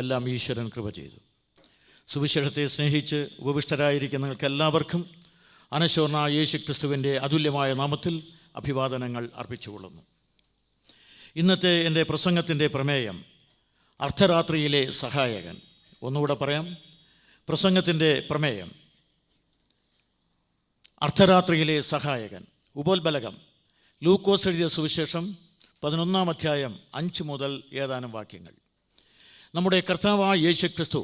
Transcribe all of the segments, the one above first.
എല്ലാം ഈശ്വരൻ കൃപ ചെയ്തു. സുവിശേഷത്തെ സ്നേഹിച്ച് ഉപവിഷ്ടരായിരിക്കുന്ന നിങ്ങൾക്കെല്ലാവർക്കും അനശ്വരനായ യേശു ക്രിസ്തുവിൻ്റെ അതുല്യമായ നാമത്തിൽ അഭിവാദനങ്ങൾ അർപ്പിച്ചുകൊള്ളുന്നു. ഇന്നത്തെ എൻ്റെ പ്രസംഗത്തിൻ്റെ പ്രമേയം അർദ്ധരാത്രിയിലെ സഹായകൻ. ഒന്നുകൂടെ പറയാം, പ്രസംഗത്തിൻ്റെ പ്രമേയം അർദ്ധരാത്രിയിലെ സഹായകൻ. ഉപോത്ബലകം ലൂക്കോസ് എഴുതിയ സുവിശേഷം 11-ാം അധ്യായം 5 മുതൽ ഏതാനും വാക്യങ്ങൾ. നമ്മുടെ കർത്താവായ യേശു ക്രിസ്തു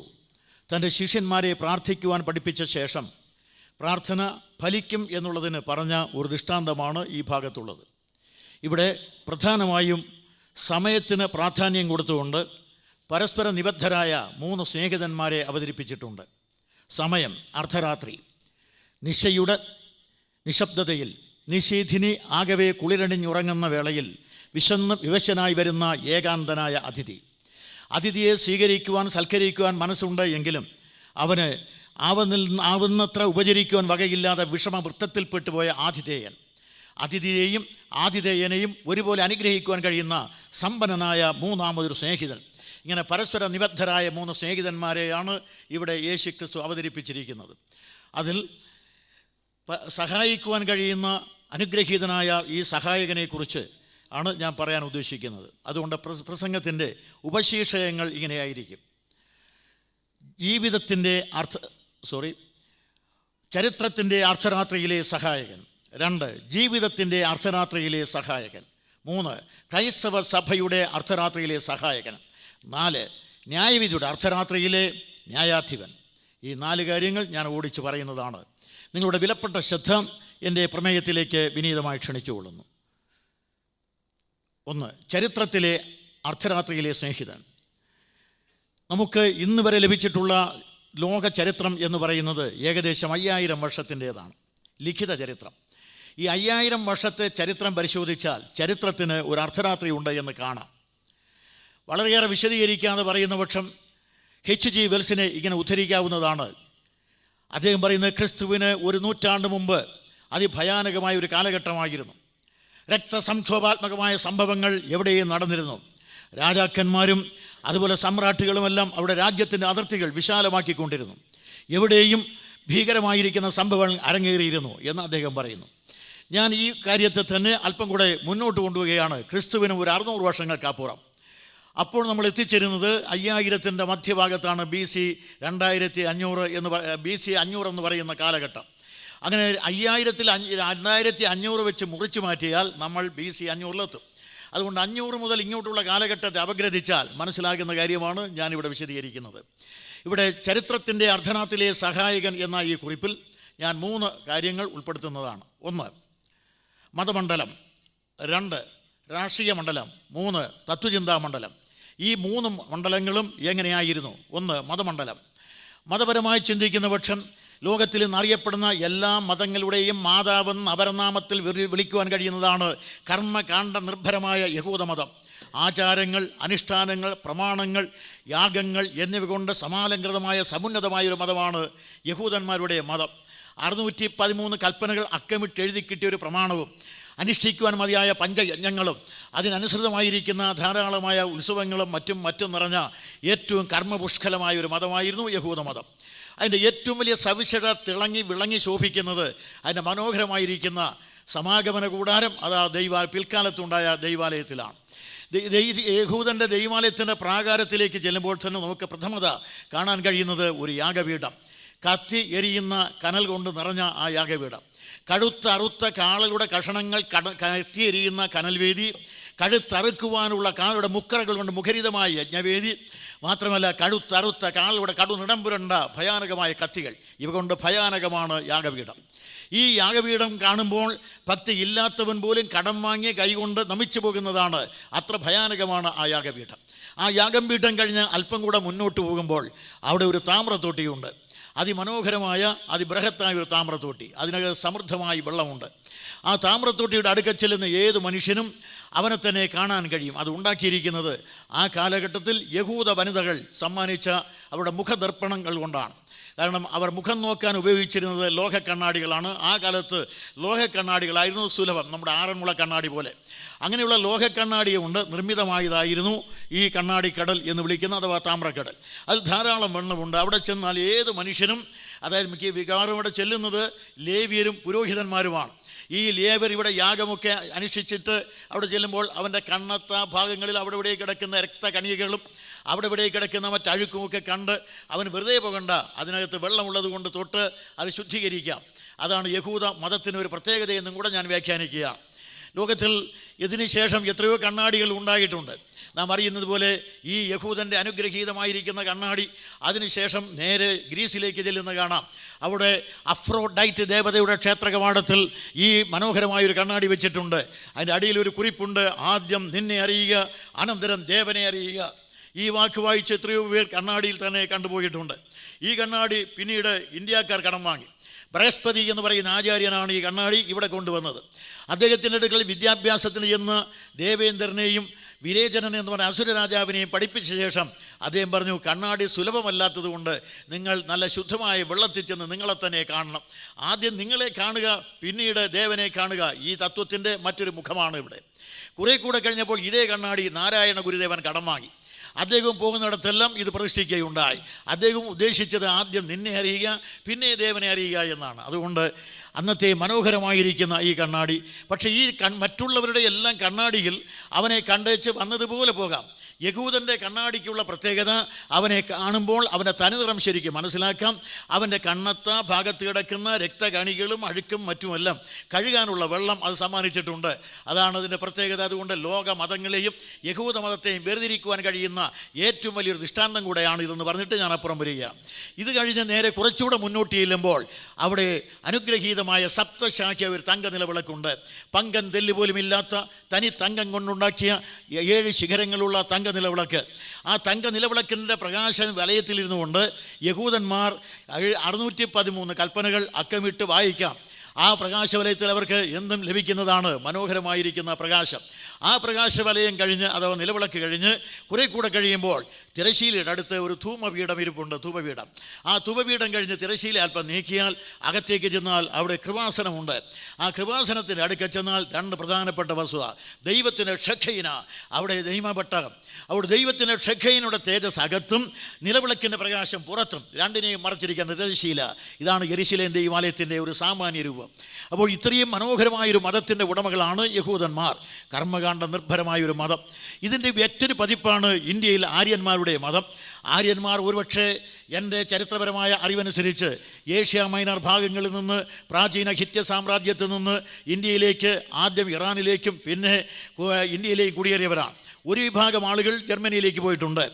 തൻ്റെ ശിഷ്യന്മാരെ പ്രാർത്ഥിക്കുവാൻ പഠിപ്പിച്ച ശേഷം പ്രാർത്ഥന ഫലിക്കും എന്നുള്ളതിന് പറഞ്ഞ ഒരു ദൃഷ്ടാന്തമാണ് ഈ ഭാഗത്തുള്ളത്. ഇവിടെ പ്രധാനമായും സമയത്തിന് പ്രാധാന്യം കൊടുത്തുകൊണ്ട് പരസ്പര നിബദ്ധരായ 3 സ്നേഹിതന്മാരെ അവതരിപ്പിച്ചിട്ടുണ്ട്. സമയം അർദ്ധരാത്രി, നിശയുടെ നിശബ്ദതയിൽ നിശീഥിനി ആകവെ കുളിരണിഞ്ഞുറങ്ങുന്ന വേളയിൽ വിവശനായി വരുന്ന ഏകാന്തനായ അതിഥിയെ സ്വീകരിക്കുവാൻ സൽക്കരിക്കുവാൻ മനസ്സുണ്ട് എങ്കിലും അവന് ആവുന്നത്ര ഉപചരിക്കുവാൻ വകയില്ലാതെ വിഷമവൃത്തത്തിൽപ്പെട്ടുപോയ അതിഥിയെയും ആതിഥേയനെയും ഒരുപോലെ അനുഗ്രഹിക്കുവാൻ കഴിയുന്ന സമ്പന്നനായ 3-മതൊരു സ്നേഹിതൻ. ഇങ്ങനെ പരസ്പര നിബദ്ധരായ 3 സ്നേഹിതന്മാരെയാണ് ഇവിടെ യേശു ക്രിസ്തു അവതരിപ്പിച്ചിരിക്കുന്നത്. അതിൽ സഹായിക്കുവാൻ കഴിയുന്ന അനുഗ്രഹീതനായ ഈ സഹായകനെക്കുറിച്ച് ആണ് ഞാൻ പറയാൻ ഉദ്ദേശിക്കുന്നത്. അതുകൊണ്ട് പ്രസംഗത്തിൻ്റെ ഉപശീർഷകങ്ങൾ ഇങ്ങനെയായിരിക്കും: ചരിത്രത്തിൻ്റെ അർദ്ധരാത്രിയിലെ സഹായകൻ. 2, ജീവിതത്തിൻ്റെ അർദ്ധരാത്രിയിലെ സഹായകൻ. 3, ക്രൈസ്തവ സഭയുടെ അർദ്ധരാത്രിയിലെ സഹായകൻ. 4, ന്യായവിധിയുടെ അർദ്ധരാത്രിയിലെ ന്യായാധിപൻ. ഈ 4 കാര്യങ്ങൾ ഞാൻ ഓടിച്ചു പറയുന്നതാണ്. നിങ്ങളുടെ വിലപ്പെട്ട ശ്രദ്ധ എൻ്റെ പ്രമേയത്തിലേക്ക് വിനീതമായി ക്ഷണിച്ചുകൊള്ളുന്നു. 1, ചരിത്രത്തിലെ അർദ്ധരാത്രിയിലെ സ്നേഹിതൻ. നമുക്ക് ഇന്ന് വരെ ലഭിച്ചിട്ടുള്ള ലോക ചരിത്രം എന്ന് പറയുന്നത് ഏകദേശം 5000 വർഷത്തിൻ്റേതാണ്, ലിഖിത ചരിത്രം. ഈ 5000 വർഷത്തെ ചരിത്രം പരിശോധിച്ചാൽ ചരിത്രത്തിന് ഒരു അർദ്ധരാത്രി ഉണ്ട് എന്ന് കാണാം. വളരെയേറെ വിശദീകരിക്കാതെ പറയുന്ന പക്ഷം H.G. വെൽസിനെ ഇങ്ങനെ ഉദ്ധരിക്കാവുന്നതാണ്. അദ്ദേഹം പറയുന്നത് ക്രിസ്തുവിന് 1 നൂറ്റാണ്ട് മുമ്പ് അതിഭയാനകമായ ഒരു കാലഘട്ടമായിരുന്നു. രക്തസംക്ഷോഭാത്മകമായ സംഭവങ്ങൾ എവിടെയും നടന്നിരുന്നു. രാജാക്കന്മാരും അതുപോലെ സമ്രാട്ടുകളുമെല്ലാം അവരുടെ രാജ്യത്തിൻ്റെ അതിർത്തികൾ വിശാലമാക്കിക്കൊണ്ടിരുന്നു. എവിടെയും ഭീകരമായിരിക്കുന്ന സംഭവങ്ങൾ അരങ്ങേറിയിരുന്നു എന്ന് അദ്ദേഹം പറയുന്നു. ഞാൻ ഈ കാര്യത്തെ തന്നെ അല്പം കൂടെ മുന്നോട്ട് കൊണ്ടുപോവുകയാണ്. ക്രിസ്തുവിന് ഒരു 600 വർഷങ്ങൾക്കപ്പുറം. അപ്പോൾ നമ്മൾ എത്തിച്ചേരുന്നത് 5000-ൻ്റെ മധ്യഭാഗത്താണ്. BC 2500 BC 500 എന്ന് പറയുന്ന കാലഘട്ടം. അങ്ങനെ 5000-ൽ 2500 വെച്ച് മുറിച്ചു മാറ്റിയാൽ നമ്മൾ BC 500-ലെത്തും. അതുകൊണ്ട് 500 മുതൽ ഇങ്ങോട്ടുള്ള കാലഘട്ടത്തെ അപഗ്രഥിച്ചാൽ മനസ്സിലാകുന്ന കാര്യമാണ് ഞാനിവിടെ വിശദീകരിക്കുന്നത്. ഇവിടെ ചരിത്രത്തിൻ്റെ അർദ്ധരാത്രിയിലെ സഹായകൻ എന്ന ഈ കുറിപ്പിൽ ഞാൻ 3 കാര്യങ്ങൾ ഉൾപ്പെടുത്തുന്നതാണ്. 1, മതമണ്ഡലം. 2, രാഷ്ട്രീയ മണ്ഡലം. 3, തത്വചിന്താ മണ്ഡലം. ഈ 3 മണ്ഡലങ്ങളും എങ്ങനെയായിരുന്നു? 1, മതമണ്ഡലം. മതപരമായി ചിന്തിക്കുന്ന പക്ഷം ലോകത്തിൽ നിന്നറിയപ്പെടുന്ന എല്ലാ മതങ്ങളുടെയും മാതാവെന്ന് അപരനാമത്തിൽ വിളിക്കുവാൻ കഴിയുന്നതാണ് കർമ്മകാണ്ഡ നിർഭരമായ യഹൂദമതം. ആചാരങ്ങൾ, അനുഷ്ഠാനങ്ങൾ, പ്രമാണങ്ങൾ, യാഗങ്ങൾ എന്നിവ കൊണ്ട് സമാലംകൃതമായ സമുന്നതമായൊരു മതമാണ് യഹൂദന്മാരുടെ മതം. 613 കൽപ്പനകൾ അക്കമിട്ട് എഴുതി കിട്ടിയൊരു പ്രമാണവും അനുഷ്ഠിക്കുവാൻ മതിയായ പഞ്ചയജ്ഞങ്ങളും അതിനനുസൃതമായിരിക്കുന്ന ധാരാളമായ ഉത്സവങ്ങളും മറ്റും നിറഞ്ഞ ഏറ്റവും കർമ്മപുഷ്കലമായ ഒരു മതമായിരുന്നു യഹൂദമതം. അതിൻ്റെ ഏറ്റവും വലിയ സവിശേഷത വിളങ്ങി ശോഭിക്കുന്നത് അതിൻ്റെ മനോഹരമായിരിക്കുന്ന സമാഗമന കൂടാരം, പിൽക്കാലത്തുണ്ടായ ദൈവാലയത്തിലാണ്. യഹൂദൻ്റെ ദൈവാലയത്തിൻ്റെ പ്രാകാരത്തിലേക്ക് ചെല്ലുമ്പോൾ തന്നെ നമുക്ക് പ്രഥമത കാണാൻ കഴിയുന്നത് ഒരു യാഗപീഠം. കത്തി എരിയുന്ന കനൽ കൊണ്ട് നിറഞ്ഞ ആ യാഗപീഠം, കഴുത്തറുത്ത കാളയുടെ കഷണങ്ങൾ കത്തി എരിയുന്ന കനൽവേദി, കഴുത്തറുക്കുവാനുള്ള കാളയുടെ മുക്കറകൾ കൊണ്ട് മുഖരിതമായ യജ്ഞവേദി, മാത്രമല്ല കഴുത്തറുത്ത കാളയുടെ കടുനിടംപുരണ്ട ഭയാനകമായ കത്തികൾ, ഇവ കൊണ്ട് ഭയാനകമാണ് യാഗപീഠം. ഈ യാഗപീഠം കാണുമ്പോൾ ഭക്തി ഇല്ലാത്തവൻ പോലും കടം വാങ്ങി കൈകൊണ്ട് നമിച്ചു പോകുന്നതാണ്, അത്ര ഭയാനകമാണ് ആ യാഗപീഠം. ആ യാഗപീഠം കഴിഞ്ഞ് അല്പം കൂടെ മുന്നോട്ട് പോകുമ്പോൾ അവിടെ ഒരു താമ്രത്തോട്ടിയുണ്ട്. അതിമനോഹരമായ അതിബൃഹത്തായ ഒരു താമ്രത്തോട്ടി, അതിനകത്ത് സമൃദ്ധമായി വെള്ളമുണ്ട്. ആ താമ്രത്തോട്ടിയുടെ അടുക്കൽ ചെല്ലുന്ന ഏത് മനുഷ്യനും അവനെ തന്നെ കാണാൻ കഴിയും. അത് ഉണ്ടാക്കിയിരിക്കുന്നത് ആ കാലഘട്ടത്തിൽ യഹൂദ വനിതകൾ സമ്മാനിച്ച അവരുടെ മുഖദർപ്പണങ്ങൾ കൊണ്ടാണ്. കാരണം അവർ മുഖം നോക്കാൻ ഉപയോഗിച്ചിരുന്നത് ലോഹ കണ്ണാടികളാണ്. ആ കാലത്ത് ലോഹ കണ്ണാടികളായിരുന്നു സുലഭം, നമ്മുടെ ആറന്മുള കണ്ണാടി പോലെ. അങ്ങനെയുള്ള ലോഹ കണ്ണാടി കൊണ്ട് നിർമ്മിതമായതായിരുന്നു ഈ കണ്ണാടിക്കടൽ എന്ന് വിളിക്കുന്ന അഥവാ താമ്രക്കടൽ. അതിൽ ധാരാളം വെള്ളമുണ്ട്. അവിടെ ചെന്നാൽ ഏത് മനുഷ്യനും, അതായത് മിക്ക വികാരം അവിടെ ചെല്ലുന്നത് ലേവ്യരും പുരോഹിതന്മാരുമാണ്. ഈ ലേവർ ഇവിടെ യാഗമൊക്കെ അനുഷ്ഠിച്ചിട്ട് അവിടെ ചെല്ലുമ്പോൾ അവൻ്റെ കണ്ണത്ത ഭാഗങ്ങളിൽ അവിടെ ഇവിടെ കിടക്കുന്ന രക്തകണികകളും അവിടെ ഇവിടെ കിടക്കുന്ന മറ്റഴുക്കുമൊക്കെ കണ്ട് അവൻ വെറുതെ പോകണ്ട, അതിനകത്ത് വെള്ളമുള്ളത് കൊണ്ട് തൊട്ട് അത് ശുദ്ധീകരിക്കാം. അതാണ് യഹൂദ മതത്തിനൊരു പ്രത്യേകതയെന്നും കൂടെ ഞാൻ വ്യാഖ്യാനിക്കുക. ലോകത്തിൽ ഇതിനു ശേഷം എത്രയോ കണ്ണാടികൾ ഉണ്ടായിട്ടുണ്ട്. നാം അറിയുന്നത് പോലെ ഈ യഹൂദൻ്റെ അനുഗ്രഹീതമായിരിക്കുന്ന കണ്ണാടി അതിനുശേഷം നേരെ ഗ്രീസിലേക്ക് ചെല്ലുന്ന കാണാം. അവിടെ അഫ്രോഡൈറ്റ് ദേവതയുടെ ക്ഷേത്ര കവാടത്തിൽ ഈ മനോഹരമായൊരു കണ്ണാടി വെച്ചിട്ടുണ്ട്. അതിൻ്റെ അടിയിൽ ഒരു കുറിപ്പുണ്ട്: ആദ്യം നിന്നെ അറിയുക, അനന്തരം ദേവനെ അറിയുക. ഈ വാക്ക് വായിച്ച് എത്രയോ പേർ കണ്ണാടിയിൽ തന്നെ കണ്ടുപോയിട്ടുണ്ട്. ഈ കണ്ണാടി പിന്നീട് ഇന്ത്യക്കാർ കടം വാങ്ങി. ബൃഹസ്പതി എന്ന് പറയുന്ന ആചാര്യനാണ് ഈ കണ്ണാടി ഇവിടെ കൊണ്ടുവന്നത്. അദ്ദേഹത്തിൻ്റെ അടുക്കൽ വിദ്യാഭ്യാസത്തിന് ചെന്ന് ദേവേന്ദ്രനെയും വിരേചനൻ എന്ന് പറഞ്ഞ അസുര രാജാവിനെയും പഠിപ്പിച്ച ശേഷം അദ്ദേഹം പറഞ്ഞു, കണ്ണാടി സുലഭമല്ലാത്തത് കൊണ്ട് നിങ്ങൾ നല്ല ശുദ്ധമായ വെള്ളത്തിൽ ചെന്ന് നിങ്ങളെ തന്നെ കാണണം. ആദ്യം നിങ്ങളെ കാണുക, പിന്നീട് ദേവനെ കാണുക. ഈ തത്വത്തിൻ്റെ മറ്റൊരു മുഖമാണ് ഇവിടെ. കുറെ കൂടെ കഴിഞ്ഞപ്പോൾ ഇതേ കണ്ണാടി നാരായണ ഗുരുദേവൻ കടം വാങ്ങി. അദ്ദേഹം പോകുന്നിടത്തെല്ലാം ഇത് പ്രതിഷ്ഠിക്കുകയുണ്ടായി. അദ്ദേഹം ഉദ്ദേശിച്ചത് ആദ്യം നിന്നെ അറിയുക, പിന്നെ ദേവനെ അറിയുക എന്നാണ്. അതുകൊണ്ട് അന്നത്തെ മനോഹരമായിരിക്കുന്ന ഈ കണ്ണാടി, പക്ഷേ ഈ മറ്റുള്ളവരുടെ എല്ലാം കണ്ണാടിയിൽ അവനെ കണ്ടേച്ച് വന്നതുപോലെ പോകാം. യഹൂദൻ്റെ കണ്ണാടിക്കുള്ള പ്രത്യേകത, അവനെ കാണുമ്പോൾ അവൻ്റെ തനിനിറം ശരിക്കും മനസ്സിലാക്കാം. അവൻ്റെ കണ്ണത്ത ഭാഗത്ത് കിടക്കുന്ന രക്തകണികളും അഴുക്കും മറ്റുമെല്ലാം കഴുകാനുള്ള വെള്ളം അത് സമ്മാനിച്ചിട്ടുണ്ട്. അതാണ് അതിൻ്റെ പ്രത്യേകത. അതുകൊണ്ട് ലോക മതങ്ങളെയും യഹൂദ മതത്തെയും വേർതിരിക്കുവാൻ കഴിയുന്ന ഏറ്റവും വലിയൊരു ദൃഷ്ടാന്തം കൂടെയാണ് ഇതെന്ന് പറഞ്ഞിട്ട് ഞാൻ അപ്പുറം വരിക. ഇത് കഴിഞ്ഞ് നേരെ കുറച്ചുകൂടെ മുന്നോട്ട് ചെല്ലുമ്പോൾ അവിടെ അനുഗ്രഹീതമായ സപ്തശാഖ ഒരു തങ്ക നിലവിളക്കുണ്ട്. പങ്കൻ തെല്ല് പോലും ഇല്ലാത്ത തനി തങ്കം കൊണ്ടുണ്ടാക്കിയ 7 ശിഖരങ്ങളുള്ള തങ്ക നിലവിളക്ക്. ആ തങ്ക നിലവിളക്കിൻ്റെ പ്രകാശ വലയത്തിലിരുന്നു കൊണ്ട് യഹൂദന്മാർ 613 കൽപ്പനകൾ അക്കമിട്ട് വായിക്കാം. ആ പ്രകാശവലയത്തിൽ അവർക്ക് എന്തും ലഭിക്കുന്നതാണ് മനോഹരമായിരിക്കുന്ന പ്രകാശം. ആ പ്രകാശവലയം കഴിഞ്ഞ് അഥവാ നിലവിളക്ക് കഴിഞ്ഞ് കുറെ കൂടെ കഴിയുമ്പോൾ തിരശ്ശീലയുടെ അടുത്ത് ഒരു ധൂമപീഠം ഇരിപ്പുണ്ട്. ധൂപപീഠം. ആ ധൂപപീഠം കഴിഞ്ഞ് തിരശ്ശീല അല്പം നീക്കിയാൽ അകത്തേക്ക് ചെന്നാൽ അവിടെ കൃപാസനമുണ്ട്. ആ കൃപാസനത്തിൻ്റെ അടുക്ക ചെന്നാൽ 2 പ്രധാനപ്പെട്ട വസ്തുത: ദൈവത്തിൻ്റെ ഷഖീന, അവിടെ ദൈവപെട്ടകം. അവിടെ ദൈവത്തിൻ്റെ ഷഖീനയുടെ തേജസ് അകത്തും നിലവിളക്കിൻ്റെ പ്രകാശം പുറത്തും, രണ്ടിനെയും മറച്ചിരിക്കുന്ന തിരശ്ശീല. ഇതാണ് യെരുശലേം ദൈവാലയത്തിൻ്റെ ഒരു സാമാന്യ രൂപം. അപ്പോൾ ഇത്രയും മനോഹരമായൊരു മതത്തിൻ്റെ ഉടമകളാണ് യഹൂദന്മാർ. കർമ്മകാണ്ഡ നിർഭരമായൊരു മതം. ഇതിൻ്റെ മറ്റൊരു പതിപ്പാണ് ഇന്ത്യയിൽ ആര്യന്മാരുടെ മതം. ആര്യന്മാർ ഒരുപക്ഷെ എൻ്റെ ചരിത്രപരമായ അറിവനുസരിച്ച് ഏഷ്യ മൈനർ ഭാഗങ്ങളിൽ നിന്ന്, പ്രാചീന ഹിത്യ സാമ്രാജ്യത്തിൽ നിന്ന് ഇന്ത്യയിലേക്ക്, ആദ്യം ഇറാനിലേക്കും പിന്നെ ഇന്ത്യയിലേക്ക് കുടിയേറിയവരാണ്. ഒരു വിഭാഗം ആളുകൾ ജർമ്മനിയിലേക്ക് പോയിട്ടുണ്ട്.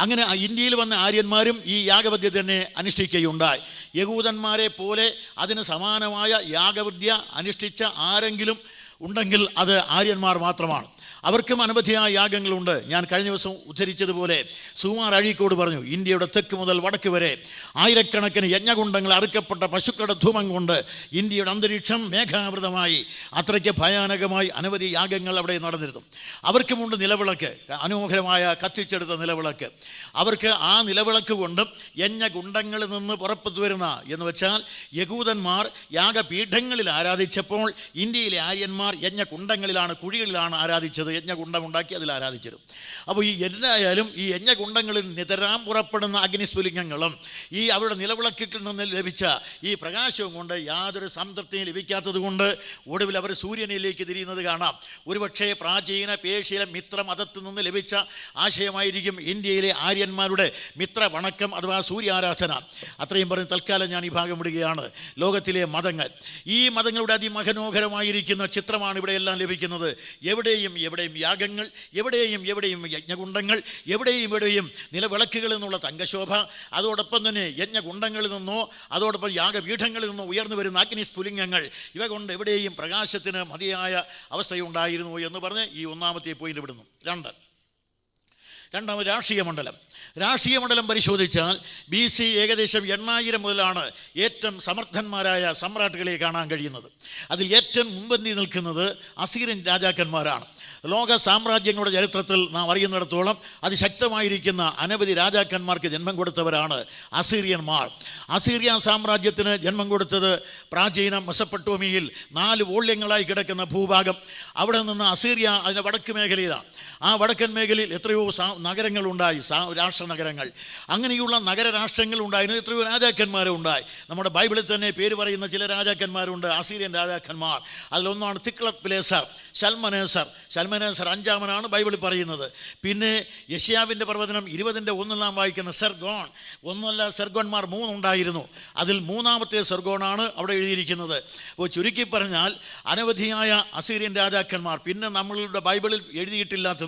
അങ്ങനെ ഇന്ത്യയിൽ വന്ന ആര്യന്മാരും ഈ യാഗവിദ്യ തന്നെ അനുഷ്ഠിക്കുകയുണ്ടായി. യഹൂദന്മാരെ പോലെ അതിന് സമാനമായ യാഗവിദ്യ അനുഷ്ഠിച്ച ആരെങ്കിലും ഉണ്ടെങ്കിൽ അത് ആര്യന്മാർ മാത്രമാണ്. അവർക്കും അനവധിയായ യാഗങ്ങളുണ്ട്. ഞാൻ കഴിഞ്ഞ ദിവസം ഉദ്ധരിച്ചതുപോലെ സുമാർ അഴീക്കോട് പറഞ്ഞു, ഇന്ത്യയുടെ തെക്ക് മുതൽ വടക്ക് വരെ ആയിരക്കണക്കിന് യജ്ഞകുണ്ടങ്ങൾ അറുക്കപ്പെട്ട പശുക്കളുടെ ധൂമം കൊണ്ട് ഇന്ത്യയുടെ അന്തരീക്ഷം മേഘാവൃതമായി. അത്രയ്ക്ക് ഭയാനകമായി അനവധി യാഗങ്ങൾ അവിടെ നടന്നിരുന്നു. അവർക്കുമുണ്ട് നിലവിളക്ക്, മനോഹരമായ കത്തിച്ചെടുത്ത നിലവിളക്ക്. അവർക്ക് ആ നിലവിളക്ക് കൊണ്ടും യജ്ഞകുണ്ടങ്ങളിൽ നിന്ന് പുറപ്പെട്ടു വരുന്ന എന്ന് വെച്ചാൽ യഹൂദന്മാർ യാഗപീഠങ്ങളിൽ ആരാധിച്ചപ്പോൾ ഇന്ത്യയിലെ ആര്യന്മാർ യജ്ഞകുണ്ടങ്ങളിലാണ്, കുഴികളിലാണ് ആരാധിച്ചത്. യജ്ഞകുണ്ടമുണ്ടാക്കി അതിൽ ആരാധിച്ചിരുന്നു. അപ്പോൾ ഈ എന്തായാലും ഈ യജ്ഞകുണ്ടങ്ങളിൽ നിതരാം പുറപ്പെടുന്ന അഗ്നിസ്ഫുലിംഗങ്ങളും ഈ അവരുടെ നിലവിളക്കിൽ നിന്ന് ലഭിച്ച ഈ പ്രകാശവും കൊണ്ട് യാതൊരു സംതൃപ്തിയും ലഭിക്കാത്തത് കൊണ്ട് ഒടുവിൽ അവർ സൂര്യനിലേക്ക് തിരിയുന്നത് കാണാം. ഒരുപക്ഷെ പ്രാചീന പേർഷ്യ മിത്രമതത്തിൽ നിന്ന് ലഭിച്ച ആശയമായിരിക്കും ഇന്ത്യയിലെ ആര്യന്മാരുടെ മിത്ര വണക്കം അഥവാ സൂര്യാരാധന. അത്രയും പറഞ്ഞ് തൽക്കാലം ഞാൻ ഈ ഭാഗം വിടുകയാണ്. ലോകത്തിലെ മതങ്ങൾ, ഈ മതങ്ങളുടെ അതിമനോഹരമായിരിക്കുന്ന ചിത്രമാണ് ഇവിടെയെല്ലാം ലഭിക്കുന്നത്. എവിടെയും യാഗങ്ങൾ, എവിടെയും യജ്ഞകുണ്ടങ്ങൾ, എവിടെയും നിലവിളക്കുകളിൽ നിന്നുള്ള തങ്കശോഭ, അതോടൊപ്പം തന്നെ യജ്ഞകുണ്ടങ്ങളിൽ നിന്നോ അതോടൊപ്പം യാഗപീഠങ്ങളിൽ നിന്നോ ഉയർന്നു വരുന്ന അഗ്നിസ്ഫുലിംഗങ്ങൾ, ഇവ കൊണ്ട് എവിടെയും പ്രകാശത്തിന് മതിയായ അവസ്ഥയുണ്ടായിരുന്നു എന്ന് പറഞ്ഞ് ഈ ഒന്നാമത്തെ പോയിന്റ് വിടുന്നു. രണ്ടാമത് രാഷ്ട്രീയ മണ്ഡലം പരിശോധിച്ചാൽ BC ഏകദേശം 8000 മുതലാണ് ഏറ്റവും സമർത്ഥന്മാരായ സമ്രാട്ടുകളെ കാണാൻ കഴിയുന്നത്. അതിൽ ഏറ്റവും മുൻപന്തി നിൽക്കുന്നത് അസീറിയൻ രാജാക്കന്മാരാണ്. ലോക സാമ്രാജ്യങ്ങളുടെ ചരിത്രത്തിൽ നാം അറിയുന്നിടത്തോളം അതിശക്തമായിരിക്കുന്ന അനവധി രാജാക്കന്മാർക്ക് ജന്മം കൊടുത്തവരാണ് അസീറിയന്മാർ. അസീറിയ സാമ്രാജ്യത്തിന് ജന്മം കൊടുത്തത് പ്രാചീന മെസപ്പൊട്ടോമിയയിൽ 4 വോള്യങ്ങളായി കിടക്കുന്ന ഭൂഭാഗം. അവിടെ നിന്ന് അസീറിയ അതിൻ്റെ വടക്ക് മേഖലയിലാണ്. ആ വടക്കൻ മേഖലയിൽ എത്രയോ നഗരങ്ങളുണ്ടായി, രാഷ്ട്ര നഗരങ്ങൾ. അങ്ങനെയുള്ള നഗരരാഷ്ട്രങ്ങൾ ഉണ്ടായിരുന്നു, എത്രയോ രാജാക്കന്മാരും ഉണ്ടായി. നമ്മുടെ ബൈബിളിൽ തന്നെ പേര് പറയുന്ന ചില രാജാക്കന്മാരുണ്ട്, അസീറിയൻ രാജാക്കന്മാർ. അതിലൊന്നാണ് തിക്ലത്-പിലേസർ, ശൽമനേസർ 5-ാമനാണ് ബൈബിളിൽ പറയുന്നത്. പിന്നെ യെശയ്യാവിൻ്റെ പ്രവചനം 20:1 നാം വായിക്കുന്ന സെർഗോൺ, ഒന്നല്ല സെർഗോന്മാർ 3 ഉണ്ടായിരുന്നു. അതിൽ 3-ാമത്തെ സെർഗോണാണ് അവിടെ എഴുതിയിരിക്കുന്നത്. അപ്പോൾ ചുരുക്കി പറഞ്ഞാൽ അനവധിയായ അസീറിയൻ രാജാക്കന്മാർ. പിന്നെ നമ്മളുടെ ബൈബിളിൽ എഴുതിയിട്ടില്ലാത്തതും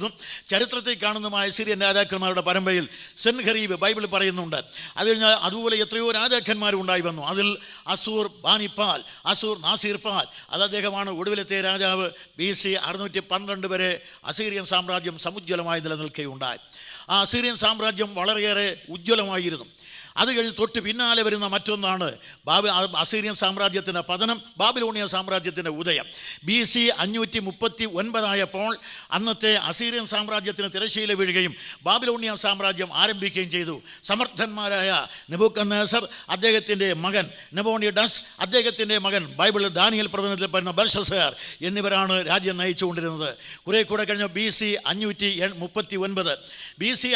ചരിത്രത്തിൽ കാണുന്നതുമായ അസീറിയൻ രാജാക്കന്മാരുടെ പരമ്പരയിൽ സെൻഹരീബ് ബൈബിളിൽ പറയുന്നുണ്ട്. അത് കഴിഞ്ഞാൽ അതുപോലെ എത്രയോ രാജാക്കന്മാരുണ്ടായി വന്നു. അതിൽ അസൂർ ബാനിപ്പാൽ, അസൂർ നാസീർപാൽ, അത് അദ്ദേഹമാണ് ഒടുവിലത്തെ രാജാവ്. BC 612 വരെ അസീറിയൻ സാമ്രാജ്യം സമുജ്വലമായി നിലനിൽക്കുകയുണ്ടായി. ആ അസീറിയൻ സാമ്രാജ്യം വളരെയേറെ ഉജ്ജ്വലമായിരുന്നു. അത് കഴിഞ്ഞ് തൊട്ട് പിന്നാലെ വരുന്ന മറ്റൊന്നാണ് അസീറിയൻ സാമ്രാജ്യത്തിൻ്റെ പതനം, ബാബിലോണിയ സാമ്രാജ്യത്തിൻ്റെ ഉദയം. BC 539 ആയപ്പോൾ അന്നത്തെ അസീറിയൻ സാമ്രാജ്യത്തിന് തിരശ്ശീല വീഴുകയും ബാബിലോണിയ സാമ്രാജ്യം ആരംഭിക്കുകയും ചെയ്തു. സമർത്ഥന്മാരായ നെബൂഖദ്നേസർ, അദ്ദേഹത്തിൻ്റെ മകൻ നെബൂഖദ്നേസർ, അദ്ദേഹത്തിൻ്റെ മകൻ ബൈബിളിൽ ദാനിയേൽ പ്രവചനത്തിൽ പറയുന്ന ബെൽഷസ്സർ എന്നിവരാണ് രാജ്യം നയിച്ചുകൊണ്ടിരുന്നത്. കുറേ കൂടെ കഴിഞ്ഞ BC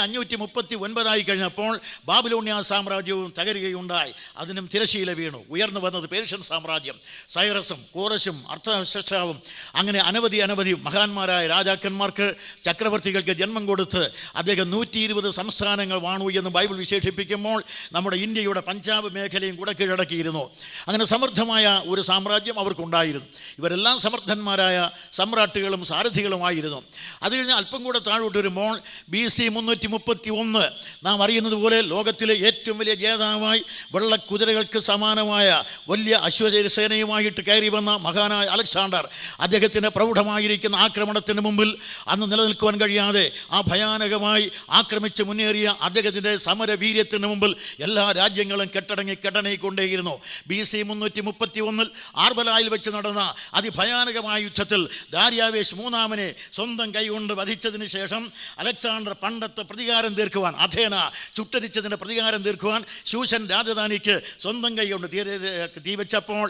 539 ആയി കഴിഞ്ഞപ്പോൾ ബാബിലോണിയ സാമ്രാജ്യവും തകരുകയുണ്ടായി. അതിനും തിരശ്ശീല വീണു. ഉയർന്നു വന്നത് പേർഷ്യൻ സാമ്രാജ്യം. സൈറസും കോറസും അർത്ഥശസ്രാവും അങ്ങനെ അനവധി മഹാന്മാരായ രാജാക്കന്മാർക്ക്, ചക്രവർത്തികൾക്ക് ജന്മം കൊടുത്ത് അദ്ദേഹം 120 സംസ്ഥാനങ്ങൾ വാണു എന്ന് ബൈബിൾ വിശേഷിപ്പിക്കുമ്പോൾ നമ്മുടെ ഇന്ത്യയുടെ പഞ്ചാബ് മേഖലയും കൂടെ കീഴടക്കിയിരുന്നു. അങ്ങനെ സമൃദ്ധമായ ഒരു സാമ്രാജ്യം അവർക്കുണ്ടായിരുന്നു. ഇവരെല്ലാം സമർത്ഥന്മാരായ സമ്രാട്ടുകളും സാരഥികളുമായിരുന്നു. അത് കഴിഞ്ഞ് അല്പം കൂടെ താഴോട്ട് വരുമ്പോൾ BC 331 നാം അറിയുന്നത് പോലെ ലോകത്തിലെ ഏറ്റവും വലിയ ജേതാവായി വെള്ളക്കുതിരകൾക്ക് സമാനമായ വലിയ അശ്വസേനയുമായിട്ട് കയറി വന്ന മഹാനായ അലക്സാണ്ടർ, അദ്ദേഹത്തിൻ്റെ പ്രൗഢമായിരിക്കുന്ന ആക്രമണത്തിന് മുമ്പിൽ അന്ന് നിലനിൽക്കുവാൻ കഴിയാതെ ആ ഭയാനകമായി ആക്രമിച്ച് മുന്നേറിയ അദ്ദേഹത്തിൻ്റെ സമരവീര്യത്തിന് മുമ്പിൽ എല്ലാ രാജ്യങ്ങളും കെട്ടടങ്ങിക്കൊണ്ടേയിരുന്നു. BC 331 ആർബലായിൽ വെച്ച് നടന്ന അതിഭയാനകമായ യുദ്ധത്തിൽ ദാര്യാവേശ് 3-ാമനെ സ്വന്തം കൈകൊണ്ട് വധിച്ചതിന് ശേഷം അലക്സാണ്ടർ പണ്ടത്തെ പ്രതികാരം തീർക്കുവാൻ, അഥേന ചുട്ടരിച്ചതിൻ്റെ പ്രതികാരം തീർക്കുവാൻ ശൂഷൻ രാജധാനിക്ക് സ്വന്തം കൈകൊണ്ട് തീ വെച്ചപ്പോൾ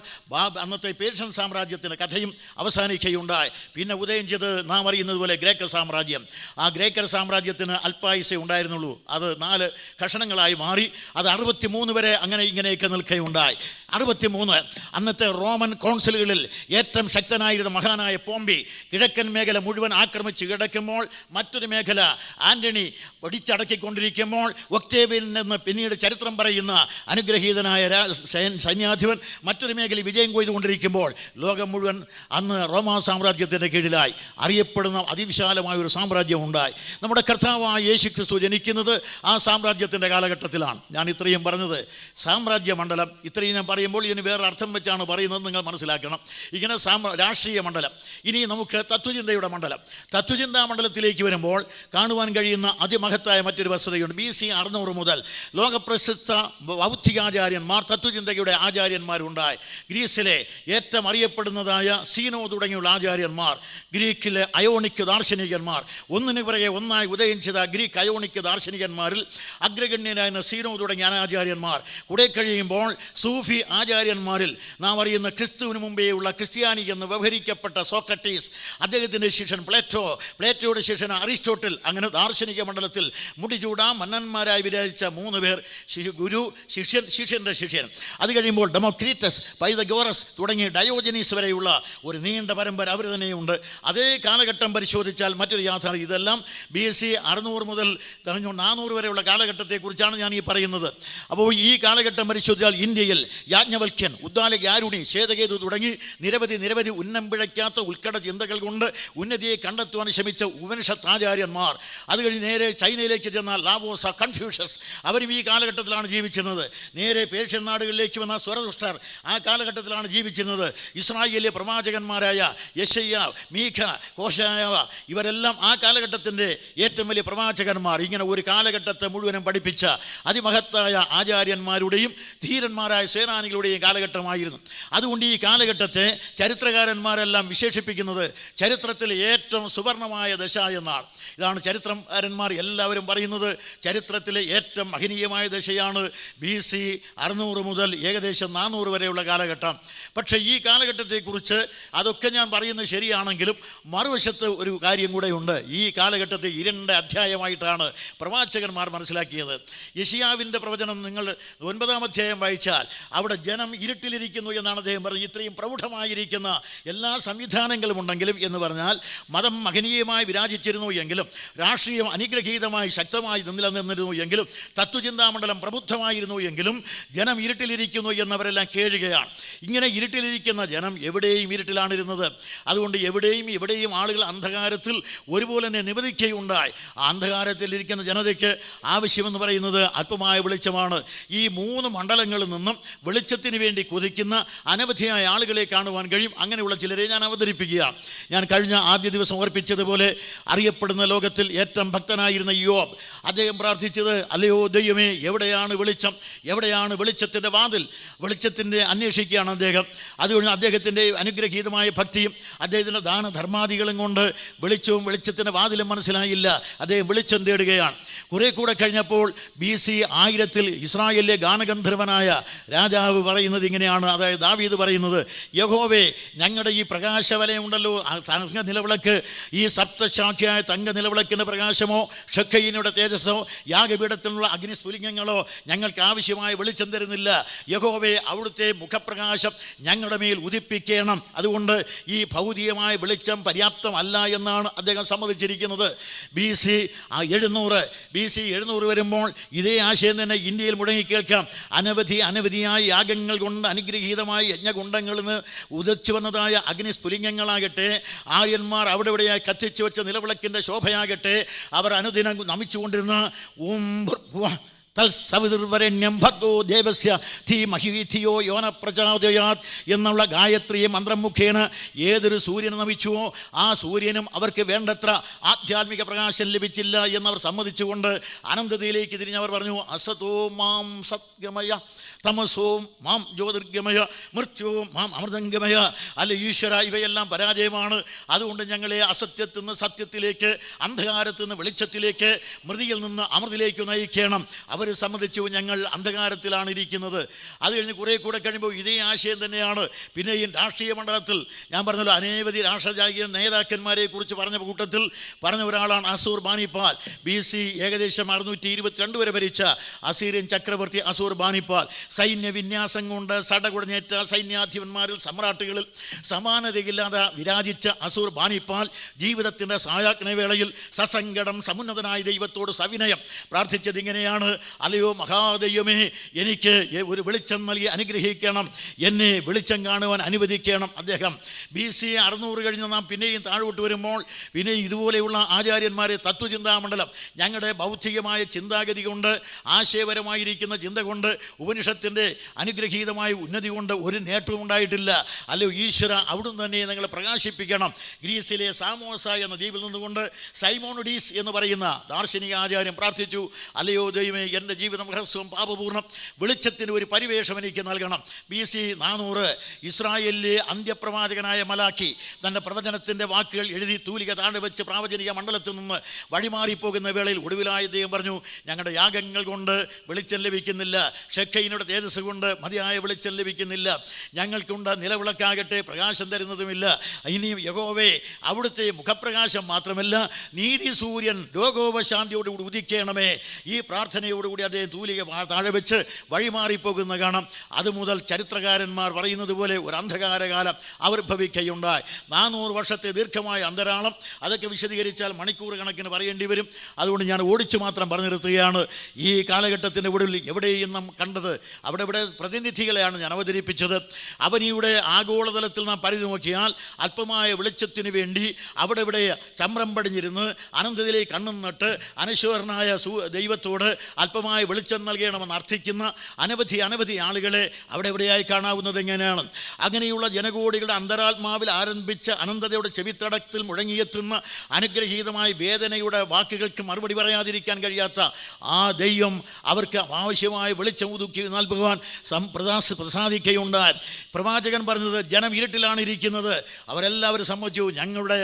അന്നത്തെ പേർഷ്യൻ സാമ്രാജ്യത്തിൻ്റെ കഥയും അവസാനിക്കുകയുണ്ടായി. പിന്നെ ഉദയം ചെയ്ത് നാം അറിയുന്നത് പോലെ ഗ്രേക്കർ സാമ്രാജ്യം. ആ ഗ്രേക്കർ സാമ്രാജ്യത്തിന് അല്പായുസേ ഉണ്ടായിരുന്നുള്ളൂ. അത് 4 കഷണങ്ങളായി മാറി. അത് 63 വരെ അങ്ങനെ ഇങ്ങനെയൊക്കെ നിൽക്കുകയുണ്ടായി. 63 അന്നത്തെ റോമൻ കോൺസുലുകളിൽ ഏറ്റവും ശക്തനായിരുന്ന മഹാനായ പോംബി കിഴക്കൻ മേഖല മുഴുവൻ ആക്രമിച്ച് കിടക്കുമ്പോൾ, മറ്റൊരു മേഖല ആന്റണി പിടിച്ചടക്കിക്കൊണ്ടിരിക്കുമ്പോൾ, ഒക്ടേവിയൻ എന്ന് പിന്നീട് ചരിത്രം പറയുന്ന അനുഗ്രഹീതനായ സൈന്യാധിപൻ മറ്റൊരു മേഖല വിജയം കൊയ്തുകൊണ്ടിരിക്കുമ്പോൾ, ലോകം മുഴുവൻ അന്ന് റോമാ സാമ്രാജ്യത്തിൻ്റെ കീഴിലായി അറിയപ്പെടുന്ന അതിവിശാലമായ ഒരു സാമ്രാജ്യം ഉണ്ടായി. നമ്മുടെ കർത്താവായ യേശു ക്രിസ്തു ജനിക്കുന്നത് ആ സാമ്രാജ്യത്തിൻ്റെ കാലഘട്ടത്തിലാണ്. ഞാൻ ഇത്രയും പറഞ്ഞത് സാമ്രാജ്യ മണ്ഡലം. ഇത്രയും ഞാൻ പറയുമ്പോൾ ഇതിന് വേറെ അർത്ഥം വെച്ചാണ് പറയുന്നത്, നിങ്ങൾ മനസ്സിലാക്കണം. ഇങ്ങനെ രാഷ്ട്രീയ മണ്ഡലം. ഇനി നമുക്ക് തത്വചിന്തയുടെ മണ്ഡലം. തത്വചിന്താ മണ്ഡലത്തിലേക്ക് വരുമ്പോൾ കാണുവാൻ കഴിയുന്ന അതിമഹത്തായ മറ്റൊരു വസ്തുതയുണ്ട്. BC 600 മുതൽ ലോകപ്രസിദ്ധ ബൗദ്ധികാചാര്യന്മാർ, തത്വചിന്തയുടെ ആചാര്യന്മാരുണ്ടായി. ഗ്രീസിലെ ഏറ്റവും അറിയപ്പെടുന്നതായ സീനോ തുടങ്ങിയുള്ള ആചാര്യന്മാർ, ഗ്രീക്കിലെ അയോണിക് ദാർശനികന്മാർ, ഒന്നിനു പിറകെ ഒന്നായി ഉദയം ചെയ്ത ഗ്രീക്ക് അയോണിക് ദാർശനികന്മാരിൽ അഗ്രഗണ്യനായ സീനോ തുടങ്ങിയ ആചാര്യന്മാർ. കൂടെ കഴിയുമ്പോൾ സൂഫി ആചാര്യന്മാരിൽ നാം അറിയുന്ന ക്രിസ്തുവിന് മുമ്പേയുള്ള ക്രിസ്ത്യാനി എന്ന് വ്യവഹരിക്കപ്പെട്ട സോക്രട്ടീസ്, അദ്ദേഹത്തിൻ്റെ ശിഷ്യൻ പ്ലേറ്റോയുടെ ശിഷ്യൻ അരിസ്റ്റോട്ടിൽ, അങ്ങനെ ദാർശനിക മണ്ഡലത്തിൽ മുടിചൂടാ മന്നന്മാരായി വിരാജിച്ച 3 പേർ, ഗുരു, ശിഷ്യൻ്റെ ശിഷ്യൻ. അത് കഴിയുമ്പോൾ ഡെമോക്രീറ്റസ്, പൈതഗോറസ് തുടങ്ങി ഡയോജനീസ് വരെയുള്ള ഒരു നീണ്ട പരമ്പര അവർ തന്നെയുണ്ട്. അതേ കാലഘട്ടം പരിശോധിച്ചാൽ മറ്റൊരു യാഥാർത്ഥ്യം, ഇതെല്ലാം BC 600 മുതൽ 400 വരെയുള്ള കാലഘട്ടത്തെക്കുറിച്ചാണ് ഞാൻ ഈ പറയുന്നത്. അപ്പോൾ ഈ കാലഘട്ടം പരിശോധിച്ചാൽ ഇന്ത്യയിൽ യാജ്ഞവൽക്യൻ, ഉദ്ദാലകാരുണി, ശ്വേതകേതു തുടങ്ങി നിരവധി ഉന്നം പിഴയ്ക്കാത്ത ഉത്കട ചിന്തകൾ കൊണ്ട് ഉന്നതിയെ കണ്ടെത്തുവാൻ ശ്രമിച്ച ഉപനിഷത്ത് ആചാര്യന്മാർ. അത് കഴിഞ്ഞ് നേരെ ചൈനയിലേക്ക് ചെന്നാൽ ലാവോസ, കൺഫ്യൂഷ്യസ്, അവരും ഈ കാലഘട്ടം കാലഘട്ടത്തിലാണ് ജീവിച്ചിരുന്നത്. നേരെ പേർഷ്യൻ നാടുകളിലേക്ക് വന്ന സ്വരദുഷ്ടർ ആ കാലഘട്ടത്തിലാണ് ജീവിച്ചിരുന്നത്. ഇസ്രായേലിലെ പ്രവാചകന്മാരായ യെശയ്യ, മീഖ, ഹോശേയ ഇവരെല്ലാം ആ കാലഘട്ടത്തിൻ്റെ ഏറ്റവും വലിയ പ്രവാചകന്മാർ. ഇങ്ങനെ ഒരു കാലഘട്ടത്തെ മുഴുവനും പഠിപ്പിച്ച അതിമഹത്തായ ആചാര്യന്മാരുടെയും ധീരന്മാരായ സേനാനികളുടെയും കാലഘട്ടമായിരുന്നു. അതുകൊണ്ട് ഈ കാലഘട്ടത്തെ ചരിത്രകാരന്മാരെല്ലാം വിശേഷിപ്പിക്കുന്നത് ചരിത്രത്തിൽ ഏറ്റവും സുവർണമായ ദശ എന്നാണ്. ഇതാണ് ചരിത്രകാരന്മാർ എല്ലാവരും പറയുന്നത്. ചരിത്രത്തിലെ ഏറ്റവും മഹനീയമായ ദശയാണ് BC 600 മുതൽ ഏകദേശം 400 വരെയുള്ള കാലഘട്ടം. പക്ഷേ ഈ കാലഘട്ടത്തെക്കുറിച്ച് അതൊക്കെ ഞാൻ പറയുന്നത് ശരിയാണെങ്കിലും മറുവശത്ത് ഒരു കാര്യം കൂടെയുണ്ട്. ഈ കാലഘട്ടത്തെ 2 അധ്യായമായിട്ടാണ് പ്രവാചകന്മാർ മനസ്സിലാക്കിയത്. യെശയ്യാവിൻ്റെ പ്രവചനം നിങ്ങൾ 9-ാം അധ്യായം വായിച്ചാൽ അവിടെ ജനം ഇരുട്ടിലിരിക്കുന്നു എന്നാണ് അദ്ദേഹം പറഞ്ഞത്. ഇത്രയും പ്രൗഢമായിരിക്കുന്ന എല്ലാ സംവിധാനങ്ങളും ഉണ്ടെങ്കിലും എന്ന് പറഞ്ഞാൽ മതം മഹനീയമായി വിരാജിച്ചിരുന്നു എങ്കിലും, രാഷ്ട്രീയം അനുഗ്രഹീതമായി ശക്തമായി നിലനിന്നിരുന്നു എങ്കിലും, തത്വചിന്താമണ്ഡലം പ്രബുദ്ധമായിരുന്നു എങ്കിലും ജനം ഇരുട്ടിലിരിക്കുന്നു എന്നവരെല്ലാം കേഴുകയാണ്. ഇങ്ങനെ ഇരുട്ടിലിരിക്കുന്ന ജനം എവിടെയും ഇരുട്ടിലാണിരുന്നത്. അതുകൊണ്ട് എവിടെയും ആളുകൾ അന്ധകാരത്തിൽ ഒരുപോലെ തന്നെ നിവദിക്കുകയുണ്ടായി. ആ അന്ധകാരത്തിലിരിക്കുന്ന ജനതയ്ക്ക് ആവശ്യമെന്ന് പറയുന്നത് അല്പമായ വെളിച്ചമാണ്. ഈ 3 മണ്ഡലങ്ങളിൽ നിന്നും വെളിച്ചത്തിന് വേണ്ടി കൊതിക്കുന്ന അനവധിയായ ആളുകളെ കാണുവാൻ കഴിയും. അങ്ങനെയുള്ള ചിലരെ ഞാൻ അവതരിപ്പിക്കുകയാണ്. ഞാൻ കഴിഞ്ഞ ആദ്യ ദിവസം ഓർപ്പിച്ചതുപോലെ അറിയപ്പെടുന്ന ലോകത്തിൽ ഏറ്റവും ഭക്തനായിരുന്ന യോബ്, അദ്ദേഹം പ്രാർത്ഥിച്ചത്, അല്ലയോ ദൈവമേ, എവിടെയാണ് വെളിച്ചം, എവിടെയാണ് വെളിച്ചത്തിൻ്റെ വാതിൽ? വെളിച്ചത്തിൻ്റെ അന്വേഷിക്കുകയാണ് അദ്ദേഹം. അതുകൊണ്ട് അദ്ദേഹത്തിൻ്റെ അനുഗ്രഹീതമായ ഭക്തിയും അദ്ദേഹത്തിൻ്റെ ദാനധർമാദികളും കൊണ്ട് വെളിച്ചത്തിൻ്റെ വാതിലും മനസ്സിലായില്ല. അദ്ദേഹം വെളിച്ചം തേടുകയാണ്. കുറെ കൂടെ കഴിഞ്ഞപ്പോൾ BC 1000 ഇസ്രായേലിലെ ഗാനഗന്ധർവനായ രാജാവ് പറയുന്നത് ഇങ്ങനെയാണ്, അതായത് ദാവീദ് പറയുന്നത്, യഹോവേ, ഞങ്ങളുടെ ഈ പ്രകാശവലയമുണ്ടല്ലോ, തങ്ക നിലവിളക്ക്, ഈ സപ്തശാഖ്യായ തങ്ക നിലവിളക്കിൻ്റെ പ്രകാശമോ ഷെഖയിനയുടെ തേജസ്സോ യാഗപീഠത്തിനുള്ള അഗ്നിസ്ഫുലിംഗങ്ങളോ ഞങ്ങൾക്ക് ആവശ്യമായ വെളിച്ചം തരുന്നില്ല. യഹോവേ, അവിടുത്തെ മുഖപ്രകാശം ഞങ്ങളുടെ മേൽ ഉദിപ്പിക്കണം. അതുകൊണ്ട് ഈ ഭൗതികമായ വെളിച്ചം പര്യാപ്തമല്ല എന്നാണ് അദ്ദേഹം സമ്മതിച്ചിരിക്കുന്നത്. BC 700 വരുമ്പോൾ ഇതേ ആശയം തന്നെ ഇന്ത്യയിൽ മുഴങ്ങിക്കേൾക്കാം. അനവധിയായ യാഗങ്ങൾ കൊണ്ട് അനുഗ്രഹീതമായ യജ്ഞകുണ്ടങ്ങളിൽ നിന്ന് ഉദിച്ചു വന്നതായ അഗ്നിസ്ഫുലിംഗങ്ങളാകട്ടെ, ആര്യന്മാർ അവിടെ ഇവിടെയായി കത്തിച്ചു വെച്ച നിലവിളക്കിൻ്റെ ശോഭയാകട്ടെ, അവർ അനുദിനം നമിച്ചുകൊണ്ടിരുന്ന തൽസവിതുർവരണ്യം ഭഗോ ദേവസ്യ ധീമഹീധിയോ യോന പ്രചോദയാത് എന്നുള്ള ഗായത്രിയെ മന്ത്രം മുഖേന ഏതൊരു സൂര്യനെ നമിച്ചുവോ ആ സൂര്യനും അവർക്ക് വേണ്ടത്ര ആധ്യാത്മിക പ്രകാശം ലഭിച്ചില്ല എന്നവർ സമ്മതിച്ചുകൊണ്ട് അനന്തതയിലേക്ക് തിരിഞ്ഞവർ പറഞ്ഞു, അസതോ മാം സത്ഗമയ തമസോ മാം ജ്യോതിർഗമയ മൃത്യു മാം അമൃതംഗമയ. അല്ല ഈശ്വര, ഇവയെല്ലാം പരാജയമാണ്. അതുകൊണ്ട് ഞങ്ങളെ അസത്യത്തിൽ നിന്ന് സത്യത്തിലേക്ക്, അന്ധകാരത്തിൽ നിന്ന് വെളിച്ചത്തിലേക്ക്, മൃതിയിൽ നിന്ന് അമൃതിലേക്ക് നയിക്കണം. അവർ സമ്മതിച്ചു, ഞങ്ങൾ അന്ധകാരത്തിലാണ് ഇരിക്കുന്നത്. അത് കഴിഞ്ഞ് കുറേ കൂടെ കഴിയുമ്പോൾ ഇതേ ആശയം തന്നെയാണ് പിന്നെയും രാഷ്ട്രീയ മണ്ഡലത്തിൽ. ഞാൻ പറഞ്ഞല്ലോ, അനവധി രാഷ്ട്രജാതീയ നേതാക്കന്മാരെ കുറിച്ച് പറഞ്ഞ കൂട്ടത്തിൽ പറഞ്ഞ ഒരാളാണ് അസൂർ ബാനിപ്പാൽ. BC ഏകദേശം 622 വരെ ഭരിച്ച അസീറിയൻ ചക്രവർത്തി അസൂർ ബാനിപ്പാൽ. സൈന്യവിന്യാസം കൊണ്ട് സടകുടഞ്ഞേറ്റ സൈന്യാധിപന്മാരിൽ, സമ്രാട്ടുകളിൽ സമാനതയില്ലാതെ വിരാജിച്ച അസൂർ ബാനിപ്പാൽ ജീവിതത്തിൻ്റെ സായാജ്ഞവേളയിൽ സസങ്കടം സമുന്നതനായ ദൈവത്തോട് സവിനയം പ്രാർത്ഥിച്ചത് ഇങ്ങനെയാണ്, അല്ലയോ മഹാദൈവമേ, എനിക്ക് ഒരു വെളിച്ചം നൽകി അനുഗ്രഹിക്കണം, എന്നെ വെളിച്ചം കാണുവാൻ അനുവദിക്കണം. അദ്ദേഹം BC 600 കഴിഞ്ഞ് നാം പിന്നെയും താഴോട്ട് വരുമ്പോൾ പിന്നെയും ഇതുപോലെയുള്ള ആചാര്യന്മാരെ തത്വചിന്താമണ്ഡലം, ഞങ്ങളുടെ ബൗദ്ധികമായ ചിന്താഗതി കൊണ്ട്, ആശയപരമായിരിക്കുന്ന ചിന്ത കൊണ്ട്, ഉപനിഷത്തിൻ്റെ അനുഗ്രഹീതമായ ഉന്നതി കൊണ്ട് ഒരു നേട്ടവും ഉണ്ടായിട്ടില്ല. അല്ലയോ ഈശ്വര, അവിടുന്ന് തന്നെ ഞങ്ങളെ പ്രകാശിപ്പിക്കണം. ഗ്രീസിലെ സാമോസ എന്ന ദ്വീപിൽ നിന്നുകൊണ്ട് സൈമോണിഡീസ് എന്ന് പറയുന്ന ദാർശനിക ആചാര്യൻ പ്രാർത്ഥിച്ചു, അല്ലയോ ദൈവമേ, എൻ്റെ ജീവിതം ഹ്രസ്വം പാപപൂർണ്ണം, വെളിച്ചത്തിന് ഒരു പരിവേഷം എനിക്ക് നൽകണം. BC 400 ഇസ്രായേലിലെ അന്ത്യപ്രവാചകനായ മലാക്കി തൻ്റെ പ്രവചനത്തിൻ്റെ വാക്കുകൾ എഴുതി തൂലിക താഴെ വെച്ച് പ്രാവചനിക മണ്ഡലത്തിൽ നിന്ന് വഴിമാറിപ്പോകുന്ന വേളയിൽ ഒടുവിലായി അദ്ദേഹം പറഞ്ഞു, ഞങ്ങളുടെ യാഗങ്ങൾ കൊണ്ട് വെളിച്ചം ലഭിക്കുന്നില്ല, ഷെഖയിനയുടെ തേജസ് കൊണ്ട് മതിയായ വെളിച്ചം ലഭിക്കുന്നില്ല, ഞങ്ങൾക്കുണ്ട് നിലവിളക്കാകട്ടെ പ്രകാശം തരുന്നതുമില്ല. ഇനിയും യഹോവേ, അവിടുത്തെ മുഖപ്രകാശം മാത്രമല്ല, നീതി സൂര്യൻ ലോകോപശാന്തിയോടുകൂടി ഉദിക്കണമേ. ഈ പ്രാർത്ഥനയോടുകൂടി അദ്ദേഹം തൂലിക താഴെ വെച്ച് വഴിമാറിപ്പോകുന്ന കാണാം. അതുമുതൽ ചരിത്രകാരന്മാർ പറയുന്നത് പോലെ ഒരു അന്ധകാരകാലം ആവിർഭവിക്കുകയുണ്ടായി. 400 വർഷത്തെ ദീർഘമായ അന്തരാളം, അതൊക്കെ വിശദീകരിച്ചാൽ മണിക്കൂർ കണക്കിന് പറയേണ്ടി വരും. അതുകൊണ്ട് ഞാൻ ഓടിച്ചു മാത്രം പറഞ്ഞു നിർത്തുകയാണ്. ഈ കാലഘട്ടത്തിൻ്റെ ഒടുവിൽ എവിടെയും നാം കണ്ടത്, അവിടെ പ്രതിനിധികളെയാണ് ഞാൻ അവതരിപ്പിച്ചത്. അവനിയുടെ ആഗോളതലത്തിൽ നാം പരിധി നോക്കിയാൽ അല്പമായ വെളിച്ചത്തിന് വേണ്ടി അവിടെ ചമ്രം പടിഞ്ഞിരുന്ന് അനന്തതയിലേക്ക് കണ്ണും നട്ട് അനശ്വരനായ ദൈവത്തോട് അല്പം അനന്തമായി വെളിച്ചം നൽകണമെന്ന് അർത്ഥിക്കുന്ന അനവധി ആളുകളെ അവിടെ എവിടെയായി കാണാവുന്നത് എങ്ങനെയാണ്? അങ്ങനെയുള്ള ജനകോടികളുടെ അന്തരാത്മാവിൽ ആരംഭിച്ച അനന്തതയുടെ ചെവിത്തടത്തിൽ മുഴങ്ങിയെത്തുന്ന അനുഗ്രഹീതമായ വേദനയുടെ വാക്കുകൾക്ക് മറുപടി പറയാതിരിക്കാൻ കഴിയാത്ത ആ ദൈവം അവർക്ക് ആവശ്യമായ വെളിച്ചം ഒതുക്കി നൽകുവാൻ പ്രസാദിക്കുകയുണ്ടായി. പ്രവാചകൻ പറഞ്ഞത്, ജനം ഇരുട്ടിലാണ് ഇരിക്കുന്നത്. അവരെല്ലാവരും സമ്മതിച്ചു, ഞങ്ങളുടെ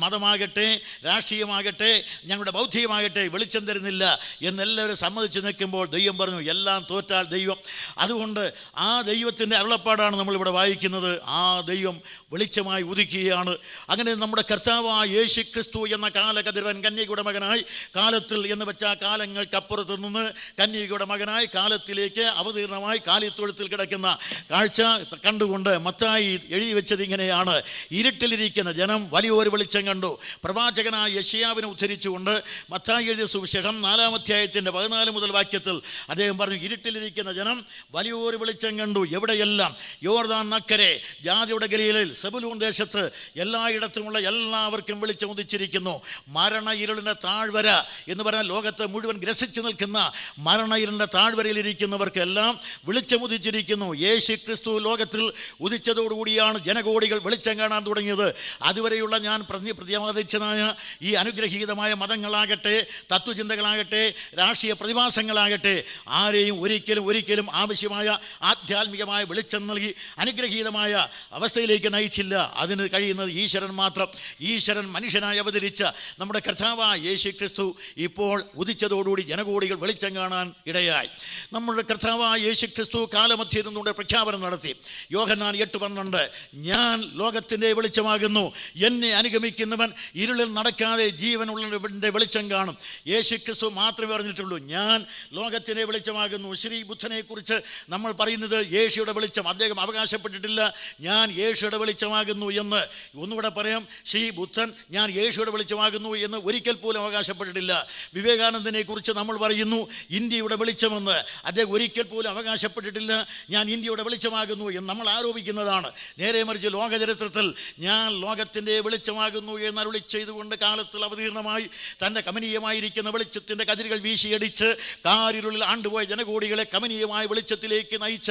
മതമാകട്ടെ, രാഷ്ട്രീയമാകട്ടെ, ഞങ്ങളുടെ ബൗദ്ധികമാകട്ടെ വെളിച്ചം തരുന്നില്ല എന്നെല്ലാവരും സമ്മതിച്ച് നിൽക്കുമ്പോൾ ദൈവം പറഞ്ഞു, എല്ലാം തോറ്റാൽ ദൈവം. അതുകൊണ്ട് ആ ദൈവത്തിൻ്റെ അരുളപ്പാടാണ് നമ്മളിവിടെ വായിക്കുന്നത്. ആ ദൈവം വെളിച്ചമായി ഉദിക്കുകയാണ്. അങ്ങനെ നമ്മുടെ കർത്താവായ യേശു ക്രിസ്തു എന്ന കാലകതിരവൻ കന്യകയുടെ മകനായി കാലത്തിൽ എന്ന് വെച്ചാൽ കാലങ്ങൾക്കപ്പുറത്ത് നിന്ന് കന്യകയുടെ മകനായി കാലത്തിലേക്ക് അവതീർണമായി കാലിത്തൊഴുത്തിൽ കിടക്കുന്ന കാഴ്ച കണ്ടുകൊണ്ട് മത്തായി എഴുതി വെച്ചത് ഇങ്ങനെയാണ്: ഇരുട്ടിലിരിക്കുന്ന ജനം വലിയൊരു വെളിച്ചം കണ്ടു. പ്രവാചകനായ യെശയ്യാവിനെ ഉദ്ധരിച്ചുകൊണ്ട് മത്തായി എഴുതിയ സുവിശേഷം 4-ാം അധ്യായത്തിൻ്റെ 14 മുതൽ വാക്യത്തിൽ അദ്ദേഹം പറഞ്ഞു, ഇരുട്ടിലിരിക്കുന്ന ജനം വലിയൊരു വെളിച്ചം കണ്ടു. എവിടെയെല്ലാം? യോർദാൻ നക്കരെ, ജാതിയുടെ ഗലീലയിൽ, സെബുലൂൺ ദേശത്ത്, എല്ലായിടത്തുമുള്ള എല്ലാവർക്കും വെളിച്ചം ഉദിച്ചിരിക്കുന്നു. മരണ ഇരുളിൻ്റെ താഴ്വര എന്ന് പറഞ്ഞാൽ ലോകത്തെ മുഴുവൻ ഗ്രസിച്ചു നിൽക്കുന്ന മരണ ഇരുളിൻ്റെ താഴ്വരയിലിരിക്കുന്നവർക്ക് എല്ലാം വെളിച്ചം ഉദിച്ചിരിക്കുന്നു. യേശു ക്രിസ്തു ലോകത്തിൽ ഉദിച്ചതോടുകൂടിയാണ് ജനകോടികൾ വെളിച്ചം കാണാൻ തുടങ്ങിയത്. അതുവരെയുള്ള ഞാൻ പ്രതിപാദിച്ചതായ ഈ അനുഗ്രഹീതമായ മതങ്ങളാകട്ടെ, തത്വചിന്തകളാകട്ടെ, രാഷ്ട്രീയ പ്രതിഭാസങ്ങളാകട്ടെ ആരെയും ഒരിക്കലും ആവശ്യമായ ആധ്യാത്മികമായ വെളിച്ചം നൽകി അനുഗ്രഹീതമായ അവസ്ഥയിലേക്ക് നയിച്ചില്ല. അതിന് കഴിയുന്നത് ഈശ്വരൻ മാത്രം. ഈശ്വരൻ മനുഷ്യനായി അവതരിച്ച നമ്മുടെ കർത്താവായ യേശു ക്രിസ്തു ഇപ്പോൾ ഉദിച്ചതോടുകൂടി ജനകോടികൾ വെളിച്ചം കാണാൻ ഇടയായി. നമ്മുടെ കർത്താവായ യേശു ക്രിസ്തു കാലമധ്യത്തിലൂടെ പ്രഖ്യാപനം നടത്തി. യോഹന്നാൻ 8:12, ഞാൻ ലോകത്തിൻ്റെ വെളിച്ചമാകുന്നു, എന്നെ അനുഗമിക്കുന്നവൻ ഇരുളിൽ നടക്കാതെ ജീവനുള്ളവൻ്റെ വെളിച്ചം കാണും. യേശു ക്രിസ്തു മാത്രമേ പറഞ്ഞിട്ടുള്ളൂ, ഞാൻ ലോകത്തിൻ്റെ വെളിച്ചമാകുന്നു. ശ്രീ ബുദ്ധനെ കുറിച്ച് നമ്മൾ പറയുന്നത് യേശുയുടെ വെളിച്ചം. അദ്ദേഹം അവകാശപ്പെട്ടിട്ടില്ല ഞാൻ യേശുയുടെ വെളിച്ചമാകുന്നു എന്ന്. ഒന്നുകൂടെ പറയാം, ശ്രീ ബുദ്ധൻ ഞാൻ യേശുയുടെ വെളിച്ചമാകുന്നു എന്ന് ഒരിക്കൽ പോലും അവകാശപ്പെട്ടിട്ടില്ല. വിവേകാനന്ദനെ കുറിച്ച് നമ്മൾ പറയുന്നു ഇന്ത്യയുടെ വെളിച്ചമെന്ന്. അദ്ദേഹം ഒരിക്കൽ പോലും അവകാശപ്പെട്ടിട്ടില്ല ഞാൻ ഇന്ത്യയുടെ വെളിച്ചമാകുന്നു എന്ന് നമ്മൾ ആരോപിക്കുന്നതാണ്. നേരെ മറിച്ച് ലോകചരിത്രത്തിൽ ഞാൻ ലോകത്തിൻ്റെ വെളിച്ചമാകുന്നു എന്ന് അരുളി ചെയ്തുകൊണ്ട് കാലത്തിൽ അവതീർണമായി തൻ്റെ കമനീയമായിരിക്കുന്ന വെളിച്ചത്തിൻ്റെ കതിരുകൾ വീശിയടിച്ച് കാരിരുളിൽ ആണ്ടുപോയ ജനകോടികളെ കമനീയമായ വെളിച്ചത്തിലേക്ക് നയിച്ച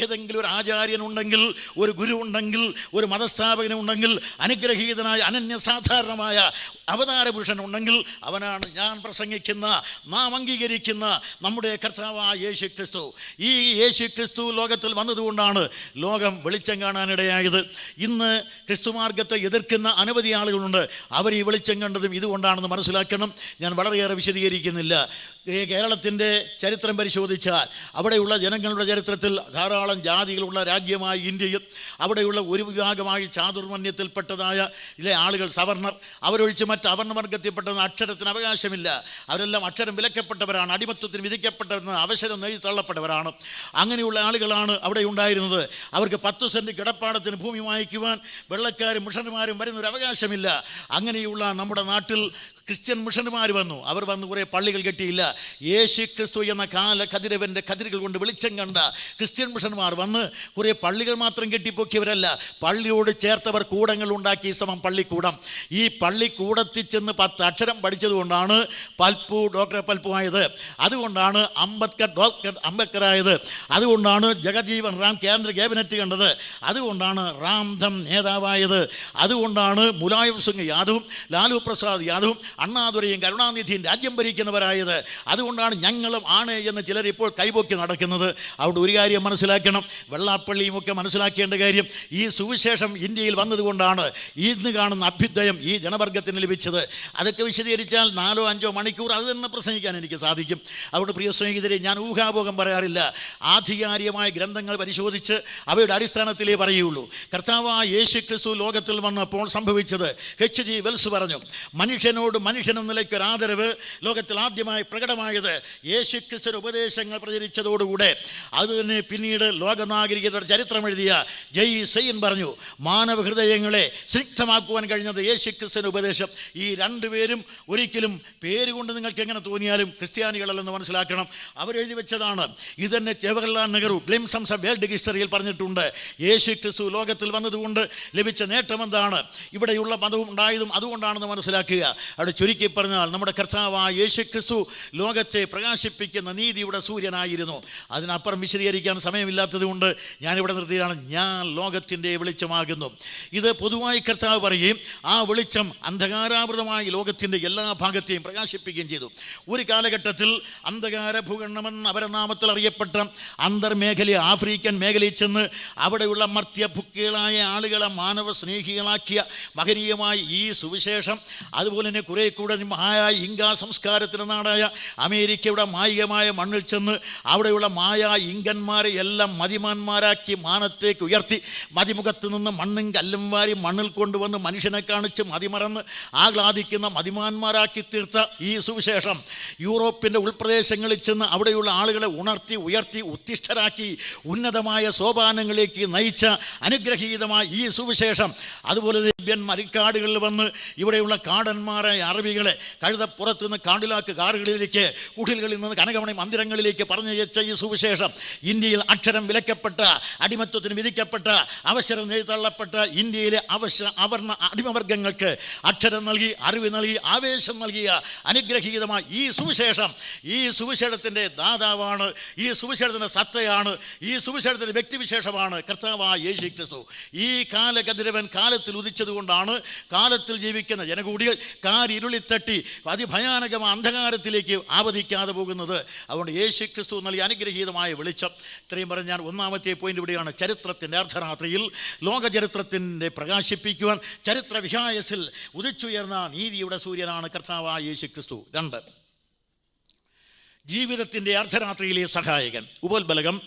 ഏതെങ്കിലും ഒരു ആചാര്യനുണ്ടെങ്കിൽ, ഒരു ഗുരു ഉണ്ടെങ്കിൽ, ഒരു മതസ്ഥാപകനുണ്ടെങ്കിൽ, അനുഗ്രഹീതനായ അനന്യസാധാരണമായ അവതാരപുരുഷൻ ഉണ്ടെങ്കിൽ അവനാണ് ഞാൻ പ്രസംഗിക്കുന്ന, നാം അംഗീകരിക്കുന്ന നമ്മുടെ കർത്താവായ യേശു ക്രിസ്തു. ഈ യേശു ക്രിസ്തു ലോകത്തിൽ വന്നതുകൊണ്ടാണ് ലോകം വെളിച്ചം കാണാനിടയായത്. ഇന്ന് ക്രിസ്തുമാർഗത്തെ എതിർക്കുന്ന അനവധി ആളുകളുണ്ട്. അവർ ഈ വെളിച്ചം കണ്ടതും ഇതുകൊണ്ടാണെന്ന് മനസ്സിലാക്കണം. ഞാൻ വളരെയേറെ വിശദീകരിക്കുന്നില്ല. കേരളത്തിൻ്റെ ചരിത്രം പരിശോധിച്ചാൽ അവിടെയുള്ള ജനങ്ങളുടെ ചരിത്രത്തിൽ ധാരാളം ജാതികളുള്ള രാജ്യമായ ഇന്ത്യയിൽ അവിടെയുള്ള ഒരു വിഭാഗമായി ചാതുർമന്യത്തിൽപ്പെട്ടതായ ആളുകൾ, സവർണർ, അവരൊഴിച്ച് മറ്റ് അവർണവർഗത്തിൽപ്പെട്ടതെന്ന് അക്ഷരത്തിന് അവകാശമില്ല. അവരെല്ലാം അക്ഷരം വിലക്കപ്പെട്ടവരാണ്, അടിമത്വത്തിന് വിധിക്കപ്പെട്ടവരെന്ന് അവസരം നേടി തള്ളപ്പെട്ടവരാണ്. അങ്ങനെയുള്ള ആളുകളാണ് അവിടെ ഉണ്ടായിരുന്നത്. അവർക്ക് 10 സെൻറ്റ് കിടപ്പാടത്തിന് ഭൂമി വാങ്ങിക്കുവാൻ വെള്ളക്കാരും മിഷണന്മാരും വരുന്നൊരു അവകാശമില്ല. അങ്ങനെയുള്ള നമ്മുടെ നാട്ടിൽ ക്രിസ്ത്യൻ മിഷണന്മാർ വന്നു. അവർ വന്ന് കുറേ പള്ളികൾ കെട്ടിയില്ല. യേശു ക്രിസ്തു എന്ന കതിരവൻ്റെ കതിരുകൾ കൊണ്ട് വെളിച്ചം കണ്ട ക്രിസ്ത്യൻ മിഷണന്മാർ വന്ന് കുറേ പള്ളികൾ മാത്രം കെട്ടിപ്പൊക്കിയവരല്ല, പള്ളിയോട് ചേർത്തവർ കൂടങ്ങൾ ഉണ്ടാക്കി, സമം പള്ളിക്കൂടം. ഈ പള്ളിക്കൂടത്തിൽ ചെന്ന് 10 അക്ഷരം പഠിച്ചതുകൊണ്ടാണ് ഡോക്ടർ പൽപ്പു ആയത്. അതുകൊണ്ടാണ് അംബേദ്കർ ആയത്. അതുകൊണ്ടാണ് ജഗജീവൻ റാം കേന്ദ്ര ക്യാബിനറ്റ് കണ്ടത്. അതുകൊണ്ടാണ് റാംധം നേതാവായത്. അതുകൊണ്ടാണ് മുലായം സിംഗ് യാദവും ലാലു പ്രസാദ് യാദവും അണ്ണാദുരയും കരുണാനിധിയും രാജ്യം ഭരിക്കുന്നവരായത്. അതുകൊണ്ടാണ് ഞങ്ങളും ആണ് എന്ന് ചിലർ ഇപ്പോൾ കൈപൊക്കി നടക്കുന്നത്. അവിടെ ഒരു കാര്യം മനസ്സിലാക്കണം, വെള്ളാപ്പള്ളിയും ഒക്കെ മനസ്സിലാക്കേണ്ട കാര്യം, ഈ സുവിശേഷം ഇന്ത്യയിൽ വന്നതുകൊണ്ടാണ് ഇന്ന് കാണുന്ന അഭ്യുദയം ഈ ജനവർഗത്തിന് ലഭിച്ചത്. അതൊക്കെ വിശദീകരിച്ചാൽ 4-5 മണിക്കൂർ അത് തന്നെ പ്രസംഗിക്കാൻ എനിക്ക് സാധിക്കും. അവിടെ പ്രിയ സ്നേഹിതരെ, ഞാൻ ഊഹാഭോഗം പറയാറില്ല. ആധികാരികമായ ഗ്രന്ഥങ്ങൾ പരിശോധിച്ച് അവയുടെ അടിസ്ഥാനത്തിലേ പറയുള്ളൂ. കർത്താവായ യേശു ക്രിസ്തു ലോകത്തിൽ വന്നപ്പോൾ സംഭവിച്ചത് H.G. വെൽസ് പറഞ്ഞു, മനുഷ്യനോട് മനുഷ്യനെന്ന നിലയ്ക്കൊരാദരവ് ലോകത്തിൽ ആദ്യമായി പ്രകടമായത് യേശു ക്രിസ്തുവിന്റെ ഉപദേശങ്ങൾ പ്രചരിച്ചതോടുകൂടെ. അത് തന്നെ പിന്നീട് ലോകനാഗരികതയുടെ ചരിത്രം എഴുതിയ ജയ് സെയിൻ പറഞ്ഞു, മാനവ ഹൃദയങ്ങളെ സ്നിഗ്ധമാക്കുവാൻ കഴിഞ്ഞത് യേശു ക്രിസ്തുവിന്റെ ഉപദേശം. ഈ രണ്ടുപേരും ഒരിക്കലും പേരുകൊണ്ട് നിങ്ങൾക്ക് എങ്ങനെ തോന്നിയാലും ക്രിസ്ത്യാനികളല്ലെന്ന് മനസ്സിലാക്കണം. അവരെഴുതി വെച്ചതാണ്. ഇത് തന്നെ ജവഹർലാൽ നെഹ്റു ഗ്ലിംസംസ് ഓഫ് വേൾഡ് ഹിസ്റ്ററിയിൽ പറഞ്ഞിട്ടുണ്ട്. യേശു ക്രിസ്തു ലോകത്തിൽ വന്നതുകൊണ്ട് ലഭിച്ച നേട്ടം എന്താണ്, ഇവിടെയുള്ള മതവും ഉണ്ടായതും അതുകൊണ്ടാണെന്ന് മനസ്സിലാക്കുക. അവിടെ ചുരുക്കി പറഞ്ഞാൽ നമ്മുടെ കർത്താവായ യേശു ക്രിസ്തു ലോകത്തെ പ്രകാശിപ്പിക്കുന്ന നീതിയുടെ സൂര്യനായിരുന്നു. അതിനപ്പുറം വിശദീകരിക്കാൻ സമയമില്ലാത്തത് കൊണ്ട് ഞാനിവിടെ നിർത്തിയാണ്. ഞാൻ ലോകത്തിൻ്റെ വെളിച്ചമാകുന്നു. ഇത് പൊതുവായി കർത്താവ് പറയുകയും ആ വെളിച്ചം അന്ധകാരാവൃതമായ ലോകത്തിൻ്റെ എല്ലാ ഭാഗത്തെയും പ്രകാശിപ്പിക്കുകയും ചെയ്തു. ഒരു കാലഘട്ടത്തിൽ അന്ധകാര ഭൂഖണ്ഡമെന്ന് അപരനാമത്തിൽ അറിയപ്പെട്ട അന്തർമേഖല ആഫ്രിക്കൻ മേഖലയിൽ ചെന്ന് അവിടെയുള്ള മർത്യഭുക്കികളായ ആളുകളെ മാനവ സ്നേഹികളാക്കിയ മഹനീയമായ ഈ സുവിശേഷം, അതുപോലെ തന്നെ കുറെ കൂടെ മഹായായ ഇങ്കാ സംസ്കാരത്തിൻ്റെ നാടായ അമേരിക്കയുടെ മായികമായ മണ്ണിൽ ചെന്ന് അവിടെയുള്ള ഇങ്കന്മാരെ എല്ലാം മതിമാന്മാരാക്കി മാനത്തേക്ക് ഉയർത്തി മതിമുഖത്ത് നിന്ന് മണ്ണും കല്ലും വാരി മണ്ണിൽ കൊണ്ടുവന്ന് മനുഷ്യനെ കാണിച്ച് മതിമറന്ന് ആഹ്ലാദിക്കുന്ന മതിമാന്മാരാക്കി തീർത്ത ഈ സുവിശേഷം യൂറോപ്പിൻ്റെ ഉൾപ്രദേശങ്ങളിൽ ചെന്ന് അവിടെയുള്ള ആളുകളെ ഉണർത്തി ഉയർത്തി ഉത്തിഷ്ഠരാക്കി ഉന്നതമായ സോപാനങ്ങളിലേക്ക് നയിച്ച അനുഗ്രഹീതമായ ഈ സുവിശേഷം, അതുപോലെ മരിക്കാടുകളിൽ വന്ന് ഇവിടെയുള്ള കാടന്മാരായ അറബികളെ കഴുതപ്പുറത്ത് നിന്ന് കാണ്ടിലാക്ക് കാറുകളിലേക്ക്, കുടിലുകളിൽ നിന്ന് കനകമണി മന്ദിരങ്ങളിലേക്ക് പറഞ്ഞയച്ച ഈ സുവിശേഷം ഇന്ത്യയിൽ അക്ഷരം വിലക്കപ്പെട്ട, അടിമത്വത്തിന് വിധിക്കപ്പെട്ട, അവസരം തള്ളപ്പെട്ട ഇന്ത്യയിലെ അവർണ അടിമവർഗങ്ങൾക്ക് അക്ഷരം നൽകി, അറിവ് നൽകി, ആവേശം നൽകിയ അനുഗ്രഹീതമായ ഈ സുവിശേഷം, ഈ സുവിശേഷത്തിൻ്റെ ദാതാവാണ്, ഈ സുവിശേഷത്തിൻ്റെ സത്തയാണ്, ഈ സുവിശേഷത്തിൻ്റെ വ്യക്തിവിശേഷമാണ് കർത്താവായ യേശു ക്രിസ്തു. ഈ കാലകതിരവൻ കാലത്തിൽ ഉദിച്ചതുകൊണ്ടാണ് കാലത്തിൽ ജീവിക്കുന്ന ജനകൂടികൾ കാരിരുളിത്തട്ടി അതിഭയാനകമായ അന്ധകാരത്തിലേക്ക് ആവധിക്കാതെ പോകുന്നത്. അതുകൊണ്ട് യേശു ക്രിസ്തു നൽകിയ അനുഗ്രഹീതമായ വെളിച്ചം. ഇത്രയും പറഞ്ഞ് ഞാൻ ഒന്നാമത്തെ പോയിന്റ് ഇവിടെയാണ്. ചരിത്രത്തിൻ്റെ അർദ്ധരാത്രിയിൽ ലോകചരിത്രത്തിൻ്റെ പ്രകാശിപ്പിക്കുവാൻ ചരിത്ര വിഹായസിൽ ഉദിച്ചുയർന്ന നീതിയുടെ സൂര്യനാണ് കർത്താവായ യേശു ക്രിസ്തു. 2, ജീവിതത്തിൻ്റെ അർദ്ധരാത്രിയിലെ സഹായകൻ. ഉപോത്ബലകം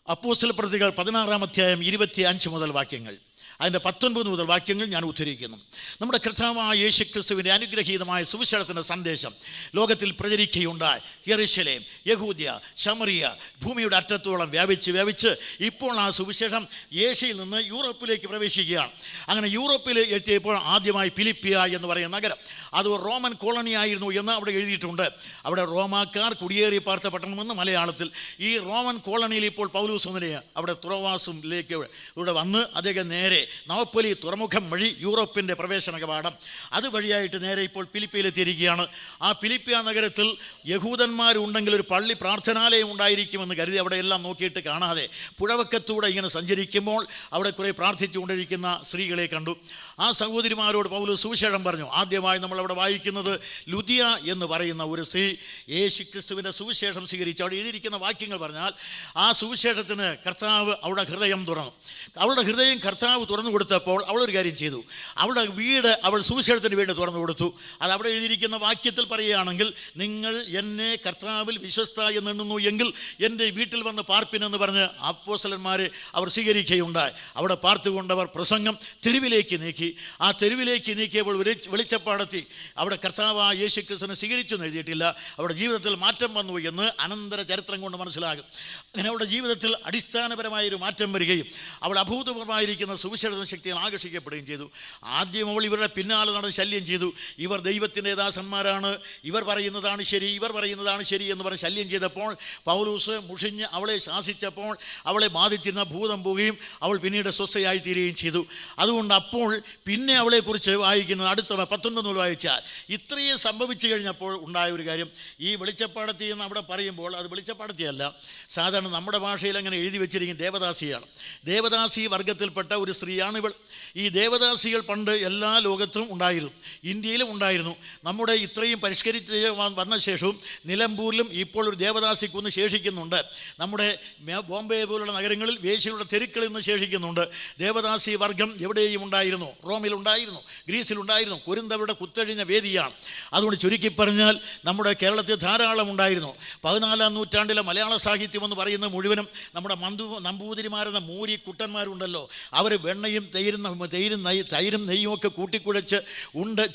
അപ്പോസ്തല പ്രവൃത്തികൾ 16-ാം അധ്യായം 25 മുതൽ വാക്യങ്ങൾ, അതിൻ്റെ 19 മുതൽ വാക്യങ്ങൾ ഞാൻ ഉദ്ധരിക്കുന്നു. നമ്മുടെ കർത്താവായ യേശു ക്രിസ്തുവിൻ്റെ അനുഗ്രഹീതമായ സുവിശേഷത്തിൻ്റെ സന്ദേശം ലോകത്തിൽ പ്രചരിക്കുകയുണ്ടായി. യെരുശലേം, യഹൂദ്യ, ശമറിയ, ഭൂമിയുടെ അറ്റത്തോളം വ്യാപിച്ച് ഇപ്പോൾ ആ സുവിശേഷം ഏഷ്യയിൽ നിന്ന് യൂറോപ്പിലേക്ക് പ്രവേശിക്കുകയാണ്. അങ്ങനെ യൂറോപ്പിൽ എത്തിയപ്പോൾ ആദ്യമായി ഫിലിപ്പിയ എന്ന് പറയുന്ന നഗരം, അത് റോമൻ കോളനി ആയിരുന്നു എന്ന് അവിടെ എഴുതിയിട്ടുണ്ട്. അവിടെ റോമാക്കാർ കുടിയേറി പാർത്ത പട്ടണമെന്ന് മലയാളത്തിൽ. ഈ റോമൻ കോളനിയിൽ ഇപ്പോൾ പൗലോസ് അവിടെ തുറവാസിലേക്ക് ഇവിടെ വന്ന് അദ്ദേഹം നേരെ നവപ്പൊലി തുറമുഖം വഴി യൂറോപ്പിൻ്റെ പ്രവേശന കവാടം അതുവഴിയായിട്ട് നേരെ ഇപ്പോൾ ഫിലിപ്പിയിലെത്തിയിരിക്കുകയാണ്. ആ ഫിലിപ്പിയ നഗരത്തിൽ യഹൂദന്മാരുണ്ടെങ്കിൽ ഒരു പള്ളി പ്രാർത്ഥനാലയം ഉണ്ടായിരിക്കുമെന്ന് കരുതി അവിടെ എല്ലാം നോക്കിയിട്ട് കാണാതെ പുഴവക്കത്തൂടെ ഇങ്ങനെ സഞ്ചരിക്കുമ്പോൾ അവിടെ കുറേ പ്രാർത്ഥിച്ചുകൊണ്ടിരിക്കുന്ന സ്ത്രീകളെ കണ്ടു. ആ സഹോദരിമാരോട് പൗലോസ് സുവിശേഷം പറഞ്ഞു. ആദ്യമായി നമ്മളവിടെ വായിക്കുന്നത് ലുദിയ എന്ന് പറയുന്ന ഒരു സ്ത്രീ യേശു ക്രിസ്തുവിൻ്റെ സുവിശേഷം സ്വീകരിച്ചു. അവിടെ എഴുതിയിരിക്കുന്ന വാക്യങ്ങൾ പറഞ്ഞാൽ ആ സുവിശേഷത്തിന് കർത്താവ് അവളുടെ ഹൃദയം തുറന്നു. അവളുടെ ഹൃദയം കർത്താവ് തുറന്നു കൊടുത്തപ്പോൾ അവളൊരു കാര്യം ചെയ്തു. അവളുടെ വീട് അവൾ സുവിശേഷത്തിന് വേണ്ടി തുറന്നു കൊടുത്തു. അത് അവിടെ എഴുതിയിരിക്കുന്ന വാക്യത്തിൽ പറയുകയാണെങ്കിൽ, നിങ്ങൾ എന്നെ കർത്താവിൽ വിശ്വസ്ത എന്നെണ്ണുന്നു എങ്കിൽ എൻ്റെ വീട്ടിൽ വന്ന് പാർപ്പിനെന്ന് പറഞ്ഞ് അപ്പോസ്തലന്മാരെ അവർ സ്വീകരിക്കുകയുണ്ടായി. അവിടെ പാർത്തുകൊണ്ടവർ പ്രസംഗം തെരുവിലേക്ക് നീക്കി. ആ തെരുവിലേക്ക് നീക്കിയപ്പോൾ വെളിച്ചപ്പാടെത്തി. അവിടെ കർത്താവായ യേശു ക്രിസ്തുവിനെ സ്വീകരിച്ചു എന്ന് എഴുതിയിട്ടില്ല. അവിടെ ജീവിതത്തിൽ മാറ്റം വന്നു എന്ന് അനന്തര ചരിത്രം കൊണ്ട് മനസ്സിലാകും. അങ്ങനെ അവളുടെ ജീവിതത്തിൽ അടിസ്ഥാനപരമായൊരു മാറ്റം വരികയും അവൾ അഭൂതപൂർവമായിരിക്കുന്ന സുവിശേഷ ശക്തികൾ ആകർഷിക്കപ്പെടുകയും ചെയ്തു. ആദ്യം അവൾ ഇവരുടെ പിന്നാലെ നടന്ന് ശല്യം ചെയ്തു. ഇവർ ദൈവത്തിൻ്റെ ദാസന്മാരാണ്, ഇവർ പറയുന്നതാണ് ശരി എന്ന് പറഞ്ഞ് ശല്യം ചെയ്തപ്പോൾ പൗലോസ് മുഷിഞ്ഞ് അവളെ ശാസിച്ചപ്പോൾ അവളെ ബാധിച്ചിരുന്ന ഭൂതം പോവുകയും അവൾ പിന്നീട് സ്വസ്ഥയായി തീരുകയും ചെയ്തു. അതുകൊണ്ട് അപ്പോൾ പിന്നെ അവളെക്കുറിച്ച് വായിക്കുന്നത് അടുത്ത 19 വായിച്ചാൽ ഇത്രയും സംഭവിച്ചു കഴിഞ്ഞപ്പോൾ ഉണ്ടായ ഒരു കാര്യം, ഈ വെളിച്ചപ്പാടത്തി എന്ന് അവിടെ പറയുമ്പോൾ അത് വെളിച്ചപ്പാടത്തിയല്ല, സാധാരണ നമ്മുടെ ഭാഷയിൽ അങ്ങനെ എഴുതി വെച്ചിരിക്കുന്ന ദേവദാസിയാണ്. ദേവദാസി വർഗത്തിൽപ്പെട്ട ഒരു സ്ത്രീയാണ് ഇവൾ. ഈ ദേവദാസികൾ പണ്ട് എല്ലാ ലോകത്തും ഉണ്ടായിരുന്നു, ഇന്ത്യയിലും ഉണ്ടായിരുന്നു. നമ്മുടെ ഇത്രയും പരിഷ്കരിച്ച് വന്ന ശേഷവും നിലമ്പൂരിലും ഇപ്പോൾ ഒരു ദേവദാസി കുന്ന് ശേഷിക്കുന്നുണ്ട്. നമ്മുടെ ബോംബെ പോലുള്ള നഗരങ്ങളിൽ വേശ്യകളുടെ തെരുക്കളിൽ നിന്ന് ശേഷിക്കുന്നുണ്ട്. ദേവദാസി വർഗം എവിടെയും ഉണ്ടായിരുന്നു. റോമിലുണ്ടായിരുന്നു, ഗ്രീസിലുണ്ടായിരുന്നു. കൊരിന്തവരുടെ കുത്തഴിഞ്ഞ വേദിയാണ്. അതുകൊണ്ട് ചുരുക്കി പറഞ്ഞാൽ നമ്മുടെ കേരളത്തിൽ ധാരാളം ഉണ്ടായിരുന്നു. 14-ാം നൂറ്റാണ്ടിലെ മലയാള സാഹിത്യം എന്ന് പറയുന്നത് മുഴുവനും നമ്മുടെ നമ്പൂതിരിമാരെന്ന മൂരി കുട്ടന്മാരുണ്ടല്ലോ, അവർ വെണ്ണയും തൈരും നെയ്യും ഒക്കെ കൂട്ടിക്കുഴച്ച്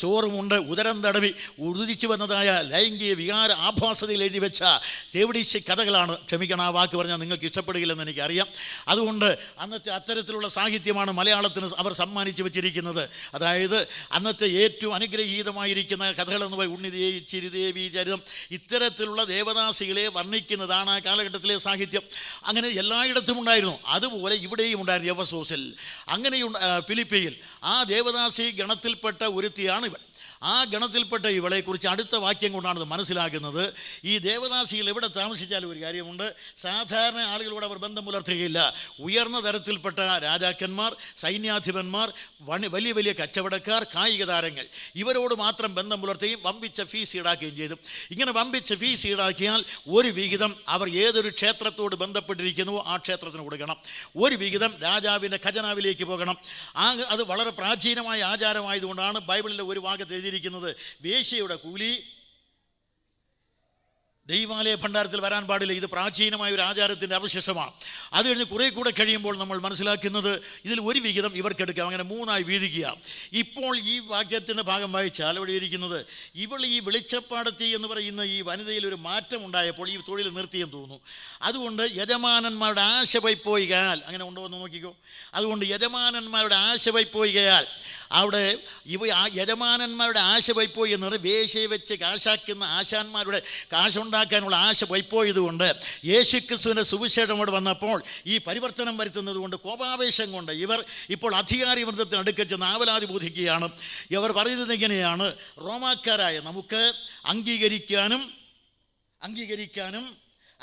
ചോറുമുണ്ട് ഉദരം തടവി ഉദിച്ചു വന്നതായ ലൈംഗിക വികാര ആഭാസതയിൽ എഴുതി വെച്ച തേവിടിശ്ശി കഥകളാണ്. ക്ഷമിക്കണം, ആ വാക്ക് പറഞ്ഞാൽ നിങ്ങൾക്ക് ഇഷ്ടപ്പെടുകയില്ലെന്ന് എനിക്കറിയാം. അതുകൊണ്ട് അന്നത്തെ അത്തരത്തിലുള്ള സാഹിത്യമാണ് മലയാളത്തിന് അവർ സമ്മാനിച്ചു വെച്ചിരിക്കുന്നത്. അതായത് അന്നത്തെ ഏറ്റവും അനുഗ്രഹീതമായിരിക്കുന്ന കഥകളെന്ന് പറയും ഉണ്ണിദേവി, ചിരുദേവി ചരിതം, ഇത്തരത്തിലുള്ള ദേവദാസികളെ വർണ്ണിക്കുന്നതാണ് ആ കാലഘട്ടത്തിലെ സാഹിത്യം. അങ്ങനെ എല്ലായിടത്തും ഉണ്ടായിരുന്നു. അതുപോലെ ഇവിടെയും ഉണ്ടായിരുന്നു. എഫസോസിൽ, അങ്ങനെ ഫിലിപ്പിയിൽ ആ ദേവദാസി ഗണത്തിൽപ്പെട്ട ഒരുത്തിയാണ് ഇവൻ. ആ ഗണത്തിൽപ്പെട്ട ഇവളെക്കുറിച്ച് അടുത്ത വാക്യം കൊണ്ടാണ് മനസ്സിലാക്കുന്നത്. ഈ ദേവദാസികൾ എവിടെ താമസിച്ചാലും ഒരു കാര്യമുണ്ട്, സാധാരണ ആളുകളോട് അവർ ബന്ധം പുലർത്തുകയില്ല. ഉയർന്ന തരത്തിൽപ്പെട്ട രാജാക്കന്മാർ, സൈന്യാധിപന്മാർ, വലിയ വലിയ കച്ചവടക്കാർ, കായിക താരങ്ങൾ, ഇവരോട് മാത്രം ബന്ധം പുലർത്തുകയും വമ്പിച്ച ഫീസ് ഈടാക്കുകയും ചെയ്തു. ഇങ്ങനെ വമ്പിച്ച ഫീസ് ഈടാക്കിയാൽ ഒരു വിഹിതം അവർ ഏതൊരു ക്ഷേത്രത്തോട് ബന്ധപ്പെട്ടിരിക്കുന്നുവോ ആ ക്ഷേത്രത്തിന് കൊടുക്കണം. ഒരു വിഹിതം രാജാവിൻ്റെ ഖജനാവിലേക്ക് പോകണം. അത് വളരെ പ്രാചീനമായ ആചാരമായതുകൊണ്ടാണ് ബൈബിളിലെ ഒരു ഭാഗത്ത് എഴുതിയിരിക്കുന്നത്, വേശ്യയുടെ കൂലി ദൈവാലയ ഭണ്ഡാരത്തിൽ വരാൻ പാടില്ല. ഇത് പ്രാചീനമായ ഒരു ആചാരത്തിൻ്റെ അവശേഷമാണ്. അത് കഴിഞ്ഞ് കുറേ കൂടെ കഴിയുമ്പോൾ നമ്മൾ മനസ്സിലാക്കുന്നത് ഇതിൽ ഒരു വിഹിതം ഇവർക്കെടുക്കാം, അങ്ങനെ 3ആയി വീതിക്കുക. ഇപ്പോൾ ഈ വാക്യത്തിൻ്റെ ഭാഗം വായിച്ചാൽ അവിടെ ഇരിക്കുന്നത്, ഇവൾ ഈ വെളിച്ചപ്പാടത്തി എന്ന് പറയുന്ന ഈ വനിതയിൽ ഒരു മാറ്റം ഉണ്ടായപ്പോൾ ഈ തൊഴിൽ നിർത്തിയെന്ന് തോന്നുന്നു. അതുകൊണ്ട് യജമാനന്മാരുടെ ആശ വൈപ്പോയികയാൽ, അങ്ങനെ ഉണ്ടോ എന്ന് നോക്കിക്കോ, അതുകൊണ്ട് യജമാനന്മാരുടെ ആശ വൈപ്പോയികയാൽ അവിടെ യജമാനന്മാരുടെ ആശ വൈപ്പോയി എന്ന് പറഞ്ഞാൽ വേശ്യയെ വെച്ച് കാശാക്കുന്ന ആശാന്മാരുടെ കാശുണ്ടാക്കാനുള്ള ആശ വൈപ്പോയതുകൊണ്ട് യേശുക്രിസ്തുവിൻ്റെ സുവിശേഷം അവിടെ വന്നപ്പോൾ ഈ പരിവർത്തനം വരുത്തുന്നത് കൊണ്ട് കോപാവേശം കൊണ്ട് ഇവർ ഇപ്പോൾ അധികാരി വൃന്ദത്തിന് അടുക്കച്ച് നാവലാതി ബോധിക്കുകയാണ്. ഇവർ പറയുന്നത് എങ്ങനെയാണ്, റോമാക്കാരായ നമുക്ക് അംഗീകരിക്കാനും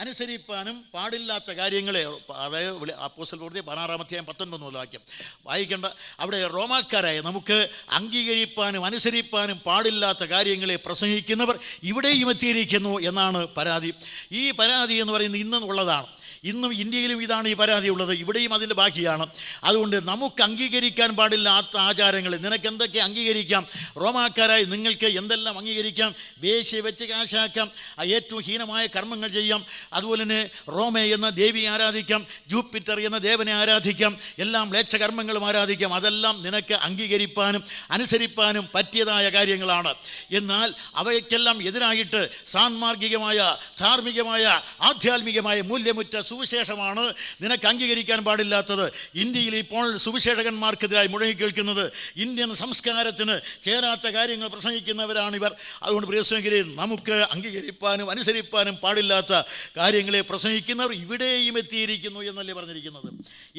അനുസരിപ്പാനും പാടില്ലാത്ത കാര്യങ്ങളെ, അതായത് അപ്പോസ്തല പ്രവൃത്തി 16-19 വാക്യം വായിക്കേണ്ട, അവിടെ റോമാക്കാരായ നമുക്ക് അംഗീകരിപ്പാനും അനുസരിപ്പാനും പാടില്ലാത്ത കാര്യങ്ങളെ പ്രസംഗിക്കുന്നവർ ഇവിടെയും എത്തിയിരിക്കുന്നു എന്നാണ് പരാതി. ഈ പരാതി എന്ന് പറയുന്നത് ഇന്നുള്ളതാണ്. ഇന്നും ഇന്ത്യയിലും ഇതാണ് ഈ പരാതി ഉള്ളത്, ഇവിടെയും അതിൻ്റെ ബാക്കിയാണ്. അതുകൊണ്ട് നമുക്ക് അംഗീകരിക്കാൻ പാടില്ലാത്ത ആചാരങ്ങൾ നിനക്ക് എന്തൊക്കെ അംഗീകരിക്കാം, റോമാക്കാരായി നിങ്ങൾക്ക് എന്തെല്ലാം അംഗീകരിക്കാം, വേശ്യ വെച്ച് കാശാക്കാം, ഏറ്റവും ഹീനമായ കർമ്മങ്ങൾ ചെയ്യാം, അതുപോലെ തന്നെ റോമെ എന്ന ദേവിയെ ആരാധിക്കാം, ജൂപ്പിറ്റർ എന്ന ദേവനെ ആരാധിക്കാം, എല്ലാം മ്ലേച്ഛകർമ്മങ്ങളും ആരാധിക്കാം. അതെല്ലാം നിനക്ക് അംഗീകരിപ്പാനും അനുസരിപ്പാനും പറ്റിയതായ കാര്യങ്ങളാണ്. എന്നാൽ അവയ്ക്കെല്ലാം എതിരായിട്ട് സാൻമാർഗികമായ, ധാർമ്മികമായ, ആധ്യാത്മികമായ മൂല്യമുറ്റ സുവിശേഷമാണ് നിനക്ക് അംഗീകരിക്കാൻ പാടില്ലാത്തത്. ഇന്ത്യയിൽ ഇപ്പോൾ സുവിശേഷകന്മാർക്കെതിരായി മുഴങ്ങി കേൾക്കുന്നത് ഇന്ത്യൻ സംസ്കാരത്തിന് ചേരാത്ത കാര്യങ്ങൾ പ്രസംഗിക്കുന്നവരാണിവർ. അതുകൊണ്ട് പ്രിയ സ്നേഹിതരെ, നമുക്ക് അംഗീകരിപ്പാനും അനുസരിപ്പാനും പാടില്ലാത്ത കാര്യങ്ങളെ പ്രസംഗിക്കുന്നവർ ഇവിടെയും എത്തിയിരിക്കുന്നു എന്നല്ലേ പറഞ്ഞിരിക്കുന്നത്.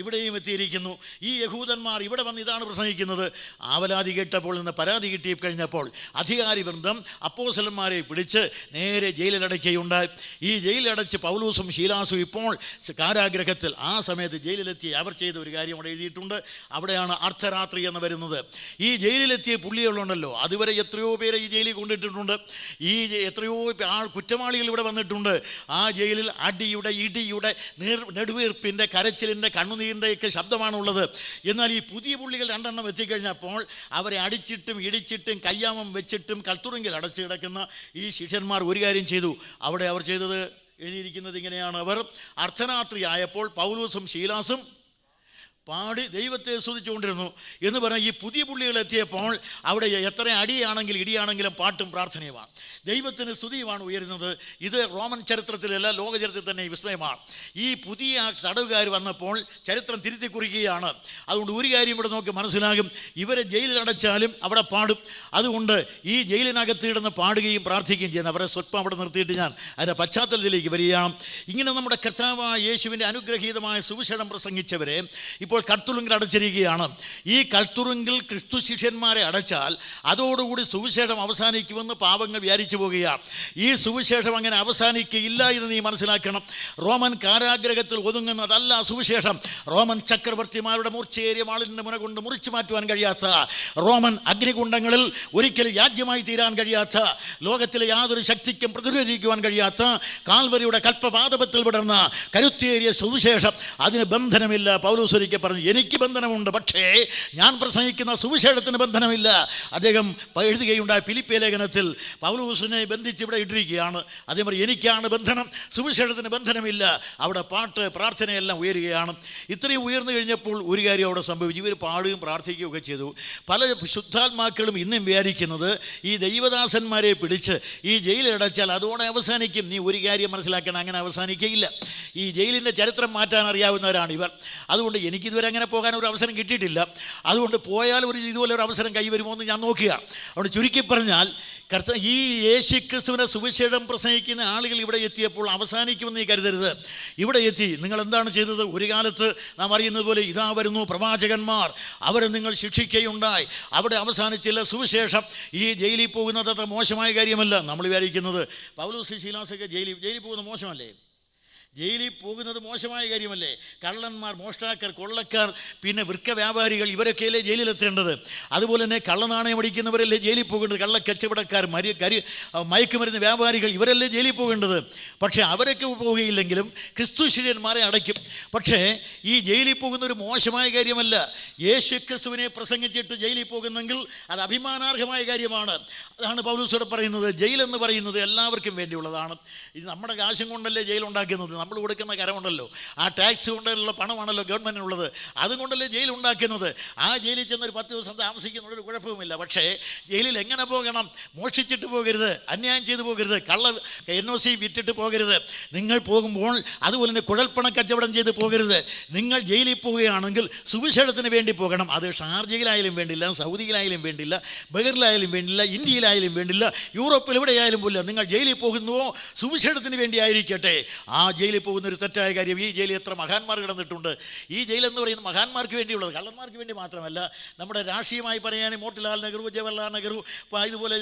ഇവിടെയും എത്തിയിരിക്കുന്നു. ഈ യഹൂദന്മാർ ഇവിടെ വന്ന് ഇതാണ് പ്രസംഗിക്കുന്നത്. ആവലാതി കേട്ടപ്പോൾ നിന്ന് പരാതി കിട്ടി കഴിഞ്ഞപ്പോൾ അധികാരി വൃന്ദം അപ്പോസ്തലന്മാരെ പിടിച്ച് നേരെ ജയിലിലടയ്ക്കുകയുണ്ടായി. ഈ ജയിലിലടച്ച് പൗലോസും ശീലാസും ഇപ്പോൾ കാരാഗ്രഹത്തിൽ, ആ സമയത്ത് ജയിലിലെത്തി അവർ ചെയ്ത ഒരു കാര്യം അവിടെ എഴുതിയിട്ടുണ്ട്. അവിടെയാണ് അർദ്ധരാത്രി എന്ന് വരുന്നത്. ഈ ജയിലിലെത്തിയ പുള്ളികളുണ്ടല്ലോ, അതുവരെ എത്രയോ പേരെ ഈ ജയിലിൽ കൊണ്ടിട്ടിട്ടുണ്ട്. ഈ എത്രയോ കുറ്റവാളികൾ ഇവിടെ വന്നിട്ടുണ്ട്. ആ ജയിലിൽ അടിയുടെ, ഇടിയുടെ, നെടുവീർപ്പിൻ്റെ, കരച്ചിലിൻ്റെ, കണ്ണുനീരിൻ്റെയൊക്കെ ശബ്ദമാണുള്ളത്. എന്നാൽ ഈ പുതിയ പുള്ളികൾ 2 എണ്ണം എത്തിക്കഴിഞ്ഞപ്പോൾ അവരെ അടിച്ചിട്ടും ഇടിച്ചിട്ടും കയ്യാമം വെച്ചിട്ടും കൽത്തുറുങ്കിൽ അടച്ചു കിടക്കുന്ന ഈ ശിഷ്യന്മാർ ഒരു കാര്യം ചെയ്തു. അവിടെ അവർ ചെയ്തത് എഴുതിയിരിക്കുന്നത് ഇങ്ങനെയാണ്, അവർ അർദ്ധരാത്രി ആയപ്പോൾ പൗലോസും ശീലാസും പാടി ദൈവത്തെ സ്തുതിച്ചുകൊണ്ടിരുന്നു എന്ന് പറഞ്ഞാൽ ഈ പുതിയ പുള്ളികൾ എത്തിയപ്പോൾ അവിടെ എത്ര അടിയാണെങ്കിലും ഇടിയാണെങ്കിലും പാട്ടും പ്രാർത്ഥനയുമാണ്, ദൈവത്തിന് സ്തുതിയുമാണ് ഉയരുന്നത്. ഇത് റോമൻ ചരിത്രത്തിലല്ല, ലോക ചരിത്രത്തിൽ തന്നെ വിസ്മയമാണ്. ഈ പുതിയ തടവുകാർ വന്നപ്പോൾ ചരിത്രം തിരുത്തി കുറിക്കുകയാണ്. അതുകൊണ്ട് ഒരു കാര്യം ഇവിടെ നോക്കി മനസ്സിലാകും, ഇവരെ ജയിലിലടച്ചാലും അവിടെ പാടും. അതുകൊണ്ട് ഈ ജയിലിനകത്ത് ഇടുന്ന് പാടുകയും പ്രാർത്ഥിക്കുകയും ചെയ്യുന്നത്. അവരെ സ്വല്പം അവിടെ നിർത്തിയിട്ട് ഞാൻ അതിൻ്റെ പശ്ചാത്തലത്തിലേക്ക് വരികയാണ്. ഇങ്ങനെ നമ്മുടെ കർത്താവായ യേശുവിൻ്റെ അനുഗ്രഹീതമായ സുവിശേഷം പ്രസംഗിച്ചവരെ ഇപ്പോൾ കൽത്തുറുങ്കിൽ അടച്ചിരിക്കുകയാണ്. ഈ കൽത്തുറുങ്കിൽ ക്രിസ്തു ശിഷ്യന്മാരെ അടച്ചാൽ അതോടുകൂടി സുവിശേഷം അവസാനിക്കുമെന്ന് പാവങ്ങൾ വിചാരിച്ചു പോവുകയാണ്. ഈ സുവിശേഷം അങ്ങനെ അവസാനിക്കുകയില്ല എന്ന് നീ മനസ്സിലാക്കണം. റോമൻ കാരാഗ്രഹത്തിൽ ഒതുങ്ങുന്നതല്ല സുവിശേഷം. റോമൻ ചക്രവർത്തിമാരുടെ മൂർച്ചയേറിയ വാളിൻ്റെ മുന കൊണ്ട് മുറിച്ചു മാറ്റുവാൻ കഴിയാത്ത, റോമൻ അഗ്നികുണ്ഡങ്ങളിൽ ഒരിക്കലും യാജ്യമായി തീരാൻ കഴിയാത്ത, ലോകത്തിലെ യാതൊരു ശക്തിക്കും പ്രതിരോധിക്കുവാൻ കഴിയാത്ത കാൽവരിയുടെ കൽപ്പപാദപത്തിൽ വിടർന്ന കരുത്തേറിയ സുവിശേഷം, അതിന് ബന്ധനമില്ല. പൗലോസ് ഒരിക്കൽ പറഞ്ഞു, എനിക്ക് ബന്ധനമുണ്ട്, പക്ഷേ ഞാൻ പ്രസംഗിക്കുന്ന സുവിശേഷത്തിന് ബന്ധനമില്ല. അദ്ദേഹം എഴുതുകയുണ്ടായ ഫിലിപ്പിയ ലേഖനത്തിൽ പൗലോസിനെ ബന്ധിച്ച് ഇവിടെ ഇട്ടിരിക്കുകയാണ്. അതേമാതിരി എനിക്കാണ് ബന്ധനം, സുവിശേഷത്തിന് ബന്ധനമില്ല. അവിടെ പാട്ട്, പ്രാർത്ഥനയെല്ലാം ഉയരുകയാണ്. ഇത്രയും ഉയർന്നു കഴിഞ്ഞപ്പോൾ ഒരു കാര്യം അവിടെ സംഭവിച്ചു. ഇവർ പാടുകയും പ്രാർത്ഥിക്കുകയും ഒക്കെ ചെയ്തു. പല ശുദ്ധാത്മാക്കളും ഇന്നും വിചാരിക്കുന്നത് ഈ ദൈവദാസന്മാരെ പിടിച്ച് ഈ ജയിലടച്ചാൽ അതോടെ അവസാനിക്കും. നീ ഒരു കാര്യം മനസ്സിലാക്കണം, അങ്ങനെ അവസാനിക്കുകയില്ല. ഈ ജയിലിൻ്റെ ചരിത്രം മാറ്റാൻ അറിയാവുന്നവരാണ് ഇവർ. അതുകൊണ്ട് എനിക്കിതുവരെ അങ്ങനെ പോകാൻ ഒരു അവസരം കിട്ടിയിട്ടില്ല. അതുകൊണ്ട് പോയാൽ ഇതുപോലെ ഒരു അവസരം കൈവരുമോ എന്ന് ഞാൻ നോക്കുകയാണ്. അതുകൊണ്ട് ചുരുക്കി പറഞ്ഞാൽ ഈ യേശുക്രിസ്തുവിനെ സുവിശേഷം പ്രസംഗിക്കുന്ന ആളുകൾ ഇവിടെ എത്തിയപ്പോൾ അവസാനിക്കുമെന്ന് നീ കരുതരുത്. ഇവിടെ എത്തി നിങ്ങൾ എന്താണ് ചെയ്തത്? ഒരു കാലത്ത് നാം അറിയുന്നത് പോലെ ഇതാ വരുന്നു പ്രവാചകന്മാർ, അവരെ നിങ്ങൾ ശിക്ഷിക്കുകയുണ്ടായി. അവിടെ അവസാനിച്ചില്ല സുവിശേഷം. ഈ ജയിലിൽ പോകുന്നത് അത്ര മോശമായ കാര്യമല്ല. നമ്മൾ വിചാരിക്കുന്നത് പൗലോസ് ശീലാസൊക്കെ ജയിലിൽ പോകുന്നത് മോശമല്ലേ? ജയിലിൽ പോകുന്നത് മോശമായ കാര്യമല്ലേ? കള്ളന്മാർ, മോഷ്ടാക്കർ, കൊള്ളക്കാർ, പിന്നെ വൃക്ക വ്യാപാരികൾ, ഇവരൊക്കെയല്ലേ ജയിലിലെത്തേണ്ടത്? അതുപോലെ തന്നെ കള്ളനാണയം അടിക്കുന്നവരല്ലേ ജയിലിൽ പോകേണ്ടത്? കള്ളക്കച്ചവടക്കാർ, മയക്കുമരുന്ന് വ്യാപാരികൾ, ഇവരല്ലേ ജയിലിൽ പോകേണ്ടത്? പക്ഷേ അവരൊക്കെ പോവുകയില്ലെങ്കിലും ക്രിസ്തു ശിഷ്യന്മാരെ അടയ്ക്കും. പക്ഷേ ഈ ജയിലിൽ പോകുന്ന ഒരു മോശമായ കാര്യമല്ല. യേശു ക്രിസ്തുവിനെ പ്രസംഗിച്ചിട്ട് ജയിലിൽ പോകുന്നെങ്കിൽ അത് അഭിമാനാർഹമായ കാര്യമാണ്. അതാണ് പൗലോസോട് പറയുന്നത്. ജയിലെന്ന് പറയുന്നത് എല്ലാവർക്കും വേണ്ടിയുള്ളതാണ്. ഇത് നമ്മുടെ കാശും കൊണ്ടല്ലേ ജയിലുണ്ടാക്കുന്നത്. നമ്മൾ കൊടുക്കുന്ന കരമുണ്ടല്ലോ, ആ ടാക്സ് കൊണ്ടുള്ള പണമാണല്ലോ ഗവൺമെൻറ്റിനുള്ളത്. അതുകൊണ്ടല്ലേ ജയിൽ ഉണ്ടാക്കുന്നത്. ആ ജയിലിൽ ചെന്നൊരു 10 ദിവസം താമസിക്കുന്നതൊരു കുഴപ്പവുമില്ല. പക്ഷേ ജയിലിൽ എങ്ങനെ പോകണം? മോഷ്ടിച്ചിട്ട് പോകരുത്, അന്യായം ചെയ്തു പോകരുത്, കള്ള NOC വിറ്റിട്ട് പോകരുത്. നിങ്ങൾ പോകുമ്പോൾ അതുപോലെ തന്നെ കുഴൽപ്പണ കച്ചവടം ചെയ്ത് പോകരുത്. നിങ്ങൾ ജയിലിൽ പോവുകയാണെങ്കിൽ സുവിശേഷത്തിന് വേണ്ടി പോകണം. അത് ഷാർജയിലായാലും വേണ്ടില്ല, സൗദിയിലായാലും വേണ്ടില്ല, ബഹറിലായാലും വേണ്ടില്ല, ഇന്ത്യയിലായാലും വേണ്ടില്ല, യൂറോപ്പിൽ എവിടെയായാലും പോലും നിങ്ങൾ ജയിലിൽ പോകുന്നുവോ സുവിശേഷത്തിന് വേണ്ടി ആയിരിക്കട്ടെ. ആ ജയിലിൽ പോകുന്നൊരു തെറ്റായ കാര്യം. ഈ ജയിലിൽ എത്ര മഹാന്മാർ കിടന്നിട്ടുണ്ട്. ഈ ജയിലെന്ന് പറയുന്നത് മഹാന്മാർക്ക് വേണ്ടിയുള്ളത്, കള്ളന്മാർക്ക് വേണ്ടി മാത്രമല്ല. നമ്മുടെ രാഷ്ട്രീയമായി പറയാൻ മോട്ടിലാൽ നെഹ്റു, ജവഹർലാൽ നെഹ്റു, ഇതുപോലെ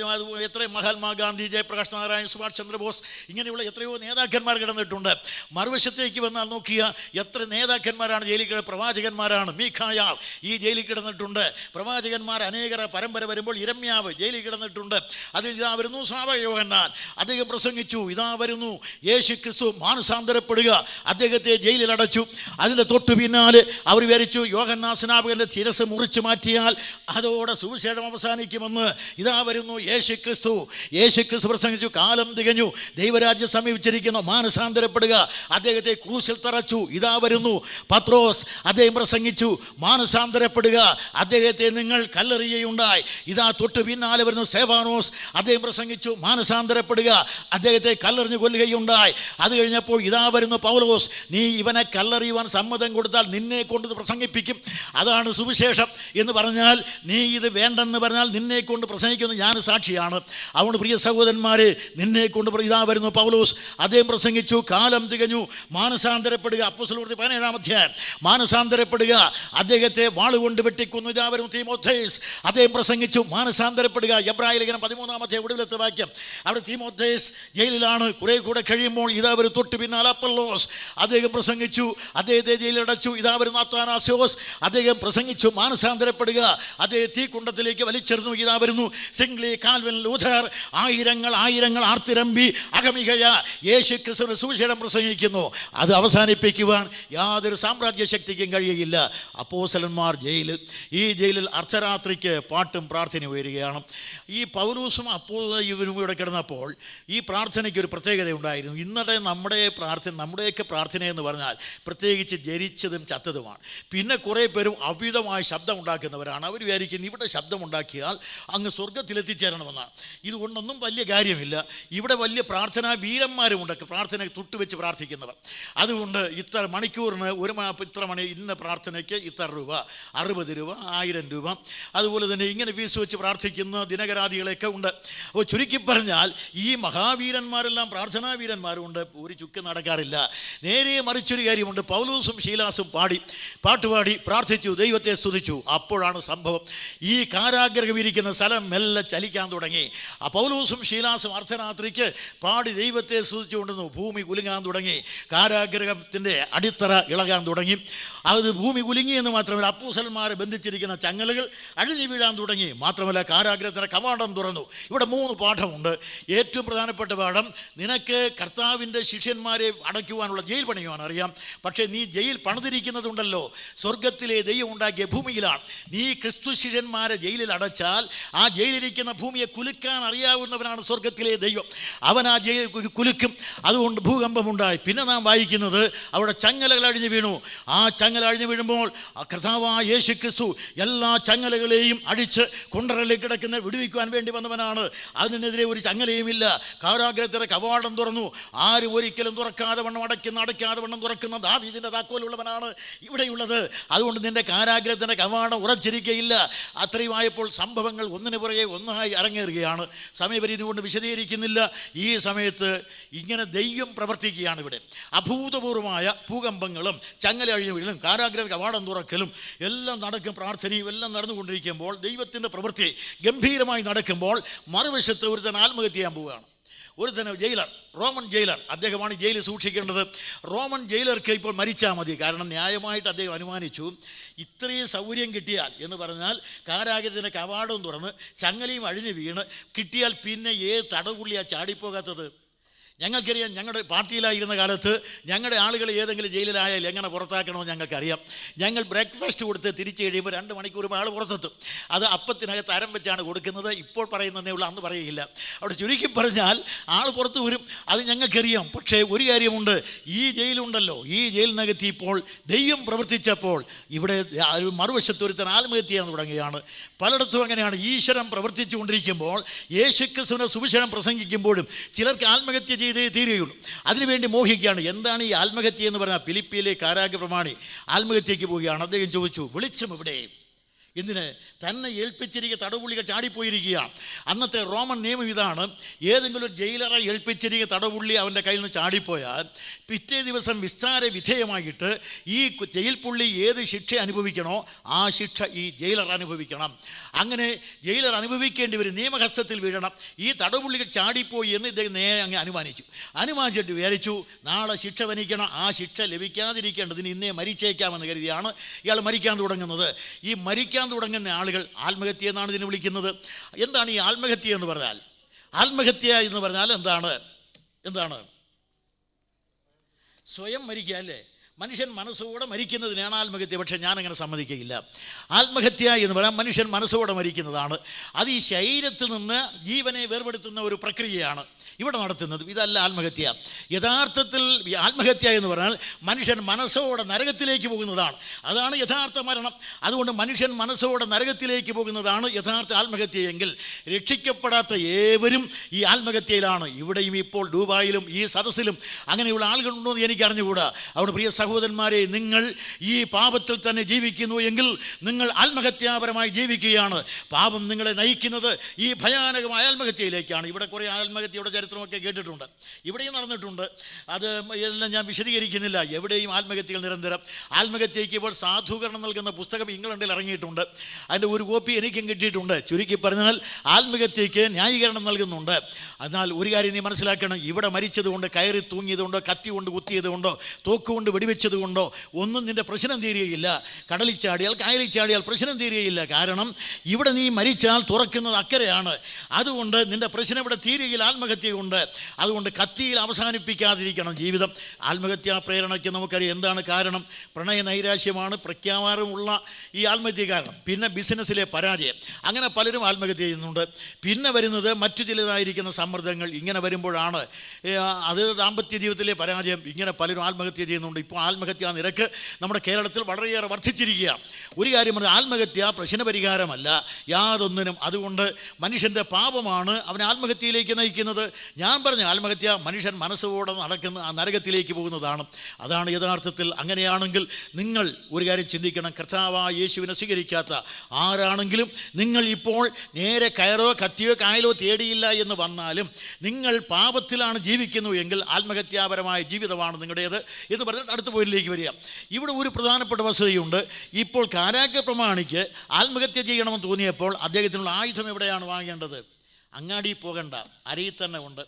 എത്രയും മഹാത്മാഗാന്ധി, ജയപ്രകാശ് നാരായൺ, സുഭാഷ് ചന്ദ്രബോസ്, ഇങ്ങനെയുള്ള എത്രയോ നേതാക്കന്മാർ കിടന്നിട്ടുണ്ട്. മറുവശത്തേക്ക് വന്നാൽ നോക്കിയ എത്ര നേതാക്കന്മാരാണ് ജയിലിൽ കിടന്നത്? പ്രവാചകന്മാരാണ്. മീഖായാവ് ഈ ജയിലിൽ കിടന്നിട്ടുണ്ട്. പ്രവാചകന്മാർ അനേകര പരമ്പര വരുമ്പോൾ ഇരമ്യാവ് ജയിലിൽ കിടന്നിട്ടുണ്ട്. അതിൽ ഇതാ വരുന്നു യോഹന്നാൻ, അദ്ദേഹം പ്രസംഗിച്ചു. ഇതാ വരുന്നു യേശു ക്രിസ്തു മാനസാന്തരപ്പെടുക. അദ്ദേഹത്തെ ജയിലിൽ അടച്ചു. അതിൻ്റെ തൊട്ടു പിന്നാലെ അവർ വിചാരിച്ചു യോഹന്നാൻ സ്നാപകന്റെ ശിരസ് മുറിച്ചു മാറ്റിയാൽ അതോടെ സുവിശേഷം അവസാനിക്കുമെന്ന്. ഇതാ വരുന്നു യേശു ക്രിസ്തു. യേശു ക്രിസ്തു പ്രസംഗിച്ചു. കാലം തികഞ്ഞു, ദൈവരാജ്യം സമീപിച്ചിരിക്കുന്നു, മാനസാന്തരപ്പെടുക. അദ്ദേഹത്തെ ക്രൂശിൽ തറച്ചു. ഇതാ വരുന്നു പത്രോസ്, അദ്ദേഹം പ്രസംഗിച്ചു മാനസാന്തരപ്പെടുക, അദ്ദേഹത്തെ നിങ്ങൾ കല്ലെറിയുകയുണ്ടായി. ഇതാ തൊട്ടു പിന്നാലെ വരുന്നു സ്തെഫാനോസ്, അദ്ദേഹം പ്രസംഗിച്ചു മാനസാന്തരപ്പെടുക, അദ്ദേഹത്തെ കല്ലെറിഞ്ഞു കൊല്ലുകയുണ്ടായി. അത് കഴിഞ്ഞപ്പോൾ ഇതാ വരുന്നു പൗലോസ്, നീ ഇവനെ കല്ലെറിയുവാൻ സമ്മതം കൊടുത്താൽ നിന്നെ കൊണ്ട് പ്രസംഗിപ്പിക്കും. അതാണ് സുവിശേഷം എന്ന് പറഞ്ഞാൽ, നീ ഇത് വേണ്ടെന്ന് പറഞ്ഞാൽ നിന്നെ കൊണ്ട് പ്രസംഗിക്കുന്നത് ഞാൻ സാക്ഷിയാണ്. അതുകൊണ്ട് പ്രിയ സഹോദരന്മാരെ, നിന്നെ കൊണ്ട് ഇതാ വരുന്നു പൗലോസ്, അദ്ദേഹം പ്രസംഗിച്ചു കാലം തികഞ്ഞു, മാനസാന്തരപ്പെടുക. അപ്പോസ്തലപ്രവൃത്തി 17-ാം അധ്യായം, മാനസാന്തരപ്പെടുക, അദ്ദേഹത്തെ വാളുകൊണ്ട് വെട്ടിക്കൊന്നു. ഇതാ വരുന്നു തീമോഥെയോസ്, അദ്ദേഹം പ്രസംഗിച്ചു മാനസാന്തരപ്പെടുക. എബ്രായ ലേഖനം 13-ാം അധ്യായം ഒടുവിലത്തെ വാക്യം, അവിടെ തീമോഥെയോസ് ജയിലിലാണ്. കുറെ കൂടെ കഴിയുമ്പോൾ ഇതാ ഒരു തൊട്ട് പിന്നാലെ അപ്പൊല്ലോസ്, അദ്ദേഹം പ്രസംഗിച്ചു, അദ്ദേഹത്തെ ജയിലടച്ചു. ഇതാ വരുന്നു അത്താനാസ്യോസ്, അദ്ദേഹം പ്രസംഗിച്ചു മാനസാന്തരപ്പെടുക, അദ്ദേഹം തീക്കുണ്ടത്തിലേക്ക് വലിച്ചെറിഞ്ഞു. ഇതാ വരുന്നു സിംഗ്ലി, കാൽവിൻ, ലൂഥർ, ആയിരങ്ങൾ ആർത്തിരമ്പി അഗമികയ യേശു ക്രിസ്തുവിന്റെ സുവിശേഷം പ്രസംഗിക്കുന്നു. അത് അവസാനിപ്പിക്കുവാൻ യാതൊരു സാമ്രാജ്യ ശക്തിക്കും കഴിയുകയില്ല. അപ്പോസ്തലന്മാർ ജയിലിൽ, ഈ ജയിലിൽ അർദ്ധരാത്രിക്ക് പാട്ടും പ്രാർത്ഥനയും ഉയരുകയാണ്. ഈ പൗലോസും ഇവരും ഇവിടെ കിടന്നപ്പോൾ ഈ പ്രാർത്ഥനയ്ക്ക് ഒരു പ്രത്യേകത ഉണ്ടായിരുന്നു. ഇന്നത്തെ നമ്മുടെയൊക്കെ പ്രാർത്ഥന എന്ന് പറഞ്ഞാൽ പ്രത്യേകിച്ച് ജനിച്ചതും ചത്തതുമാണ്. പിന്നെ കുറേ പേരും അമിതമായ ശബ്ദം ഉണ്ടാക്കുന്നവരാണ്. അവർ വിചാരിക്കുന്നത് ഇവിടെ ശബ്ദമുണ്ടാക്കിയാൽ അങ്ങ് സ്വർഗത്തിലെത്തിച്ചേരണമെന്നാണ്. ഇതുകൊണ്ടൊന്നും വലിയ കാര്യമില്ല. ഇവിടെ വലിയ പ്രാർത്ഥനാ വീരന്മാരുമുണ്ട്, പ്രാർത്ഥന തൊട്ടുവെച്ച് പ്രാർത്ഥിക്കുന്നവർ. അതുകൊണ്ട് ഇത്ര മണിക്കൂറിന് ഇത്ര മണി ഇന്ന പ്രാർത്ഥനയ്ക്ക് ഇത്ര രൂപ, 60 രൂപ, 1000 രൂപ, അതുപോലെ തന്നെ ഇങ്ങനെ ഫീസ് വെച്ച് പ്രാർത്ഥിക്കുന്ന ദിനകരാദികളൊക്കെ ഉണ്ട്. അപ്പോൾ ചുരുക്കി പറഞ്ഞാൽ ഈ മഹാവീരന്മാരെല്ലാം പ്രാർത്ഥനാ വീരന്മാരുണ്ട്, ഒരു ചുക്ക് നടക്കാറില്ല. നേരെ മറിച്ചൊരു കാര്യമുണ്ട്. പൗലോസും ശീലാസും പാട്ടുപാടി പ്രാർത്ഥിച്ചു, ദൈവത്തെ സ്തുതിച്ചു. അപ്പോഴാണ് സംഭവം. ഈ കാരാഗ്രഹം ഇരിക്കുന്ന സ്ഥലം മെല്ലെ ചലിക്കാൻ തുടങ്ങി. ആ പൗലോസും ശീലാസും അർദ്ധരാത്രിക്ക് പാടി ദൈവത്തെ സ്തുതിച്ചുകൊണ്ടിരുന്നു. ഭൂമി കുലുങ്ങാൻ തുടങ്ങി, കാരാഗ്രഹത്തിൻ്റെ അടിത്തറ ഇളകാൻ തുടങ്ങി. അത് ഭൂമി കുലുങ്ങിയെന്ന് മാത്രമല്ല, അപ്പോസ്തലന്മാരെ ബന്ധിച്ചിരിക്കുന്ന ചങ്ങലകൾ അഴിഞ്ഞു വീഴാൻ തുടങ്ങി. മാത്രമല്ല കാരാഗ്രഹത്തിൻ്റെ കവാടം തുറന്നു. ഇവിടെ 3 പാഠമുണ്ട്. ഏറ്റവും പ്രധാനപ്പെട്ട പാഠം, നിനക്ക് കർത്താവിൻ്റെ ശിഷ്യന്മാരെ അടയ്ക്കുവാനുള്ള ജയിൽ പണിയുവാൻ അറിയാം. പക്ഷേ നീ ജയിൽ പണിതിരിക്കുന്നതുണ്ടല്ലോ സ്വർഗത്തിലെ ദൈവം ഉണ്ടാക്കിയ ഭൂമിയിലാണ്. നീ ക്രിസ്തു ശിഷ്യന്മാരെ ജയിലിൽ അടച്ചാൽ ആ ജയിലിരിക്കുന്ന ഭൂമിയെ കുലുക്കാൻ അറിയാവുന്നവനാണ് സ്വർഗത്തിലെ ദൈവം. അവൻ ആ ജയിൽ കുലുക്കും. അതുകൊണ്ട് ഭൂകമ്പമുണ്ടായി. പിന്നെ നാം വായിക്കുന്നത് അവിടെ ചങ്ങലകൾ അഴിഞ്ഞു വീണു. ആ ചങ്ങല അഴിഞ്ഞു വീഴുമ്പോൾ കർത്താവായ യേശു ക്രിസ്തു എല്ലാ ചങ്ങലകളെയും അടിച്ച് കുണ്ടറയിലേക്ക് കിടക്കുന്ന വിടുവിക്കുവാൻ വേണ്ടി വന്നവനാണ്. അതിനെതിരെ ഒരു ചങ്ങലയുമില്ല. കാരാഗ്രഹത്തിൻ്റെ കവാടം തുറന്നു. ആരും ഒരിക്കലും തുറക്കാൻ തുറക്കാതെ വണ്ണം അടയ്ക്കാതെ വണ്ണം തുറക്കുന്ന ദാവീദിൻ്റെ താക്കോലുള്ളവനാണ് ഇവിടെയുള്ളത്. അതുകൊണ്ട് നിന്റെ കാരാഗ്രഹത്തിൻ്റെ കവാടം ഉറച്ചിരിക്കുകയില്ല. അത്രയുമായപ്പോൾ സംഭവങ്ങൾ ഒന്നിനു പുറകെ ഒന്നായി അരങ്ങേറുകയാണ്. സമയപരിധി കൊണ്ട് വിശദീകരിക്കുന്നില്ല. ഈ സമയത്ത് ഇങ്ങനെ ദൈവം പ്രവർത്തിക്കുകയാണ്. ഇവിടെ അഭൂതപൂർവമായ ഭൂകമ്പങ്ങളും ചങ്ങല അഴിഞ്ഞും കാരാഗ്രഹ കവാടം തുറക്കലും എല്ലാം നടക്കും. പ്രാർത്ഥനയും എല്ലാം നടന്നുകൊണ്ടിരിക്കുമ്പോൾ ദൈവത്തിൻ്റെ പ്രവൃത്തി ഗംഭീരമായി നടക്കുമ്പോൾ മറുവശത്ത് ഒരുത്തൻ ആത്മഹത്യ ചെയ്യാൻ പോവുകയാണ്. ഒരുത്തന് ജയിലർ, റോമൻ ജയിലർ, അദ്ദേഹമാണ് ജയിലിൽ സൂക്ഷിക്കേണ്ടത്. റോമൻ ജയിലർക്ക് ഇപ്പോൾ മരിച്ചാൽ മതി. കാരണം ന്യായമായിട്ട് അദ്ദേഹം അനുമാനിച്ചു, ഇത്രയും സൗകര്യം കിട്ടിയാൽ എന്ന് പറഞ്ഞാൽ കാരാഗ്രഹത്തിൻ്റെ കവാടവും തുറന്ന് ചങ്ങലയും അഴിഞ്ഞു വീണ് കിട്ടിയാൽ പിന്നെ ഏത് തടവുള്ളിയാണ് ചാടിപ്പോകാത്തത്? ഞങ്ങൾക്കറിയാം, ഞങ്ങളുടെ പാർട്ടിയിലായിരുന്ന കാലത്ത് ഞങ്ങളുടെ ആളുകൾ ഏതെങ്കിലും ജയിലിലായാൽ എങ്ങനെ പുറത്താക്കണമെന്ന് ഞങ്ങൾക്കറിയാം. ഞങ്ങൾ ബ്രേക്ക്ഫാസ്റ്റ് കൊടുത്ത് തിരിച്ചു കഴിയുമ്പോൾ 2 മണിക്കൂർ ആൾ പുറത്തെത്തും. അത് അപ്പത്തിനകത്ത് അരം വെച്ചാണ് കൊടുക്കുന്നത്. ഇപ്പോൾ പറയുന്നതേ ഉള്ളൂ, അന്ന് പറയുകയില്ല. അവിടെ ചുരുക്കി പറഞ്ഞാൽ ആൾ പുറത്ത് വരും, അത് ഞങ്ങൾക്കറിയാം. പക്ഷേ ഒരു കാര്യമുണ്ട്, ഈ ജയിലുണ്ടല്ലോ, ഈ ജയിലിനകത്ത് ഇപ്പോൾ ദൈവം പ്രവർത്തിച്ചപ്പോൾ ഇവിടെ മറുവശത്ത് ഒരുത്തൻ ആത്മഹത്യ ചെയ്യാൻ തുടങ്ങുകയാണ്. പലയിടത്തും അങ്ങനെയാണ്. ഈശ്വരൻ പ്രവർത്തിച്ചു കൊണ്ടിരിക്കുമ്പോൾ യേശുക്രിസ്തുവിനെ സുവിശേഷം പ്രസംഗിക്കുമ്പോഴും ചിലർക്ക് ആത്മഹത്യ ചെയ്തേ തീരുകയുള്ളൂ. അതിനുവേണ്ടി മോഹിക്കുകയാണ്. എന്താണ് ഈ ആത്മഹത്യ എന്ന് പറഞ്ഞാൽ, ഫിലിപ്പിയിലെ കാരാഗ്രഹ പ്രമാണി ആത്മഹത്യയ്ക്ക് പോവുകയാണ്. അദ്ദേഹം ചോദിച്ചു, വെളിച്ചം എവിടെ? എന്തിന്? തന്നെ ഏൽപ്പിച്ചിരിക്കുക തടവുള്ളികൾ ചാടിപ്പോയിരിക്കുകയാണ്. അന്നത്തെ റോമൻ നിയമം ഇതാണ്, ഏതെങ്കിലും ഒരു ജയിലറെ ഏൽപ്പിച്ചിരിക്കുക തടവുള്ളി അവൻ്റെ കയ്യിൽ നിന്ന് ചാടിപ്പോയാൽ പിറ്റേ ദിവസം വിസ്താര വിധേയമായിട്ട് ഈ ജയിൽ പുള്ളി ഏത് ശിക്ഷ അനുഭവിക്കണോ ആ ശിക്ഷ ഈ ജയിലർ അനുഭവിക്കണം. അങ്ങനെ ജയിലർ അനുഭവിക്കേണ്ടി വരും, നിയമഹസ്തത്തിൽ വീഴണം. ഈ തടവുള്ളികൾ ചാടിപ്പോയി എന്ന് ഇദ്ദേഹം അങ്ങ് അനുമാനിച്ചിട്ട് വിചാരിച്ചു, നാളെ ശിക്ഷ വഹിക്കണം. ആ ശിക്ഷ ലഭിക്കാതിരിക്കേണ്ടതിന് ഇന്നേ മരിച്ചേക്കാമെന്ന് കരുതിയാണ് ഇയാൾ മരിക്കാൻ തുടങ്ങുന്നത്. ഈ മരിക്കാൻ തുടങ്ങുന്ന ആളുകൾ ആത്മഹത്യ എന്നാണ് ഇതിനെ വിളിക്കുന്നത്. എന്താണ് ഈ ആത്മഹത്യ എന്ന് പറഞ്ഞാൽ? ആത്മഹത്യ എന്ന് പറഞ്ഞാൽ എന്താണ്? സ്വയം മരിക്കുക അല്ലേ? മനുഷ്യൻ മനസ്സോടെ മരിക്കുന്നതിനാണ് ആത്മഹത്യ. പക്ഷേ ഞാനങ്ങനെ സമ്മതിക്കുകയില്ല. ആത്മഹത്യ എന്ന് പറയാൻ മനുഷ്യൻ മനസ്സോടെ മരിക്കുന്നതാണ്. അത് ഈ ശരീരത്തിൽ നിന്ന് ജീവനെ വേർപെടുത്തുന്ന ഒരു പ്രക്രിയയാണ് ഇവിടെ നടത്തുന്നത്. ഇതല്ല ആത്മഹത്യ. യഥാർത്ഥത്തിൽ ആത്മഹത്യ എന്ന് പറഞ്ഞാൽ മനുഷ്യൻ മനസ്സോടെ നരകത്തിലേക്ക് പോകുന്നതാണ്. അതാണ് യഥാർത്ഥ മരണം. അതുകൊണ്ട് മനുഷ്യൻ മനസ്സോടെ നരകത്തിലേക്ക് പോകുന്നതാണ് യഥാർത്ഥ ആത്മഹത്യയെങ്കിൽ രക്ഷിക്കപ്പെടാത്ത ഏവരും ഈ ആത്മഹത്യയിലാണ്. ഇവിടെയും ഇപ്പോൾ ദുബായിലും ഈ സദസ്സിലും അങ്ങനെയുള്ള ആളുകളുണ്ടോ എന്ന് എനിക്ക് അറിഞ്ഞുകൂടാ. അവിടെ പ്രിയ സഹോദരന്മാരെ, നിങ്ങൾ ഈ പാപത്തിൽ തന്നെ ജീവിക്കുന്നു എങ്കിൽ നിങ്ങൾ ആത്മഹത്യാപരമായി ജീവിക്കുകയാണ്. പാപം നിങ്ങളെ നയിക്കുന്നത് ഈ ഭയാനകമായ ആത്മഹത്യയിലേക്കാണ്. ഇവിടെ കുറേ ആത്മഹത്യയുടെ ചരിത്രമൊക്കെ കേട്ടിട്ടുണ്ട്, ഇവിടെയും നടന്നിട്ടുണ്ട്. അത് എല്ലാം ഞാൻ വിശദീകരിക്കുന്നില്ല. എവിടെയും ആത്മഹത്യകൾ നിരന്തരം. ആത്മഹത്യയ്ക്ക് ഇപ്പോൾ സാധൂകരണം നൽകുന്ന പുസ്തകം ഇംഗ്ലണ്ടിൽ ഇറങ്ങിയിട്ടുണ്ട്. അതിൻ്റെ ഒരു കോപ്പി എനിക്കും കിട്ടിയിട്ടുണ്ട്. ചുരുക്കി പറഞ്ഞാൽ ആത്മഹത്യയ്ക്ക് ന്യായീകരണം നൽകുന്നുണ്ട്. എന്നാൽ ഒരു കാര്യം നീ മനസ്സിലാക്കണം, ഇവിടെ മരിച്ചതുകൊണ്ട്, കയറി തൂങ്ങിയതുകൊണ്ടോ, കത്തി കൊണ്ട് കുത്തിയതുകൊണ്ടോ, തോക്കുകൊണ്ട് വെടിവെച്ചതുകൊണ്ടോ ഒന്നും നിൻ്റെ പ്രശ്നം തീരുകയില്ല. കടലിൽ ചാടിയാൽ, കായലിൽ ചാടിയാൽ പ്രശ്നം തീരുകയില്ല. കാരണം ഇവിടെ നീ മരിച്ചാൽ തുറക്കുന്നത് അക്കരെയാണ്. അതുകൊണ്ട് നിൻ്റെ പ്രശ്നം ഇവിടെ തീരുകയിൽ ആത്മഹത്യ കൊണ്ട്. അതുകൊണ്ട് കത്തിയിൽ അവസാനിപ്പിക്കാതിരിക്കണം ജീവിതം. ആത്മഹത്യാ പ്രേരണയ്ക്ക് നമുക്കറിയാം എന്താണ് കാരണം. പ്രണയ നൈരാശ്യമാണ് പ്രഖ്യാപനമുള്ള ഈ ആത്മഹത്യ കാരണം. പിന്നെ ബിസിനസ്സിലെ പരാജയം. അങ്ങനെ പലരും ആത്മഹത്യ ചെയ്യുന്നുണ്ട്. പിന്നെ വരുന്നത് മറ്റു ചിലതായിരിക്കുന്ന സമ്മർദ്ദങ്ങൾ. ഇങ്ങനെ വരുമ്പോഴാണ് അത് ദാമ്പത്യ ജീവിതത്തിലെ പരാജയം. ഇങ്ങനെ പലരും ആത്മഹത്യ ചെയ്യുന്നുണ്ട്. ഇപ്പോൾ ആത്മഹത്യാ നിരക്ക് നമ്മുടെ കേരളത്തിൽ വളരെയേറെ വർദ്ധിച്ചിരിക്കുകയാണ്. ഒരു കാര്യം പറഞ്ഞാൽ ആത്മഹത്യ പ്രശ്നപരിഹാരമല്ല യാതൊന്നിനും. അതുകൊണ്ട് മനുഷ്യൻ്റെ പാപമാണ് അവൻ ആത്മഹത്യയിലേക്ക് നയിക്കുന്നത്. ഞാൻ പറഞ്ഞ ആത്മഹത്യ മനുഷ്യൻ മനസ്സോടെ നടക്കുന്ന ആ നരകത്തിലേക്ക് പോകുന്നതാണ്. അതാണ് യഥാർത്ഥത്തിൽ. അങ്ങനെയാണെങ്കിൽ നിങ്ങൾ ഒരു കാര്യം ചിന്തിക്കണം. കർത്താവായ യേശുവിനെ സ്വീകരിക്കാത്ത ആരാണെങ്കിലും നിങ്ങൾ ഇപ്പോൾ നേരെ കയറോ കത്തിയോ കായലോ തേടിയില്ല എന്ന് വന്നാലും നിങ്ങൾ പാപത്തിലാണ് ജീവിക്കുന്നു എങ്കിൽ ആത്മഹത്യാപരമായ ജീവിതമാണ് നിങ്ങളുടേത് എന്ന് പറഞ്ഞിട്ട് അടുത്ത പോയിന്റിലേക്ക് വരിക. ഇവിടെ ഒരു പ്രധാനപ്പെട്ട വസ്തുതയുണ്ട്. ഇപ്പോൾ കാരാഗ്രഹ പ്രമാണിക്ക് ആത്മഹത്യ ചെയ്യണമെന്ന് തോന്നിയപ്പോൾ അദ്ദേഹത്തിനുള്ള ആയുധം എവിടെയാണ് വാങ്ങേണ്ടത്? അങ്ങാടി പോകണ്ട, അരയിൽ തന്നെ ഉണ്ട്.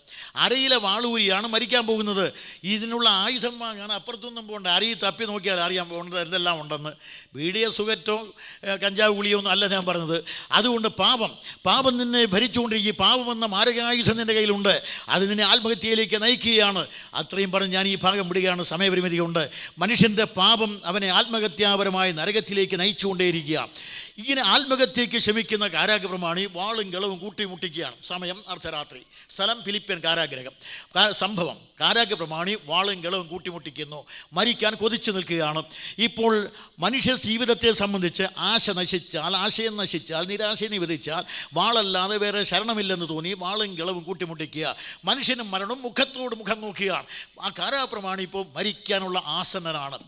അരയിലെ വാളൂരിയാണ് മരിക്കാൻ പോകുന്നത്. ഇതിനുള്ള ആയുധം വാങ്ങാൻ അപ്പുറത്തൊന്നും പോകണ്ട. അരയിൽ തപ്പി നോക്കിയാൽ അറിയാൻ പോകുന്നത് എന്തെല്ലാം ഉണ്ടെന്ന്. ബീഡിയ സുഗറ്റോ കഞ്ചാവ് ഗുളിയോ ഒന്നും അല്ല ഞാൻ പറഞ്ഞത്. അതുകൊണ്ട് പാപം നിന്നെ ഭരിച്ചുകൊണ്ടിരിക്കും. പാപമെന്ന മാരകായുധം നിൻ്റെ കയ്യിലുണ്ട്. അത് നിന്നെ ആത്മഹത്യയിലേക്ക് നയിക്കുകയാണ്. അത്രയും പറഞ്ഞ് ഞാൻ ഈ ഭാഗം വിടുകയാണ്, സമയപരിമിതി കൊണ്ട്. മനുഷ്യൻ്റെ പാപം അവനെ ആത്മഹത്യാപരമായ നരകത്തിലേക്ക് നയിച്ചുകൊണ്ടേയിരിക്കുക. ഇങ്ങനെ ആത്മഹത്യയ്ക്ക് ശ്രമിക്കുന്ന കാരാഗ്രഹപ്രമാണി വാളും കിളവും കൂട്ടിമുട്ടിക്കുകയാണ്. സമയം അർദ്ധരാത്രി, സ്ഥലം ഫിലിപ്പിയൻ കാരാഗ്രഹം. സംഭവം, കാരാഗ്രഹപ്രമാണി വാളും കിളവും കൂട്ടിമുട്ടിക്കുന്നു, മരിക്കാൻ കൊതിച്ചു നിൽക്കുകയാണ്. ഇപ്പോൾ മനുഷ്യ ജീവിതത്തെ സംബന്ധിച്ച് ആശയം നശിച്ചാൽ, നിരാശ നിവേദിച്ചാൽ, വാളല്ലാതെ വേറെ ശരണമില്ലെന്ന് തോന്നി വാളും കിളവും കൂട്ടിമുട്ടിക്കുക. മനുഷ്യനും മരണവും മുഖത്തോട് മുഖം നോക്കുകയാണ്. ആ കാരാഗ്രഹപ്രമാണി ഇപ്പോൾ മരിക്കാനുള്ള ആസന്നനാണ്.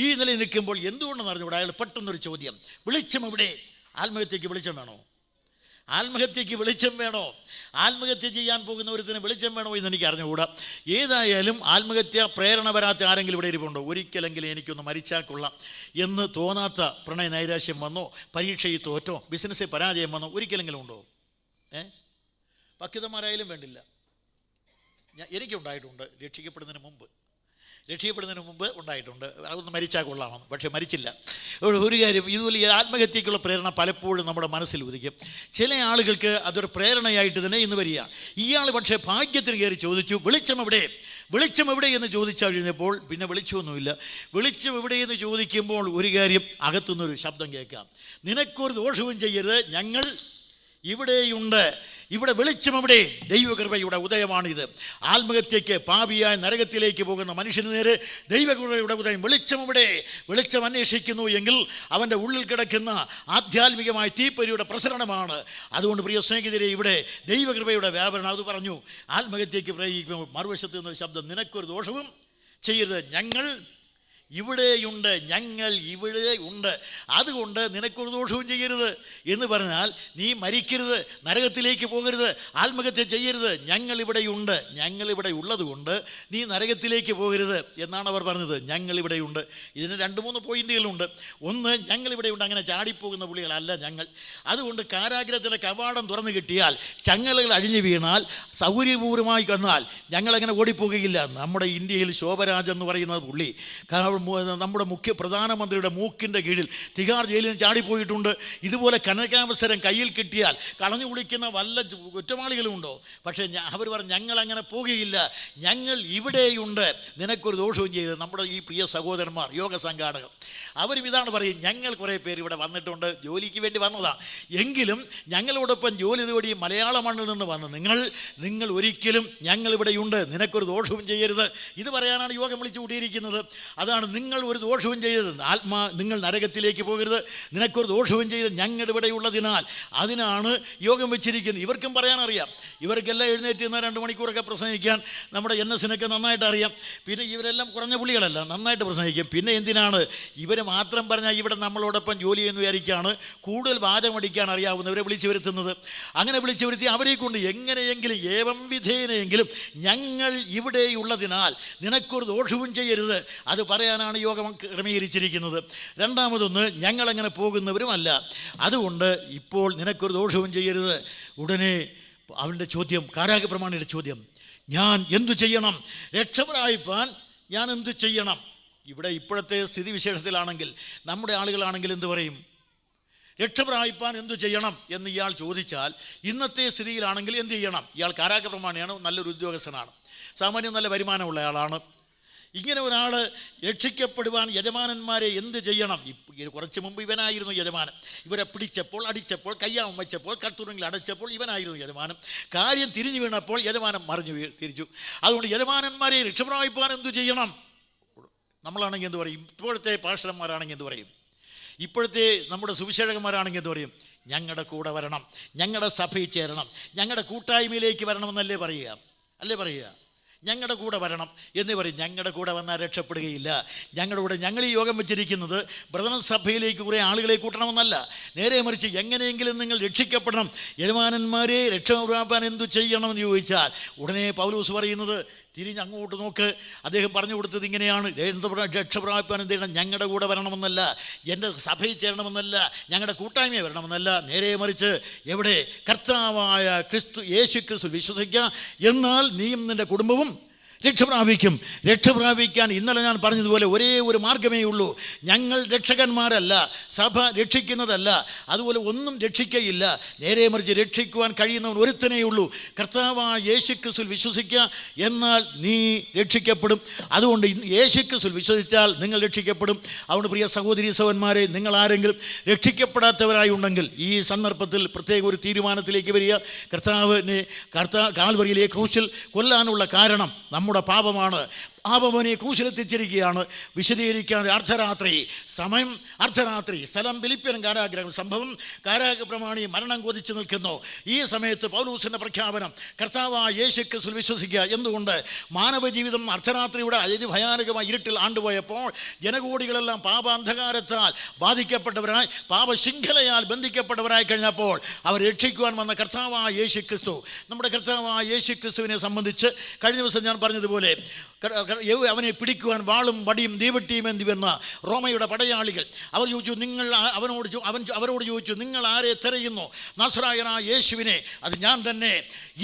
ഈ നിലയിൽ നിൽക്കുമ്പോൾ എന്തുകൊണ്ടെന്ന് അറിഞ്ഞുകൂടെ അയാൾ പെട്ടെന്നൊരു ചോദ്യം, വെളിച്ചം എവിടെ? ആത്മഹത്യക്ക് വെളിച്ചം വേണോ? ആത്മഹത്യക്ക് വെളിച്ചം വേണോ? ആത്മഹത്യ ചെയ്യാൻ പോകുന്ന ഒരുത്തിന് വെളിച്ചം വേണോ എന്ന് എനിക്ക് അറിഞ്ഞുകൂടാ. ഏതായാലും ആത്മഹത്യ പ്രേരണ വരാത്ത ആരെങ്കിലും ഇവിടെ ഇരിപ്പുണ്ടോ? ഒരിക്കലെങ്കിലും എനിക്കൊന്ന് മരിച്ചാൽ കൊള്ളാം എന്ന് തോന്നാത്ത പ്രണയ നൈരാശ്യം വന്നോ, പരീക്ഷയിൽ തോറ്റോ, ബിസിനസ്സിൽ പരാജയം വന്നോ, ഒരിക്കലെങ്കിലും ഉണ്ടോ? പക്വതമാരായാലും വേണ്ടില്ല. എനിക്കുണ്ടായിട്ടുണ്ട്. രക്ഷിക്കപ്പെടുന്നതിന് മുമ്പ് ഉണ്ടായിട്ടുണ്ട്. അതൊന്ന് മരിച്ചാൽ കൊള്ളാമെന്ന്. പക്ഷേ മരിച്ചില്ല. ഒരു കാര്യം, ഇതുപോലെ ആത്മഹത്യക്കുള്ള പ്രേരണ പലപ്പോഴും നമ്മുടെ മനസ്സിൽ ഉദിക്കും. ചില ആളുകൾക്ക് അതൊരു പ്രേരണയായിട്ട് തന്നെ ഇന്ന് വരിക. ഇയാൾ പക്ഷേ ഭാഗ്യത്തിന് കയറി ചോദിച്ചു, വെളിച്ചം എവിടെ എന്ന് ചോദിച്ചാൽ കഴിഞ്ഞപ്പോൾ പിന്നെ വെളിച്ചമൊന്നുമില്ല. വെളിച്ചം എവിടെയെന്ന് ചോദിക്കുമ്പോൾ ഒരു കാര്യം, അകത്തുനിന്നൊരു ശബ്ദം കേൾക്കാം, നിനക്കൊരു ദോഷവും ചെയ്യരുത്, ഞങ്ങൾ ഇവിടെയുണ്ട്. ഇവിടെ വെളിച്ചം എവിടെ? ദൈവകൃപയുടെ ഉദയമാണിത്. ആത്മഹത്യയ്ക്ക് പാപിയായ നരകത്തിലേക്ക് പോകുന്ന മനുഷ്യന് നേരെ ദൈവകൃപയുടെ ഉദയം. വെളിച്ചം എവിടെ? വെളിച്ചം അന്വേഷിക്കുന്നു എങ്കിൽ അവൻ്റെ ഉള്ളിൽ കിടക്കുന്ന ആധ്യാത്മികമായ തീപ്പൊരിയുടെ പ്രസരണമാണ്. അതുകൊണ്ട് പ്രിയ സ്നേഹിതരെ, ഇവിടെ ദൈവകൃപയുടെ വ്യാപരണം. അത് പറഞ്ഞു, ആത്മഹത്യയ്ക്ക് പ്രയോഗിക്കുമ്പോൾ മറുവശത്ത് നിന്നൊരു ശബ്ദം, നിനക്കൊരു ദോഷവും ചെയ്യരുത്, ഞങ്ങൾ ഇവിടെയുണ്ട്. അതുകൊണ്ട് നിനക്കൊരു ദോഷവും ചെയ്യരുത് എന്ന് പറഞ്ഞാൽ നീ മരിക്കരുത്, നരകത്തിലേക്ക് പോകരുത്, ആത്മഹത്യ ചെയ്യരുത്. ഞങ്ങളിവിടെ ഉള്ളതുകൊണ്ട് നീ നരകത്തിലേക്ക് പോകരുത് എന്നാണ് അവർ പറഞ്ഞത്. ഞങ്ങളിവിടെയുണ്ട്. ഇതിന് 2-3 പോയിന്റുകളുണ്ട്. ഒന്ന്, ഞങ്ങളിവിടെയുണ്ട്, അങ്ങനെ ചാടിപ്പോകുന്ന പുള്ളികളല്ല ഞങ്ങൾ. അതുകൊണ്ട് കാരാഗ്രഹത്തിൻ്റെ കവാടം തുറന്നു കിട്ടിയാൽ, ചങ്ങലകൾ അഴിഞ്ഞു വീണാൽ, സൗകര്യപൂർവമായി വന്നാൽ ഞങ്ങളങ്ങനെ ഓടിപ്പോകുകയില്ല. നമ്മുടെ ഇന്ത്യയിൽ ശോഭരാജ് എന്ന് പറയുന്ന പുള്ളി നമ്മുടെ പ്രധാനമന്ത്രിയുടെ മൂക്കിൻ്റെ കീഴിൽ തിഹാർ ജയിലിൽ ചാടിപ്പോയിട്ടുണ്ട്. ഇതുപോലെ കനകാവസരം കയ്യിൽ കിട്ടിയാൽ കളഞ്ഞു കുളിക്കുന്ന വല്ല കുറ്റവാളികളുമുണ്ടോ? പക്ഷേ അവർ പറഞ്ഞു, ഞങ്ങളങ്ങനെ പോകുകയില്ല, ഞങ്ങൾ ഇവിടെയുണ്ട്, നിനക്കൊരു ദോഷവും ചെയ്ത്. നമ്മുടെ ഈ പ്രിയ സഹോദരന്മാർ, യോഗ സംഘാടകർ, അവരും ഇതാണ് പറയും, ഞങ്ങൾ കുറേ പേര് ഇവിടെ വന്നിട്ടുണ്ട്, ജോലിക്ക് വേണ്ടി വന്നതാണ്, എങ്കിലും ഞങ്ങളോടൊപ്പം ജോലി തേടി മലയാള മണ്ണിൽ നിന്ന് വന്ന് നിങ്ങൾ ഒരിക്കലും ഞങ്ങളിവിടെയുണ്ട്, നിനക്കൊരു ദോഷവും ചെയ്യരുത്. ഇത് പറയാനാണ് യോഗം വിളിച്ചു കൂട്ടിയിരിക്കുന്നത്. അതാണ്, നിങ്ങൾ ഒരു ദോഷവും ചെയ്യരുത്, നിങ്ങൾ നരകത്തിലേക്ക് പോകരുത്, നിനക്കൊരു ദോഷവും ചെയ്ത് ഞങ്ങളിവിടെ ഉള്ളതിനാൽ. അതിനാണ് യോഗം വെച്ചിരിക്കുന്നത്. ഇവർക്കും പറയാനറിയാം, ഇവർക്കെല്ലാം എഴുന്നേറ്റ് നിന്ന് 2 മണിക്കൂറൊക്കെ പ്രസംഗിക്കാൻ നമ്മുടെ NS-നൊക്കെ നന്നായിട്ട് അറിയാം. പിന്നെ ഇവരെല്ലാം കുറഞ്ഞ പുള്ളികളല്ല, നന്നായിട്ട് പ്രസംഗിക്കും. പിന്നെ എന്തിനാണ് ഇവർ മാത്രം പറഞ്ഞാൽ ഇവിടെ നമ്മളോടൊപ്പം ജോലി ചെയ്യുന്ന വിചാരിക്കുകയാണ് കൂടുതൽ വാദമടിക്കാൻ അറിയാവുന്നവരെ വിളിച്ചു വരുത്തുന്നത്. അങ്ങനെ വിളിച്ചു വരുത്തി അവരെ കൊണ്ട് എങ്ങനെയെങ്കിലും ഏവം വിധേയനെങ്കിലും ഞങ്ങൾ ഇവിടെയുള്ളതിനാൽ നിനക്കൊരു ദോഷവും ചെയ്യരുത്, അത് പറയാനാണ് യോഗം ക്രമീകരിച്ചിരിക്കുന്നത്. രണ്ടാമതൊന്ന്, ഞങ്ങളങ്ങനെ പോകുന്നവരുമല്ല, അതുകൊണ്ട് ഇപ്പോൾ നിനക്കൊരു ദോഷവും ചെയ്യരുത്. ഉടനെ അവൻ്റെ ചോദ്യം, കാരാഗ്രഹപ്രമാണിയുടെ ചോദ്യം, ഞാൻ എന്തു ചെയ്യണം? രക്ഷപ്രാപിപ്പാൻ ഞാൻ എന്തു ചെയ്യണം? ഇവിടെ ഇപ്പോഴത്തെ സ്ഥിതിവിശേഷത്തിലാണെങ്കിൽ, നമ്മുടെ ആളുകളാണെങ്കിൽ എന്തു പറയും? രക്ഷപ്രാപിപ്പാൻ എന്തു ചെയ്യണം എന്ന് ഇയാൾ ചോദിച്ചാൽ, ഇന്നത്തെ സ്ഥിതിയിലാണെങ്കിൽ എന്ത് ചെയ്യണം? ഇയാൾ കാരാഗ്രഹപ്രമാണിയാണ്, നല്ലൊരു ഉദ്യോഗസ്ഥനാണ്, സാമാന്യം നല്ല വരുമാനമുള്ള ആളാണ്. ഇങ്ങനെ ഒരാൾ രക്ഷിക്കപ്പെടുവാൻ യജമാനന്മാരെ എന്ത് ചെയ്യണം? കുറച്ച് മുമ്പ് ഇവനായിരുന്നു യജമാനൻ. ഇവരെ പിടിച്ചപ്പോൾ, അടിച്ചപ്പോൾ, കയ്യാമം വെച്ചപ്പോൾ, കട്ടുറുങ്കിൽ അടച്ചപ്പോൾ ഇവനായിരുന്നു യജമാനൻ. കാര്യം തിരിഞ്ഞു വീണപ്പോൾ യജമാനൻ തിരിച്ചു. അതുകൊണ്ട് യജമാനന്മാരെ രക്ഷപ്രാപിപ്പാൻ എന്തു ചെയ്യണം? നമ്മളാണെങ്കിൽ എന്ത് പറയും? ഇപ്പോഴത്തെ പാർഷന്മാരാണെങ്കിൽ എന്ത് പറയും? ഇപ്പോഴത്തെ നമ്മുടെ സുവിശേഷകന്മാരാണെങ്കിൽ എന്ത് പറയും? ഞങ്ങളുടെ കൂടെ വരണം, ഞങ്ങളുടെ സഭയിൽ ചേരണം, ഞങ്ങളുടെ കൂട്ടായ്മയിലേക്ക് വരണമെന്നല്ലേ പറയുക? ഞങ്ങളുടെ കൂടെ വരണം എന്ന് പറയും. ഞങ്ങളുടെ കൂടെ വന്നാൽ രക്ഷപ്പെടുകയില്ല. ഞങ്ങൾ ഈ യോഗം വെച്ചിരിക്കുന്നത് ബ്രദർ സഭയിലേക്ക് കുറേ ആളുകളെ കൂട്ടണമെന്നല്ല, നേരെ മറിച്ച് എങ്ങനെയെങ്കിലും നിങ്ങൾ രക്ഷിക്കപ്പെടണം. യജമാനന്മാരെ രക്ഷപ്രാപിപ്പാൻ എന്തു ചെയ്യണമെന്ന് ചോദിച്ചാൽ ഉടനെ പൗലോസ് പറയുന്നത്, തിരിഞ്ഞങ്ങോട്ട് നോക്ക്. അദ്ദേഹം പറഞ്ഞു കൊടുത്തത് ഇങ്ങനെയാണ്, രക്ഷപ്രാപിപ്പാൻ എന്ത് ചെയ്യണം? ഞങ്ങളുടെ കൂടെ വരണമെന്നല്ല, എൻ്റെ സഭയിൽ ചേരണമെന്നല്ല, ഞങ്ങളുടെ കൂട്ടായ്മയെ വരണമെന്നല്ല, നേരെ മറിച്ച് എവിടെ? കർത്താവായ യേശു ക്രിസ്തു വിശ്വസിക്കുക, എന്നാൽ നീയും നിൻ്റെ കുടുംബവും രക്ഷ പ്രാപിക്കാൻ ഇന്നലെ ഞാൻ പറഞ്ഞതുപോലെ ഒരേ ഒരു മാർഗമേ ഉള്ളൂ. ഞങ്ങൾ രക്ഷകന്മാരല്ല, സഭ രക്ഷിക്കുന്നതല്ല, അതുപോലെ ഒന്നും രക്ഷിക്കയില്ല. നേരെ മറിച്ച് രക്ഷിക്കുവാൻ കഴിയുന്നവൻ ഒരുത്തനേ ഉള്ളൂ, കർത്താവായ യേശുക്രിസ്തുവിൽ വിശ്വസിക്കുക, എന്നാൽ നീ രക്ഷിക്കപ്പെടും. അതുകൊണ്ട് യേശുക്രിസ്തുവിൽ വിശ്വസിച്ചാൽ നിങ്ങൾ രക്ഷിക്കപ്പെടും. അതുകൊണ്ട് പ്രിയ സഹോദരി സഹോദരന്മാരെ, നിങ്ങൾ ആരെങ്കിലും രക്ഷിക്കപ്പെടാത്തവരായി ഉണ്ടെങ്കിൽ ഈ സന്ദർഭത്തിൽ പ്രത്യേക ഒരു തീരുമാനത്തിലേക്ക് വരിക. കർത്താവിനെ കാൽവരിയിലെ ക്രൂശിൽ കൊല്ലാനുള്ള കാരണം നമ്മുടെ പാപമാണ്. പാപവനെ ക്രൂശിലെത്തിച്ചിരിക്കുകയാണ്. വിശദീകരിക്കാൻ അർദ്ധരാത്രി സ്ഥലം ഫിലിപ്പിയൻ കാരാഗ്രഹം, സംഭവം കാരാഗ്രഹപ്രമാണി മരണം കൊതിച്ചു നിൽക്കുന്നു. ഈ സമയത്ത് പൗലോസിൻ്റെ പ്രഖ്യാപനം, കർത്താവായ യേശുക്രിസ്തുവിൽ വിശ്വസിക്കുക. എന്തുകൊണ്ട്? മാനവ ജീവിതം അർദ്ധരാത്രിയുടെ അതിഭയാനകമായ ഇരുട്ടിൽ ആണ്ടുപോയപ്പോൾ ജനകോടികളെല്ലാം പാപാന്ധകാരത്താൽ ബാധിക്കപ്പെട്ടവരായി, പാപശൃംഖലയാൽ ബന്ധിക്കപ്പെട്ടവരായി കഴിഞ്ഞപ്പോൾ അവർ രക്ഷിക്കുവാൻ വന്ന കർത്താവായ യേശുക്രിസ്തു, നമ്മുടെ കർത്താവായ യേശുക്രിസ്തുവിനെ സംബന്ധിച്ച് കഴിഞ്ഞ ദിവസം ഞാൻ പറഞ്ഞതുപോലെ അവനെ പിടിക്കുവാൻ വാളും വടിയും ദീവട്ടിയും എന്തി വന്ന റോമയുടെ പടയാളികൾ അവർ ചോദിച്ചു, അവരോട് ചോദിച്ചു, നിങ്ങൾ ആരെ തിരയുന്നു? നസ്രായനായ യേശുവിനെ. അത് ഞാൻ തന്നെ.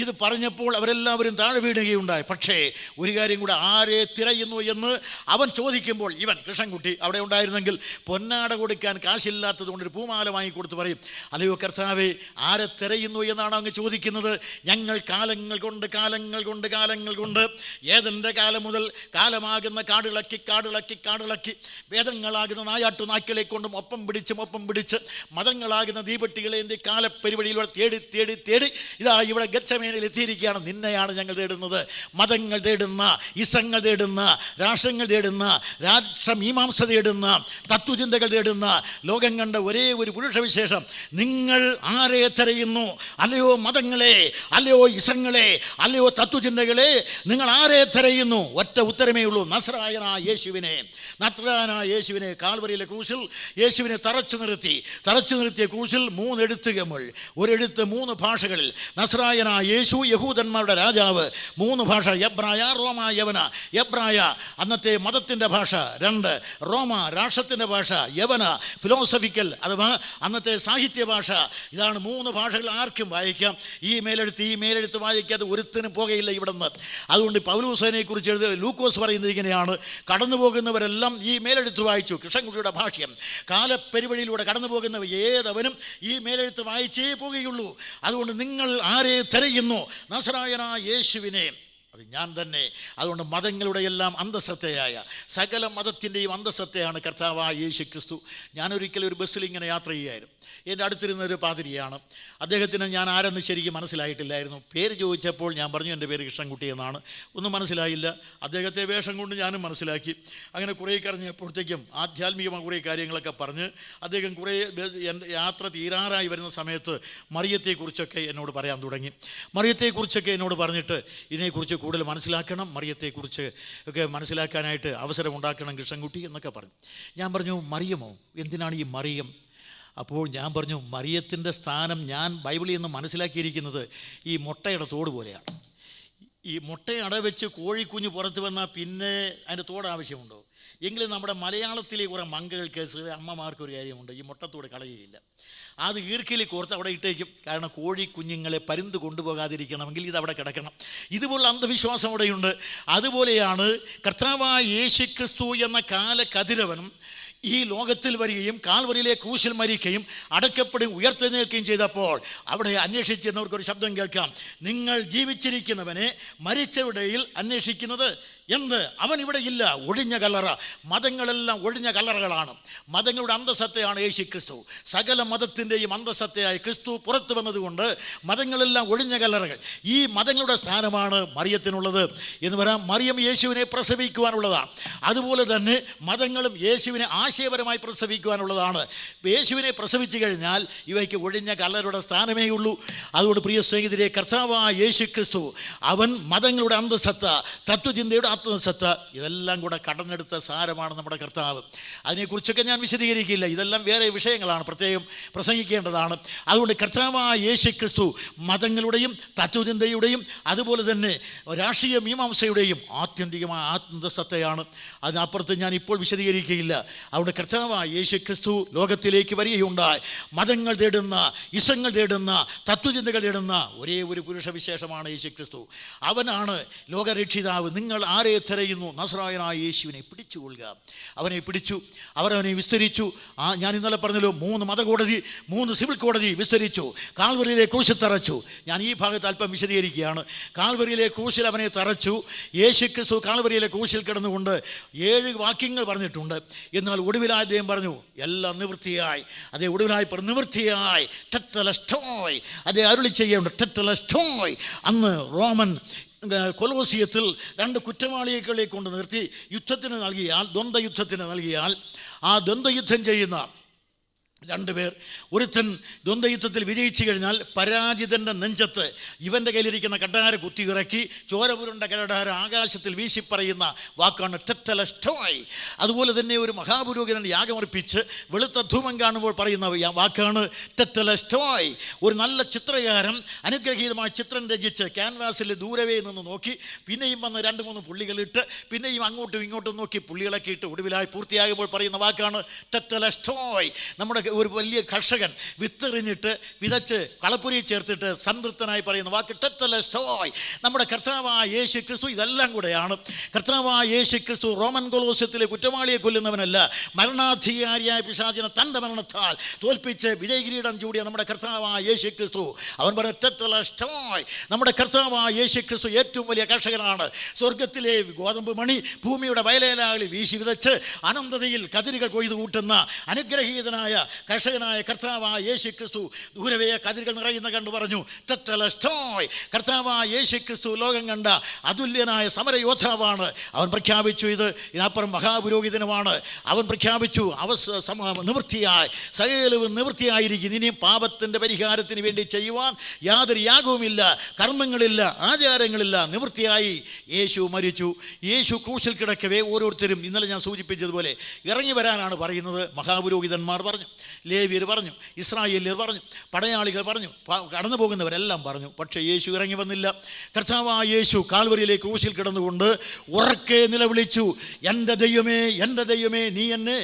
ഇത് പറഞ്ഞപ്പോൾ അവരെല്ലാവരും താഴെ വീഴുകയുണ്ടായി. പക്ഷേ ഒരു കാര്യം കൂടെ, ആരെ തിരയുന്നു എന്ന് അവൻ ചോദിക്കുമ്പോൾ ഇവൻ കൃഷ്ണൻകുട്ടി അവിടെ ഉണ്ടായിരുന്നെങ്കിൽ പൊന്നാട കൊടുക്കാൻ കാശില്ലാത്തത് കൊണ്ട് ഒരു പൂമാല വാങ്ങിക്കൊടുത്ത് പറയും, അല്ലയോ കർത്താവേ, ആരെ തിരയുന്നു എന്നാണ് അങ്ങ് ചോദിക്കുന്നത്. ഞങ്ങൾ കാലങ്ങൾ കൊണ്ട് ഏതെൻ്റെ കാലം മുതൽ കാലമാകുന്ന കാടിളക്കി വേദങ്ങളാകുന്ന നായാട്ടു കൊണ്ടും ഒപ്പം പിടിച്ച് മതങ്ങളാകുന്ന ദീപട്ടികളേന്തി കാലപ്പെരുവഴിയിലൂടെ തേടി ഇതാ ഇവിടെ ഗത്സമേനയിൽ എത്തിയിരിക്കുകയാണ്. നിന്നെയാണ് ഞങ്ങൾ തേടുന്നത്. മതങ്ങൾ തേടുന്ന, ഇസങ്ങൾ തേടുന്ന, രാഷ്ട്രങ്ങൾ തേടുന്ന, രാഷ്ട്രമീമാംസ തേടുന്ന, തത്വചിന്തകൾ തേടുന്ന ലോകം കണ്ട ഒരേ ഒരു പുരുഷവിശേഷം, നിങ്ങൾ ആരെ തിരയുന്നു? അല്ലയോ മതങ്ങളെ, അല്ലയോ ഇസങ്ങളെ, അല്ലയോ തത്വചിന്തകളെ, നിങ്ങൾ ആരെ തിരയുന്നു? ഒറ്റ ഉത്തരമേ ഉള്ളൂ, നസ്രായനായ യേശുവിനെ. കാൽവരിയിലെ ക്രൂശിൽ യേശുവിനെ തറച്ചു നിർത്തിയ ക്രൂശിൽ 3 എഴുത്തുകൾ, ഒരെഴുത്ത് 3 ഭാഷകളിൽ. നസ്രായനായ യേശു യഹൂദന്മാരുടെ രാജാവ്. 3 ഭാഷ, എബ്രായ, റോമ, യവന. എബ്രായ അന്നത്തെ മതത്തിൻ്റെ ഭാഷ. 2 റോമ, രാഷ്ട്രത്തിൻ്റെ ഭാഷ. യവന ഫിലോസഫിക്കൽ അഥവാ അന്നത്തെ സാഹിത്യ ഭാഷ. ഇതാണ് 3 ഭാഷകൾ. ആർക്കും വായിക്കാം. ഈ മേലെഴുത്ത് വായിക്കാതെ ഒരുത്തിനും പോകയില്ല ഇവിടുന്ന്. അതുകൊണ്ട് പൗലോസിനെ കുറിച്ച് ലൂക്കോസ് പറയുന്നത് ഇങ്ങനെയാണ്, കടന്നു പോകുന്നവരെല്ലാം ഈ മേലെഴുത്ത് വായിച്ചു. കൃഷ്ണൻകുട്ടിയുടെ ഭാഷ്യം, കാലപ്പെരുവഴിയിലൂടെ കടന്നു പോകുന്നവർ ഏതവനും ഈ മേലെഴുത്ത് വായിച്ചേ പോകുകയുള്ളൂ. അതുകൊണ്ട് നിങ്ങൾ ആരെ തിരയുന്നു? നസ്രായനായ യേശുവിനെ. അത് ഞാൻ തന്നെ. അതുകൊണ്ട് മതങ്ങളുടെ എല്ലാം അന്തസത്തയായ, സകല മതത്തിൻ്റെയും അന്തസത്തയാണ് കർത്താവായ യേശു ക്രിസ്തു. ഞാനൊരിക്കലും ഒരു ബസ്സിൽ ഇങ്ങനെ യാത്ര ചെയ്യുമായിരുന്നു. എൻ്റെ അടുത്തിരുന്നൊരു പാതിരിയാണ്. അദ്ദേഹത്തിന് ഞാൻ ആരെന്ന് ശരിക്കും മനസ്സിലായിട്ടില്ലായിരുന്നു. പേര് ചോദിച്ചപ്പോൾ ഞാൻ പറഞ്ഞു എൻ്റെ പേര് കൃഷ്ണൻകുട്ടി എന്നാണ്. ഒന്നും മനസ്സിലായില്ല. അദ്ദേഹത്തെ വേഷം കൊണ്ട് ഞാനും മനസ്സിലാക്കി. അങ്ങനെ കുറേ കഴിഞ്ഞപ്പോഴത്തേക്കും ആധ്യാത്മികമായ കുറേ കാര്യങ്ങളൊക്കെ പറഞ്ഞ് അദ്ദേഹം കുറേ യാത്ര തീരാറായി വരുന്ന സമയത്ത് മറിയത്തെക്കുറിച്ചൊക്കെ എന്നോട് പറയാൻ തുടങ്ങി. മറിയത്തെക്കുറിച്ചൊക്കെ എന്നോട് പറഞ്ഞിട്ട് ഇതിനെക്കുറിച്ച് കൂടുതൽ മനസ്സിലാക്കണം, മറിയത്തെക്കുറിച്ച് ഒക്കെ മനസ്സിലാക്കാനായിട്ട് അവസരമുണ്ടാക്കണം കൃഷ്ണൻകുട്ടി എന്നൊക്കെ പറഞ്ഞു. ഞാൻ പറഞ്ഞു, മറിയമോ? എന്തിനാണ് ഈ മറിയം? അപ്പോൾ ഞാൻ പറഞ്ഞു, മറിയത്തിൻ്റെ സ്ഥാനം ഞാൻ ബൈബിളിൽ നിന്ന് മനസ്സിലാക്കിയിരിക്കുന്നത് ഈ മുട്ടയുടെ തോട് പോലെയാണ്. ഈ മുട്ടയെ അടവെച്ച് കോഴിക്കുഞ്ഞ് പുറത്ത് വന്നാൽ പിന്നെ അതിൻ്റെ തോട് ആവശ്യമുണ്ടോ? എങ്കിലും നമ്മുടെ മലയാളത്തിലെ കുറേ മങ്കകൾക്ക്, അമ്മമാർക്കൊരു കാര്യമുണ്ട്, ഈ മുട്ടത്തോട് കളയുകയില്ല. അത് ഈർക്കിൽ കോർത്ത് അവിടെ ഇട്ടേക്കും. കാരണം കോഴി കുഞ്ഞുങ്ങളെ പരുന്ത് കൊണ്ടുപോകാതിരിക്കണമെങ്കിൽ ഇതവിടെ കിടക്കണം. ഇതുപോലുള്ള അന്ധവിശ്വാസം അവിടെയുണ്ട്. അതുപോലെയാണ് കർത്താവായ യേശുക്രിസ്തു എന്ന കാലകതിരവനും ഈ ലോകത്തിൽ വരികയും കാൽവരിയിലെ ക്രൂശിൽ മരിക്കുകയും അടക്കപ്പെടുകയും ഉയർത്തെഴുന്നേൽക്കുകയും ചെയ്തപ്പോൾ അവിടെ അന്വേഷിച്ചിരുന്നവർക്കൊരു ശബ്ദം കേൾക്കാം, നിങ്ങൾ ജീവിച്ചിരിക്കുന്നവനെ മരിച്ചവരുടെയിൽ അന്വേഷിക്കുന്നത് എന്ത്? അവൻ ഇവിടെ ഇല്ല. ഒഴിഞ്ഞ കല്ലറ. മതങ്ങളെല്ലാം ഒഴിഞ്ഞ കല്ലറകളാണ്. മതങ്ങളുടെ അന്തസത്തയാണ് യേശുക്രിസ്തു. സകല മതത്തിൻ്റെയും അന്തസത്തയായി ക്രിസ്തു പുറത്തു വന്നതുകൊണ്ട് മതങ്ങളെല്ലാം ഒഴിഞ്ഞ കല്ലറകൾ. ഈ മതങ്ങളുടെ സ്ഥാനമാണ് മറിയത്തിനുള്ളത് എന്ന് പറയാം. മറിയം യേശുവിനെ പ്രസവിക്കുവാനുള്ളതാണ്. അതുപോലെ തന്നെ മതങ്ങളും യേശുവിനെ ആശയപരമായി പ്രസവിക്കുവാനുള്ളതാണ്. യേശുവിനെ പ്രസവിച്ചു കഴിഞ്ഞാൽ ഇവയ്ക്ക് ഒഴിഞ്ഞ കല്ലറയുടെ സ്ഥാനമേ ഉള്ളൂ. അതുകൊണ്ട് പ്രിയ സ്നേഹിതരെ, കർത്താവായ യേശുക്രിസ്തു അവൻ മതങ്ങളുടെ അന്തസത്ത, തത്വചിന്തയുടെ ആത്മസത്ത, ഇതെല്ലാം കൂടെ കടന്നെടുത്ത സാരമാണ് നമ്മുടെ കർത്താവ്. അതിനെക്കുറിച്ചൊക്കെ ഞാൻ വിശദീകരിക്കില്ല, ഇതെല്ലാം വേറെ വിഷയങ്ങളാണ്, പ്രത്യേകം പ്രസംഗിക്കേണ്ടതാണ്. അതുകൊണ്ട് കർത്താവായ യേശു ക്രിസ്തു മതങ്ങളുടെയും തത്വചിന്തയുടെയും അതുപോലെ തന്നെ രാഷ്ട്രീയ മീമാംസയുടെയും ആത്യന്തികമായ ആത്മസത്തയാണ്. അതിനപ്പുറത്ത് ഞാൻ ഇപ്പോൾ വിശദീകരിക്കുകയില്ല. അതുകൊണ്ട് കർത്താവായ യേശു ക്രിസ്തു ലോകത്തിലേക്ക് വരികയുണ്ടായി. മതങ്ങൾ തേടുന്ന, ഇസങ്ങൾ തേടുന്ന, തത്വചിന്തകൾ തേടുന്ന ഒരേ ഒരു പുരുഷവിശേഷമാണ് യേശു ക്രിസ്തു. അവനാണ് ലോകരക്ഷിതാവ്. നിങ്ങൾ ആരെ തിരയുന്നു? നസ്രായനായ യേശുവിനെ പിടിച്ചുകൊള്ളുക. അവനെ പിടിച്ചു, അവരവനെ വിസ്തരിച്ചു. ഞാൻ ഇന്നലെ പറഞ്ഞല്ലോ, 3 മതകോടതി, 3 സിവിൽ കോടതി വിസ്തരിച്ചു. കാൽവരിയിലെ ക്രൂശിൽ തറച്ചു. ഞാൻ ഈ ഭാഗത്ത് അല്പം വിശദീകരിക്കുകയാണ്. കാൽവരിയിലെ ക്രൂശിൽ അവനെ തറച്ചു. യേശു ക്രിസ്തു കാൽവരിയിലെ ക്രൂശിൽ കിടന്നുകൊണ്ട് 7 വാക്യങ്ങൾ പറഞ്ഞിട്ടുണ്ട്. എന്നാൽ ഒടുവിലായി അദ്ദേഹം പറഞ്ഞു, എല്ലാം നിവൃത്തിയായി. അതേ ഒടുവിലായി നിവൃത്തിയായി, ടെറ്റലസ്റ്റോയ്, അതേ അരുളി ചെയ്യേണ്ട ടെറ്റലസ്റ്റോയ്. അന്ന് റോമൻ കൊലോസിയത്തിൽ 2 കുറ്റവാളികളെ കൊണ്ട് നിർത്തി യുദ്ധത്തിന് നൽകിയാൽ, ദ്വന്ദ്വയുദ്ധത്തിന് നൽകിയാൽ, ആ ദ്വന്ദ്വയുദ്ധം ചെയ്യുന്ന 2 പേർ, ഒരുത്തൻ ദ്വന്ദ്വയുദ്ധത്തിൽ വിജയിച്ചു കഴിഞ്ഞാൽ പരാജിതൻ്റെ നെഞ്ചത്ത് ഇവൻ്റെ കയ്യിലിരിക്കുന്ന കടാര കുത്തിയിറക്കി ചോരപുരുണ്ട കടാര ആകാശത്തിൽ വീശിപ്പറയുന്ന വാക്കാണ് ടെറ്റലസ്റ്റോയ്. അതുപോലെ തന്നെ ഒരു മഹാപുരോഹിതൻ യാഗമർപ്പിച്ച് വെളുത്ത ധൂമം കാണുമ്പോൾ പറയുന്ന വാക്കാണ് ടെറ്റലസ്റ്റോയ്. ഒരു നല്ല ചിത്രകാരൻ അനുഗ്രഹീതമായ ചിത്രം രചിച്ച് ക്യാൻവാസിൽ ദൂരവേ നിന്ന് നോക്കി പിന്നെയും വന്ന് 2-3 പുള്ളികളിട്ട് പിന്നെയും അങ്ങോട്ടും ഇങ്ങോട്ടും നോക്കി പുള്ളികളൊക്കെ ഇട്ട് ഒടുവിലായി പൂർത്തിയാകുമ്പോൾ പറയുന്ന വാക്കാണ് ടെറ്റലസ്റ്റോയ്. നമ്മുടെ ഒരു വലിയ കർഷകൻ വിത്തെറിഞ്ഞിട്ട് വിതച്ച് കളപ്പുരി ചേർത്തിട്ട് സംതൃപ്തനായി പറയുന്ന വാക്ക് ടെറ്റലസ്റ്റോയ്. നമ്മുടെ കർത്താവായ യേശു ക്രിസ്തു ഇതെല്ലാം കൂടെയാണ്. കർത്താവായ യേശു ക്രിസ്തു റോമൻ കൊലോസ്യത്തിലെ കുറ്റവാളിയെ കൊല്ലുന്നവനല്ല, മരണാധികാരിയായ പിശാചിനെ തൻ്റെ മരണത്താൽ തോൽപ്പിച്ച് വിജയകിരീടം ചൂടിയ നമ്മുടെ കർത്താവായ യേശു ക്രിസ്തു. അവൻ പറഞ്ഞ ടെറ്റലസ്റ്റോയ്. നമ്മുടെ കർത്താവായ യേശു ക്രിസ്തു ഏറ്റവും വലിയ കർഷകനാണ്. സ്വർഗത്തിലെ ഗോതമ്പ് മണി ഭൂമിയുടെ വയലേലാളിൽ വീശി വിതച്ച് അനന്തതയിൽ കതിരുകൾ കൊയ്തു കൂട്ടുന്ന അനുഗ്രഹീതനായ കർഷകനായ കർത്താവായ യേശു ക്രിസ്തു ദൂരവേ കതിരുകൾ നിറയുന്ന കണ്ടു പറഞ്ഞു ടെറ്റലസ്റ്റോയ്. കർത്താവായ യേശു ക്രിസ്തു ലോകം കണ്ട അതുല്യനായ സമരയോദ്ധാവാണ്. അവൻ പ്രഖ്യാപിച്ചു ഇത് ഇതിനപ്പുറം മഹാപുരോഹിതനുമാണ്. അവൻ പ്രഖ്യാപിച്ചു നിവൃത്തിയായി, സകലവും നിവൃത്തിയായിരിക്കും. ഇനിയും പാപത്തിൻ്റെ പരിഹാരത്തിന് വേണ്ടി ചെയ്യുവാൻ യാതൊരു യാഗവുമില്ല, കർമ്മങ്ങളില്ല, ആചാരങ്ങളില്ല. നിവൃത്തിയായി യേശു മരിച്ചു. യേശു ക്രൂശിൽ കിടക്കവേ ഓരോരുത്തരും ഇന്നലെ ഞാൻ സൂചിപ്പിച്ചതുപോലെ ഇറങ്ങി വരാനാണ് പറയുന്നത്. മഹാപുരോഹിതന്മാർ പറഞ്ഞു, ലേവ്യർ പറഞ്ഞു, ഇസ്രായേല്യർ പറഞ്ഞു, പടയാളികൾ പറഞ്ഞു, കടന്നു പോകുന്നവരെല്ലാം പറഞ്ഞു. പക്ഷേ യേശു ഇറങ്ങി വന്നില്ല. കർത്താവായ യേശു കാൽവരിയിലെ ക്രൂശിൽ കിടന്നുകൊണ്ട് ഉറക്കെ നിലവിളിച്ചു, എൻ്റെ ദൈവമേ, എൻ്റെ ദൈവമേ, നീ എന്നെ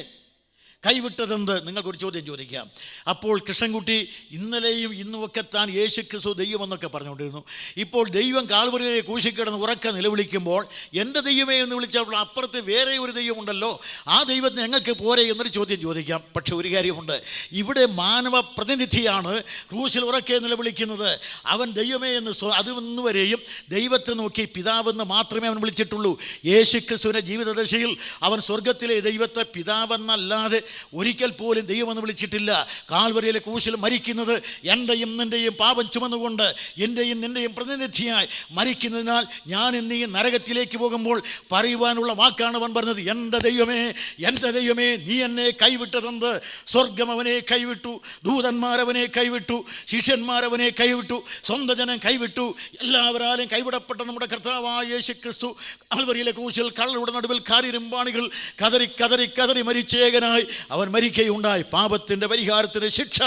കൈവിട്ടതെന്ത്? നിങ്ങൾക്കൊരു ചോദ്യം ചോദിക്കാം. അപ്പോൾ കൃഷ്ണൻകുട്ടി ഇന്നലെയും ഇന്നുമൊക്കെ താൻ യേശു ക്രിസ്തു ദൈവമെന്നൊക്കെ പറഞ്ഞുകൊണ്ടിരുന്നു. ഇപ്പോൾ ദൈവം കാൽവരിയിലെ ക്രൂശിൽ കിടന്ന് ഉറക്കെ നിലവിളിക്കുമ്പോൾ എൻ്റെ ദൈവമേ എന്ന് വിളിച്ചപ്പോൾ അപ്പുറത്ത് വേറെ ഒരു ദൈവമുണ്ടല്ലോ, ആ ദൈവത്തിന് ഞങ്ങൾക്ക് പോരെ എന്നൊരു ചോദ്യം ചോദിക്കാം. പക്ഷെ ഒരു കാര്യമുണ്ട്, ഇവിടെ മാനവ പ്രതിനിധിയാണ് ക്രൂശിൽ ഉറക്കെ നിലവിളിക്കുന്നത്. അവൻ ദൈവമേ എന്ന് അതുവരെയും ദൈവത്തെ നോക്കി പിതാവെന്ന് മാത്രമേ അവൻ വിളിച്ചിട്ടുള്ളൂ. യേശു ക്രിസ്തുവിൻ്റെ ജീവിതദശയിൽ അവൻ സ്വർഗത്തിലെ ദൈവത്തെ പിതാവെന്നല്ലാതെ ഒരിക്കൽ പോലും ദൈവമെന്ന് വിളിച്ചിട്ടില്ല. കാൽവരിയിലെ ക്രൂശിൽ മരിക്കുന്നത് എൻ്റെയും നിൻ്റെയും പാപം ചുമന്നുകൊണ്ട് എൻ്റെയും നിൻ്റെയും പ്രതിനിധിയായി മരിക്കുന്നതിനാൽ ഞാൻ എന്നീ നരകത്തിലേക്ക് പോകുമ്പോൾ പറയുവാനുള്ള വാക്കാണ് അവൻ പറഞ്ഞത്, എൻ്റെ ദൈവമേ, എൻ്റെ ദൈവമേ, നീ എന്നെ കൈവിട്ടതെന്ത്? സ്വർഗം അവനെ കൈവിട്ടു, ദൂതന്മാരവനെ കൈവിട്ടു, ശിഷ്യന്മാരവനെ കൈവിട്ടു, സ്വന്തം ജനം കൈവിട്ടു. എല്ലാവരാലും കൈവിടപ്പെട്ട നമ്മുടെ കർത്താവായ യേശു ക്രിസ്തു കാൽവരിയിലെ ക്രൂശിൽ കള്ളയുടെ നടുവിൽ കാരിരുമ്പാണികൾ കതറി കതറി കതറി മരിച്ചേകനായി അവൻ മരിക്കുകയുണ്ടായി. പാപത്തിൻ്റെ പരിഹാരത്തിന് ശിക്ഷ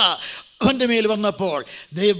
അവൻ്റെ മേൽ വന്നപ്പോൾ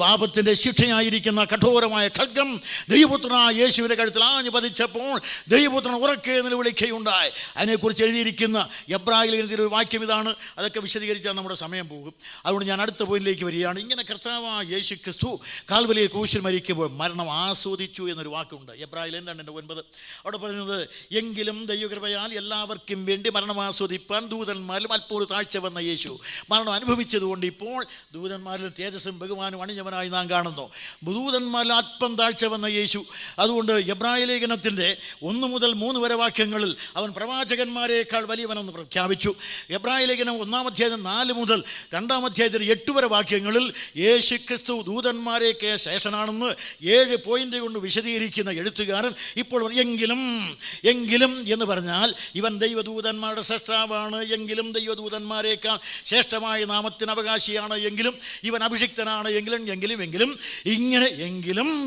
പാപത്തിൻ്റെ ശിക്ഷയായിരിക്കുന്ന കഠോരമായ ഖഡ്ഗം ദൈവപുത്രനായ യേശുവിൻ്റെ കഴുത്തിൽ ആഞ്ഞു പതിച്ചപ്പോൾ ദൈവപുത്രൻ ഉറക്കെ നിലവിളിക്കുകയുണ്ടായി. അതിനെക്കുറിച്ച് എഴുതിയിരിക്കുന്ന എബ്രായത്തിൽ ഒരു വാക്യം ഇതാണ്. അതൊക്കെ വിശദീകരിച്ചാൽ നമ്മുടെ സമയം പോകും. അതുകൊണ്ട് ഞാൻ അടുത്ത പോയിന്റിലേക്ക് വരികയാണ്. ഇങ്ങനെ കർത്താവായ യേശു ക്രിസ്തു കാൽവരിയിൽ ക്രൂശിൽ മരിക്കുമ്പോൾ മരണം ആസ്വദിച്ചു എന്നൊരു വാക്കുണ്ട്. എബ്രായർ 2:9 അവിടെ പറയുന്നത്, എങ്കിലും ദൈവകൃപയാൽ എല്ലാവർക്കും വേണ്ടി മരണം ആസ്വദിപ്പാൻ ദൂതന്മാരിലും അല്പം താഴ്ച വന്ന യേശു മരണം അനുഭവിച്ചതുകൊണ്ട് ഇപ്പോൾ ദൂതന്മാരിൽ തേജസ്സും ബഹുമാനും അണിഞ്ഞവനായി നാം കാണുന്നു. ദൂതന്മാരിൽ അല്പം താഴ്ച വന്ന യേശു. അതുകൊണ്ട് എബ്രായ ലേഖനത്തിൻ്റെ 1 മുതൽ 3 വരെ വാക്യങ്ങളിൽ അവൻ പ്രവാചകന്മാരെക്കാൾ വലിയവനെന്ന് പ്രഖ്യാപിച്ചു. എബ്രായ ലേഖനം 1-ാം അധ്യായം 4 മുതൽ 2-ാം അധ്യായത്തിൽ 8 വരെ വാക്യങ്ങളിൽ യേശു ക്രിസ്തു ദൂതന്മാരെയൊക്കെ ശേഷനാണെന്ന് 7 പോയിന്റ് കൊണ്ട് വിശദീകരിക്കുന്ന എഴുത്തുകാരൻ ഇപ്പോൾ എങ്കിലും എന്ന് പറഞ്ഞാൽ ഇവൻ ദൈവദൂതന്മാരുടെ ശ്രേഷ്ഠാവാണ്, എങ്കിലും ദൈവദൂതന്മാരെക്കാൾ ശ്രേഷ്ഠമായ നാമത്തിന് അവകാശിയാണ്, എങ്കിലും ഇവൻ അഭിഷിക്തനാണ് എങ്കിലും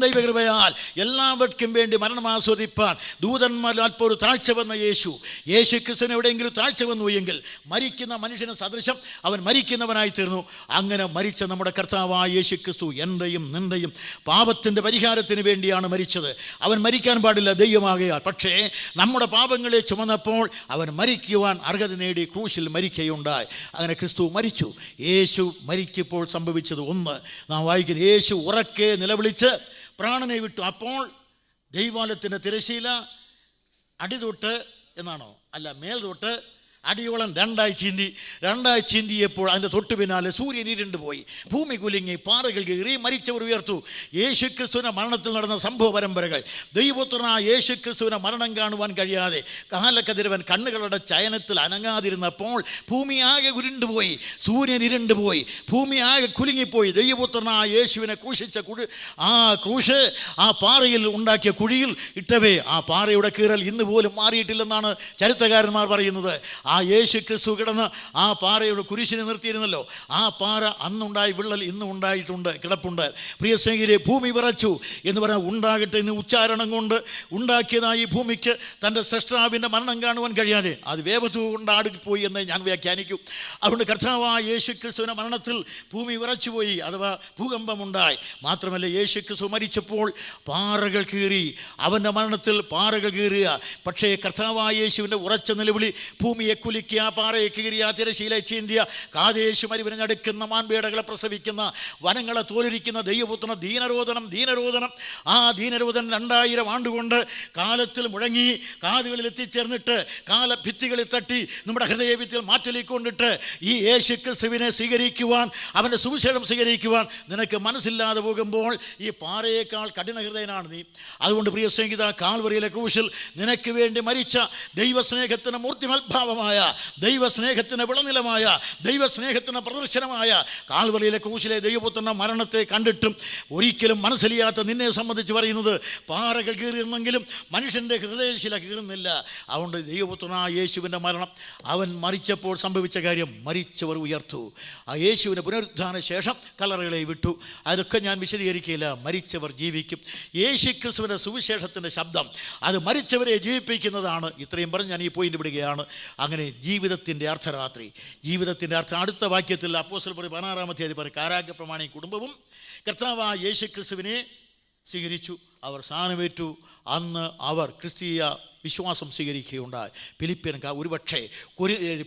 ദൈവകൃപയാൽ എല്ലാവർക്കും വേണ്ടി മരണം ആസ്വദിപ്പാൻ ദൂതന്മാരിൽ അല്പം ഒരു താഴ്ച വന്ന യേശു ക്രിസ്തുവിന് എവിടെയെങ്കിലും താഴ്ച വന്നു എങ്കിൽ മരിക്കുന്ന മനുഷ്യന് സദൃശം അവൻ മരിക്കുന്നവനായി തീർന്നു. അങ്ങനെ മരിച്ച നമ്മുടെ കർത്താവായ യേശു ക്രിസ്തു എൻ്റെയും നിൻ്റെയും പാപത്തിൻ്റെ പരിഹാരത്തിന് വേണ്ടിയാണ് മരിച്ചത്. അവൻ മരിക്കാൻ പാടില്ല ദൈവമാകയാൽ, പക്ഷേ നമ്മുടെ പാപങ്ങളെ ചുമന്നപ്പോൾ അവൻ മരിക്കുവാൻ അർഹത നേടി ക്രൂശിൽ മരിക്കുകയുണ്ടായി. അങ്ങനെ ക്രിസ്തു മരിച്ചു. യേശു മരിക്കുമ്പോൾ സംഭവിച്ചത് ഒന്ന് നാം വായിക്കുന്നു. യേശു ഉറക്കെ നിലവിളിച്ച് പ്രാണനെ വിട്ടു. അപ്പോൾ ദൈവാലയത്തിൻ്റെ തിരശ്ശീല അടിതൊട്ട് എന്നാണോ അല്ല മേൽതൊട്ട് അടിയോളം രണ്ടായി ചീന്തിയപ്പോൾ അതിൻ്റെ തൊട്ടു പിന്നാലെ സൂര്യൻ ഇരുണ്ടു പോയി, ഭൂമി കുലുങ്ങി, പാറകൾ കീറി, മരിച്ചവർ ഉയർത്തു. യേശുക്രിസ്തുവിൻ്റെ മരണത്തിൽ നടന്ന സംഭവ പരമ്പരകൾ. ദൈവപുത്രനായ യേശുക്രിസ്തുവിനെ മരണം കാണുവാൻ കഴിയാതെ കാലക്കതിരവൻ കണ്ണുകളുടെ ചയനത്തിൽ അനങ്ങാതിരുന്നപ്പോൾ ഭൂമിയാകെ ഉരുണ്ടുപോയി, സൂര്യൻ ഇരുണ്ടുപോയി, ഭൂമിയാകെ കുലുങ്ങിപ്പോയി. ദൈവപുത്രനായ യേശുവിനെ ക്രൂശിച്ച ആ ക്രൂശ് ആ പാറയിൽ ഉണ്ടാക്കിയ കുഴിയിൽ ഇട്ടവേ ആ പാറയുടെ കീറൽ ഇന്ന് പോലും മാറിയിട്ടില്ലെന്നാണ് ചരിത്രകാരന്മാർ പറയുന്നത്. ആ യേശു ക്രിസ്തു കിടന്ന് ആ പാറയുടെ കുരിശിനെ നിർത്തിയിരുന്നല്ലോ, ആ പാറ അന്നുണ്ടായി വിള്ളൽ ഇന്നും ഉണ്ടായിട്ടുണ്ട്, കിടപ്പുണ്ട്. പ്രിയ സ്നേഹിതരെ, ഭൂമി വിറച്ചു എന്ന് പറഞ്ഞാൽ ഉണ്ടാകട്ടെ എന്ന് ഉച്ചാരണം കൊണ്ട് ഉണ്ടാക്കിയതായി ഭൂമിക്ക് തൻ്റെ സൃഷ്ടാവിൻ്റെ മരണം കാണുവാൻ കഴിയാതെ അത് വേവത്തു കൊണ്ട് ആടിപ്പോയി എന്ന് ഞാൻ വ്യാഖ്യാനിക്കും. അതുകൊണ്ട് കർത്താവായ യേശു ക്രിസ്തുവിൻ്റെ മരണത്തിൽ ഭൂമി വിറച്ചുപോയി, അഥവാ ഭൂകമ്പമുണ്ടായി. മാത്രമല്ല യേശു ക്രിസ്തു മരിച്ചപ്പോൾ പാറകൾ കീറി, അവൻ്റെ മരണത്തിൽ പാറകൾ കീറുക. പക്ഷേ കർത്താവായ യേശുവിൻ്റെ ഉറച്ച നിലവിളി ഭൂമിയെ കുലുക്കിയ, പാറയെ കീറിയ, തിരശ്ശീലയെ ചീന്തിയ, കാദേശ് മരുവിനടുക്കുന്ന മാൻപേടകളെ പ്രസവിക്കുന്ന, വനങ്ങളെ തോലിരിക്കുന്ന ദൈവപുത്രന ദീനരോധനം. ആ ദീനരോധനം 2000 ആണ്ടുകൊണ്ട് കാലത്തിൽ മുഴങ്ങി, കാതുകളിൽ എത്തിച്ചേർന്നിട്ട് കാലഭിത്തികളിൽ തട്ടി നമ്മുടെ ഹൃദയഭിത്തിയിൽ മാറ്റലിക്കൊണ്ടിട്ട് ഈ യേശു ക്രിസ്തുവിനെ സ്വീകരിക്കുവാൻ, അവൻ്റെ സുവിശേഷം സ്വീകരിക്കുവാൻ നിനക്ക് മനസ്സില്ലാതെ പോകുമ്പോൾ ഈ പാറയേക്കാൾ കഠിന ഹൃദയനാണ് നീ. അതുകൊണ്ട് പ്രിയ സ്നേഹിത, കാൽവറിയിലെ ക്രൂശിൽ നിനക്ക് വേണ്ടി മരിച്ച ദൈവസ്നേഹത്തിന് മൂർത്തിമത്ഭാവമായ, ദൈവസ്നേഹത്തിന് വിളനിലമായ, ദൈവസ്നേഹത്തിന് പ്രദർശനമായ കാൽവറിയിലെ ക്രൂശിലെ ദൈവപുത്രന്റെ മരണത്തെ കണ്ടിട്ടും ഒരിക്കലും മനസ്സിലാത്ത നിന്നെ സംബന്ധിച്ച് പറയുന്നത്, പാറകൾ കീറിയിരുന്നെങ്കിലും മനുഷ്യൻ്റെ ഹൃദയശില കീറുന്നില്ല. അതുകൊണ്ട് ദൈവപുത്രനായ യേശുവിൻ്റെ മരണം, അവൻ മരിച്ചപ്പോൾ സംഭവിച്ച കാര്യം, മരിച്ചവർ ഉയർത്തു. ആ യേശുവിൻ്റെ പുനരുത്ഥാന ശേഷം കല്ലറകളെ വിട്ടു. അതൊക്കെ ഞാൻ വിശദീകരിക്കില്ല. മരിച്ചവർ ജീവിക്കും. യേശു ക്രിസ്തുവിൻ്റെ സുവിശേഷത്തിൻ്റെ ശബ്ദം അത് മരിച്ചവരെ ജീവിപ്പിക്കുന്നതാണ്. ഇത്രയും പറഞ്ഞ് ഞാൻ ഈ പോയിന്റ് വിടുകയാണ്. അങ്ങനെ ജീവിതത്തിൻ്റെ അർദ്ധരാത്രി, അടുത്ത വാക്യത്തിൽ അപ്പോസ്തലർ 16-ാം അധ്യായത്തിൽ പറയും, കാരാഗ്ര പ്രമാണി കുടുംബവും കർത്താവായ യേശു ക്രിസ്തുവിനെ സ്വീകരിച്ചു, അവർ സ്നാനമേറ്റു. അന്ന് അവർ ക്രിസ്തീയ വിശ്വാസം സ്വീകരിക്കുകയുണ്ടായി. ഒരുപക്ഷെ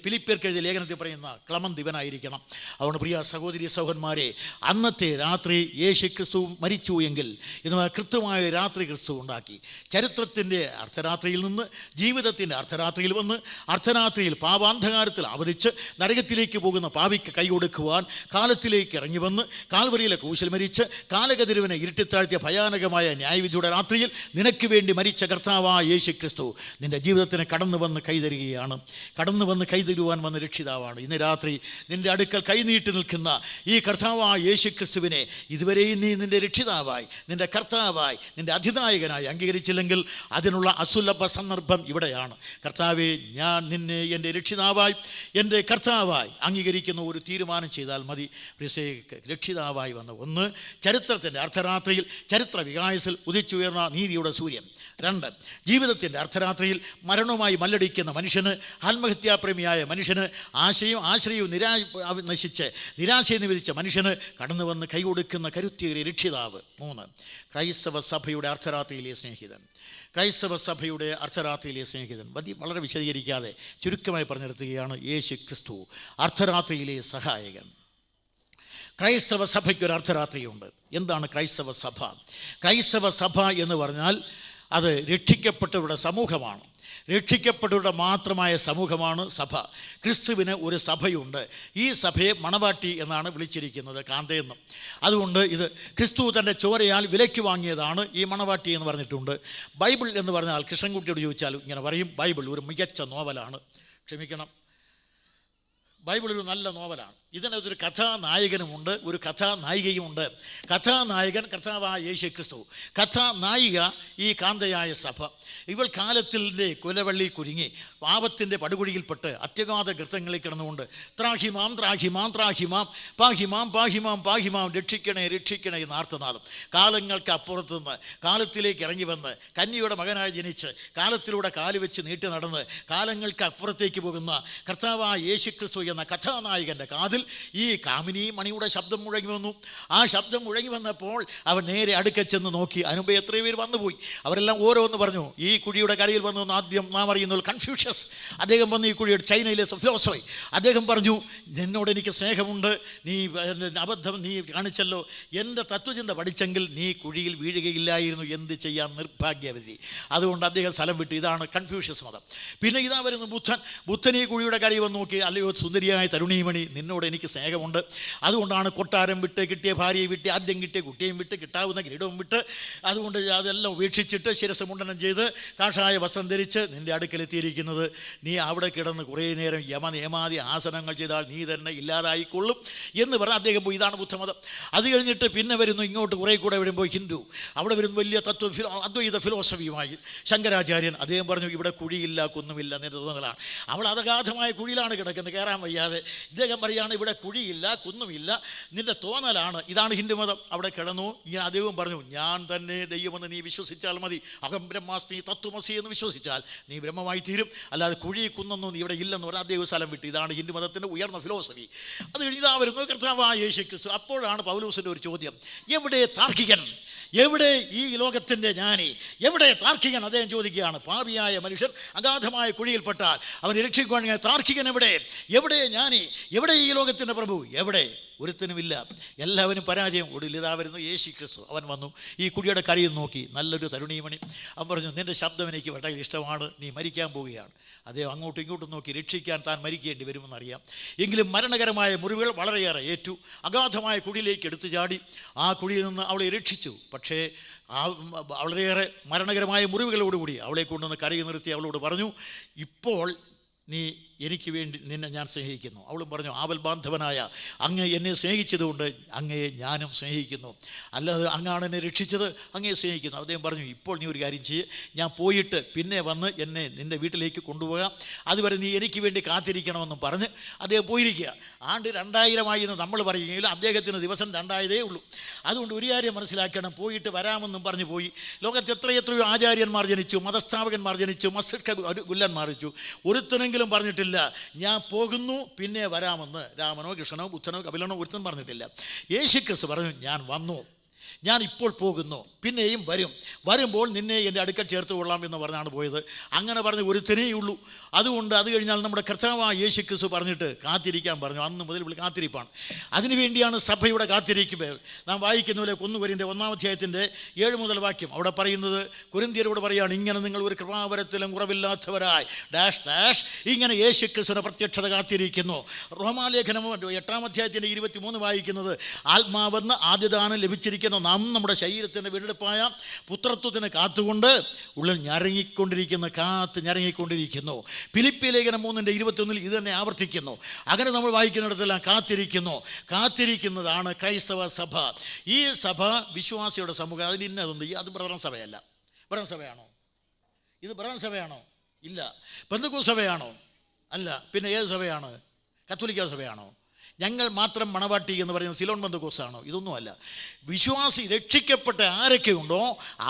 ഫിലിപ്പിയർക്ക് എഴുതിയ ലേഖനത്തിൽ പറയുന്ന ക്ലമന്ത് ഇവനായിരിക്കണം. അതുകൊണ്ട് പ്രിയ സഹോദരി സഹോദരന്മാരെ, അന്നത്തെ രാത്രി യേശു ക്രിസ്തു മരിച്ചു എങ്കിൽ ഇന്ന് കൃത്യമായ രാത്രി ക്രിസ്തു ഉണ്ടാക്കി. ചരിത്രത്തിൻ്റെ അർദ്ധരാത്രിയിൽ നിന്ന് ജീവിതത്തിൻ്റെ അർദ്ധരാത്രിയിൽ വന്ന് അർദ്ധരാത്രിയിൽ പാപാന്ധകാരത്തിൽ അവധിച്ച് നരകത്തിലേക്ക് പോകുന്ന പാപിക്ക് കൈ കൊടുക്കുവാൻ കാലത്തിലേക്ക് ഇറങ്ങി വന്ന് കാൽവറിയിലെ ക്രൂശിൽ മരിച്ച് കാലകതിരുവിനെ ഇരുട്ടിത്താഴ്ത്തിയ ഭയാനകമായ ന്യായവിധിയുടെ രാത്രിയിൽ നിനക്ക് വേണ്ടി മരിച്ച കർത്താവായ യേശു ക്രിസ്തു നിൻ്റെ ജീവിതത്തിന് കടന്നു വന്ന് കൈതരുകയാണ്. കടന്നു വന്ന് കൈതരുവാൻ വന്ന് രക്ഷിതാവാണ്. ഇന്ന് രാത്രി നിൻ്റെ അടുക്കൽ കൈനീട്ടി നിൽക്കുന്ന ഈ കർത്താവായ യേശു ക്രിസ്തുവിനെ ഇതുവരെയും നീ നിൻ്റെ രക്ഷിതാവായി, നിൻ്റെ കർത്താവായി, നിൻ്റെ അധിനായകനായി അംഗീകരിച്ചില്ലെങ്കിൽ അതിനുള്ള അസുലഭ സന്ദർഭം ഇവിടെയാണ്. കർത്താവെ, ഞാൻ നിന്നെ എൻ്റെ രക്ഷിതാവായി, എൻ്റെ കർത്താവായി അംഗീകരിക്കുന്ന ഒരു തീരുമാനം ചെയ്താൽ മതി. രക്ഷിതാവായി വന്ന ഒന്ന്, ചരിത്രത്തിൻ്റെ അർദ്ധരാത്രിയിൽ ചരിത്ര വികായസിൽ ഉദിച്ചുയർന്ന നീതിയുടെ സൂര്യൻ. 2, ജീവിതത്തിൻ്റെ അർദ്ധരാത്രിയിൽ മരണവുമായി മല്ലടിക്കുന്ന മനുഷ്യന്, ആത്മഹത്യാപ്രേമിയായ മനുഷ്യന്, ആശ്രയവും നശിച്ച് നിരാശയെ നിവേദിച്ച മനുഷ്യന് കടന്നു വന്ന് കൈകൊടുക്കുന്ന കരുത്തേറിയ രക്ഷിതാവ്. 3, ക്രൈസ്തവ സഭയുടെ അർദ്ധരാത്രിയിലെ സ്നേഹിതൻ. വളരെ വിശദീകരിക്കാതെ ചുരുക്കമായി പറഞ്ഞു നിർത്തുകയാണ്. യേശു ക്രിസ്തു അർദ്ധരാത്രിയിലെ സഹായകൻ. ക്രൈസ്തവ സഭയ്ക്കൊരു അർദ്ധരാത്രിയുണ്ട്. എന്താണ് ക്രൈസ്തവ സഭ? ക്രൈസ്തവ സഭ എന്ന് പറഞ്ഞാൽ അത് രക്ഷിക്കപ്പെട്ടവരുടെ സമൂഹമാണ്. രക്ഷിക്കപ്പെട്ടവരുടെ മാത്രമായ സമൂഹമാണ് സഭ. ക്രിസ്തുവിന് ഒരു സഭയുണ്ട്. ഈ സഭയെ മണവാട്ടി എന്നാണ് വിളിച്ചിരിക്കുന്നത്, കാന്തയെന്നും. അതുകൊണ്ട് ഇത് ക്രിസ്തു തൻ്റെ ചോരയാൽ വിലയ്ക്ക് വാങ്ങിയതാണ് ഈ മണവാട്ടി എന്ന് പറഞ്ഞിട്ടുണ്ട്. ബൈബിൾ എന്ന് പറഞ്ഞാൽ കൃഷ്ണൻകുട്ടിയോട് ചോദിച്ചാൽ ഇങ്ങനെ പറയും, ബൈബിൾ ഒരു മികച്ച നോവലാണ്. ക്ഷമിക്കണം, ബൈബിൾ ഒരു നല്ല നോവലാണ്. ഇതിനകത്തൊരു കഥാനായകനുമുണ്ട്, ഒരു കഥാനായികയുമുണ്ട്. കഥാനായകൻ കർത്താവായ യേശു ക്രിസ്തു, കഥാനായിക ഈ കാന്തയായ സഭ. ഇവൾ കാലത്തിൻ്റെ കുലവള്ളി കുരുങ്ങി പാപത്തിൻ്റെ പടുകുഴിയിൽപ്പെട്ട് അത്യഗാധ ഗർത്തങ്ങളിൽ കിടന്നുകൊണ്ട് ത്രാഹിമാം ത്രാഹിമാം ത്രാഹിമാം പാഹിമാം പാഹിമാം പാഹിമാം രക്ഷിക്കണേ രക്ഷിക്കണേ എന്ന് ആർത്തനാദം. കാലങ്ങൾക്ക് അപ്പുറത്തു നിന്ന് കാലത്തിലേക്ക് ഇറങ്ങി വന്ന് കന്യയുടെ മകനായി ജനിച്ച് കാലത്തിലൂടെ കാലുവെച്ച് നീട്ടി നടന്ന് കാലങ്ങൾക്ക് അപ്പുറത്തേക്ക് പോകുന്ന കർത്താവായ യേശു ക്രിസ്തു എന്ന കഥാനായകൻ്റെ കാതിൽ ഈ കാമിനി മണിയുടെ ശബ്ദം മുഴങ്ങി വന്നു. ആ ശബ്ദം മുഴങ്ങി വന്നപ്പോൾ അവൻ നേരെ അടുക്ക ചെന്ന് നോക്കി. അതിനുമ്പ് എത്രയോ പേര് വന്നുപോയി. അവരെല്ലാം ഓരോന്ന് പറഞ്ഞു. ഈ കുഴിയുടെ കരയിൽ വന്നു ആദ്യം നാം അറിയുന്നത് കൺഫ്യൂഷ്യസ്. അദ്ദേഹം വന്ന് ഈ കുഴിയുടെ ചൈനയിലെ ഫിലോസഫി. അദ്ദേഹം പറഞ്ഞു, എന്നോട് എനിക്ക് സ്നേഹമുണ്ട്, നീ അബദ്ധം നീ കാണിച്ചല്ലോ, എൻ്റെ തത്വചിന്ത പഠിച്ചെങ്കിൽ നീ കുഴിയിൽ വീഴുകയില്ലായിരുന്നു, എന്ത് ചെയ്യാൻ നിർഭാഗ്യവതി. അതുകൊണ്ട് അദ്ദേഹം സ്ഥലം വിട്ടു. ഇതാണ് കൺഫ്യൂഷ്യസ് മതം. പിന്നെ ഇതാ വരുന്നു ബുദ്ധൻ ഈ കുഴിയുടെ കരയിൽ വന്ന് നോക്കി, അല്ലയോ സുന്ദരിയായ തരുണീമണി, നിന്നോട് എനിക്ക് സ്നേഹമുണ്ട്, അതുകൊണ്ടാണ് കൊട്ടാരം വിട്ട് കിട്ടിയ ഭാര്യയെ വിട്ട് ആദ്യം കിട്ടിയ കുട്ടിയും വിട്ട് കിട്ടാവുന്ന കിരീടവും വിട്ട് അതുകൊണ്ട് അതെല്ലാം ഉപേക്ഷിച്ചിട്ട് ശിരസ് മുണ്ടനം ചെയ്ത് കാഷായ വസ്ത്രം ധരിച്ച് നിൻ്റെ അടുക്കലെത്തിയിരിക്കുന്നത്. നീ അവിടെ കിടന്ന് കുറേ നേരം യമനിയമാതി ആസനങ്ങൾ ചെയ്താൽ നീ തന്നെ ഇല്ലാതായിക്കൊള്ളും എന്ന് പറഞ്ഞാൽ അദ്ദേഹം പോയി. ഇതാണ് ബുദ്ധമതം. അത് കഴിഞ്ഞിട്ട് പിന്നെ വരുന്നു ഇങ്ങോട്ട് കുറേ കൂടെ വരുമ്പോൾ ഹിന്ദു. അവിടെ വരുന്നു വലിയ അദ്വൈത ഫിലോസഫിയുമായി ശങ്കരാചാര്യൻ. അദ്ദേഹം പറഞ്ഞു, ഇവിടെ കുഴിയില്ല കുന്നുമില്ല നിന്റെ തോന്നലാണ്. അവൾ അഗാധമായ കുഴിയിലാണ് കിടക്കുന്നത്, കയറാൻ വയ്യാതെ. ഇദ്ദേഹം പറയുകയാണ്, ഇവിടെ കുഴിയില്ല കുന്നുമില്ല നിന്റെ തോന്നലാണ്. ഇതാണ് ഹിന്ദുമതം. അവിടെ കിടന്നു. ഇങ്ങനെ അദ്ദേഹം പറഞ്ഞു, ഞാൻ തന്നെ ദൈവമെന്ന് നീ വിശ്വസിച്ചാൽ മതി, അഹം ബ്രഹ്മാസ്മി തത്വമസി എന്ന് വിശ്വസിച്ചാൽ നീ ബ്രഹ്മമായി തീരും, അല്ലാതെ കുഴി കുന്നൊന്നും ഇവിടെ ഇല്ലെന്ന് പറഞ്ഞാൽ അദ്ദേഹം സ്ഥലം വിട്ടു. ഇതാണ് ഹിന്ദുമതത്തിൻ്റെ ഉയർന്ന ഫിലോസഫി. അത് കഴിഞ്ഞ് ഇതാ വരുന്നു കർത്താവായ യേശു ക്രിസ്തു. അപ്പോഴാണ് പൗലോസിൻ്റെ ഒരു ചോദ്യം, എവിടെ താർക്കികൻ, എവിടെ ഈ ലോകത്തിൻ്റെ ജ്ഞാനി, എവിടെ താർക്കികൻ? അദ്ദേഹം ചോദിക്കുകയാണ്. പാപിയായ മനുഷ്യൻ അഗാധമായ കുഴിയിൽപ്പെട്ടാൽ അവനെ രക്ഷിക്കുവാൻ താർക്കികൻ എവിടെ? എവിടെ ജ്ഞാനി? എവിടെ ഈ ലോകത്തിൻ്റെ പ്രഭു? എവിടെ? ഒരുത്തനുമില്ല, എല്ലാവരും പരാജയം. ഒടുവിൽ ഇതാ വരുന്നു യേശു ക്രിസ്തു. അവൻ വന്നു ഈ കുഴിയുടെ കരയിൽ നോക്കി, നല്ലൊരു തരുണീമണി. അവൻ പറഞ്ഞു, നിൻ്റെ ശബ്ദം എനിക്ക് വളരെ ഇഷ്ടമാണ്, നീ മരിക്കാൻ പോവുകയാണ്. അദ്ദേഹം അങ്ങോട്ടും ഇങ്ങോട്ടും നോക്കി, രക്ഷിക്കാൻ താൻ മരിക്കേണ്ടി വരുമെന്നറിയാം. എങ്കിലും മരണകരമായ മുറിവുകൾ വളരെയേറെ ഏറ്റു. അഗാധമായ കുഴിയിലേക്ക് എടുത്തു ചാടി ആ കുഴിയിൽ നിന്ന് അവളെ രക്ഷിച്ചു. പക്ഷേ വളരെയേറെ മരണകരമായ മുറിവുകളോടുകൂടി അവളെ കൊണ്ടുവന്ന് കരയിൽ നിർത്തി അവളോട് പറഞ്ഞു, ഇപ്പോൾ നീ എനിക്ക് വേണ്ടി നിന്നെ ഞാൻ സ്നേഹിക്കുന്നു. അവളും പറഞ്ഞു, ആവൽ ബാന്ധവനായ അങ്ങ് എന്നെ സ്നേഹിച്ചതുകൊണ്ട് അങ്ങയെ ഞാനും സ്നേഹിക്കുന്നു, അല്ലാതെ അങ്ങാണ് എന്നെ രക്ഷിച്ചത്, അങ്ങയെ സ്നേഹിക്കുന്നു. അദ്ദേഹം പറഞ്ഞു, ഇപ്പോൾ നീ ഒരു കാര്യം ചെയ്യ്, ഞാൻ പോയിട്ട് പിന്നെ വന്ന് എന്നെ നിൻ്റെ വീട്ടിലേക്ക് കൊണ്ടുപോകാം, അതുവരെ നീ എനിക്ക് വേണ്ടി കാത്തിരിക്കണമെന്നും പറഞ്ഞ് അദ്ദേഹം പോയിരിക്കുക. ആണ്ട് 2000 എന്ന് നമ്മൾ പറയുമെങ്കിൽ അദ്ദേഹത്തിന് ദിവസം 2000 ഉള്ളൂ. അതുകൊണ്ട് ഒരു കാര്യം മനസ്സിലാക്കണം, പോയിട്ട് വരാമെന്നും പറഞ്ഞു പോയി. ലോകത്ത് എത്രയോ ആചാര്യന്മാർ ജനിച്ചു, മതസ്ഥാപകന്മാർ ജനിച്ചു, മസ്ജിദ് ഗുല്ലന്മാർ ജനിച്ചു. ഒരുത്തനെങ്കിലും പറഞ്ഞിട്ടില്ല ഞാൻ പോകുന്നു പിന്നെ വരാമെന്ന്. രാമനോ കൃഷ്ണനോ ബുദ്ധനോ കപിലനോ ഒരുത്തനും പറഞ്ഞിട്ടില്ല. യേശു ക്രിസ്തു പറഞ്ഞു, ഞാൻ വന്നു, ഞാൻ ഇപ്പോൾ പോകുന്നു, പിന്നെയും വരും, വരുമ്പോൾ നിന്നെ എൻ്റെ അടുക്കൽ ചേർത്ത് കൊള്ളാം എന്ന് പറഞ്ഞാണ് പോയത്. അങ്ങനെ പറഞ്ഞ് ഒരുത്തനേ ഉള്ളൂ. അതുകൊണ്ട് അത് കഴിഞ്ഞാൽ നമ്മുടെ കർത്താവായ യേശു ക്രിസ്തു പറഞ്ഞിട്ട് കാത്തിരിക്കാൻ പറഞ്ഞു. അന്ന് മുതൽ ഇവിടെ കാത്തിരിപ്പാണ്. അതിനുവേണ്ടിയാണ് സഭയുടെ കാത്തിരിക്കുമ്പോൾ നാം വായിക്കുന്ന പോലെ 1 കൊരിന്ത്യർ 1-ാം അധ്യായത്തിൻ്റെ 7 മുതൽ വാക്യം അവിടെ പറയുന്നത്, കൊരിന്ത്യരോട് പറയുകയാണ്, ഇങ്ങനെ നിങ്ങൾ ഒരു കൃപാവരത്തിലും കുറവില്ലാത്തവരായി ഡാഷ് ഡാഷ് ഇങ്ങനെ യേശു ക്രിസ്തുവിൻ്റെ പ്രത്യക്ഷത കാത്തിരിക്കുന്നു. റോമാലേഖനം 8-ാം അധ്യായത്തിൻ്റെ 23 വായിക്കുന്നത്, ആത്മാവെന്ന് ആദ്യദാനം ലഭിച്ചിരിക്കുന്ന നാം നമ്മുടെ ശരീരത്തിൻ്റെ വീണ്ടെടുപ്പായ പുത്രത്വത്തിന് കാത്തുകൊണ്ട് ഉള്ളിൽ ഞരങ്ങിക്കൊണ്ടിരിക്കുന്നു. ഫിലിപ്പി ലേഖനം 3:21 ഇത് തന്നെ ആവർത്തിക്കുന്നു. അങ്ങനെ നമ്മൾ വായിക്കുന്നിടത്തെല്ലാം കാത്തിരിക്കുന്നതാണ് ക്രൈസ്തവ സഭ. ഈ സഭ വിശ്വാസിയുടെ സമൂഹം. അതിന് ഇന്നതൊന്നും അത് ബ്രദറൻ സഭയല്ല. ബ്രദറൻ സഭയാണോ ഇത്? ബ്രദറൻ സഭയാണോ? ഇല്ല. പെന്തക്കോസ്ത് സഭയാണോ? അല്ല. പിന്നെ ഏത് സഭയാണ്? കത്തോലിക്ക സഭയാണോ? ഞങ്ങൾ മാത്രം മണവാട്ടി എന്ന് പറയുന്ന സിലോൺ പെന്തക്കോസ്താണോ? ഇതൊന്നുമല്ല. വിശ്വാസി രക്ഷിക്കപ്പെട്ട ആരൊക്കെ ഉണ്ടോ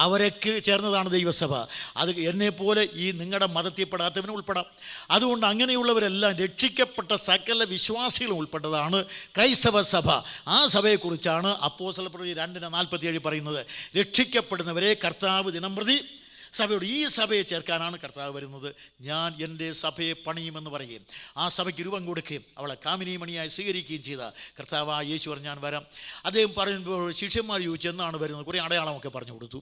അവരൊക്കെ ചേർന്നതാണ് ദൈവസഭ. അത് എന്നെപ്പോലെ ഈ നിങ്ങളുടെ മതത്തിൽപ്പെടാത്തവനും ഉൾപ്പെടാം. അതുകൊണ്ട് അങ്ങനെയുള്ളവരെല്ലാം രക്ഷിക്കപ്പെട്ട സകല വിശ്വാസികളും ഉൾപ്പെട്ടതാണ് ക്രൈസ്തവ സഭ. ആ സഭയെക്കുറിച്ചാണ് അപ്പോസ്തലപ്രവൃത്തി 2:47 പറയുന്നത്. രക്ഷിക്കപ്പെടുന്നവരെ കർത്താവ് ദിനംപ്രതി സഭയോട്, ഈ സഭയെ ചേർക്കാനാണ് കർത്താവ് വരുന്നത്. ഞാൻ എൻ്റെ സഭയെ പണിയുമെന്ന് പറയുകയും ആ സഭയ്ക്ക് രൂപം കൊടുക്കുകയും അവളെ കാമിനി മണിയായി സ്വീകരിക്കുകയും ചെയ്ത കർത്താവ് യേശു പറഞ്ഞു, ഞാൻ വരാം. അദ്ദേഹം പറയുമ്പോൾ ശിഷ്യന്മാർ ചോദിച്ചു, എന്നാണ് വരുന്നത്? കുറേ അടയാളമൊക്കെ പറഞ്ഞു കൊടുത്തു.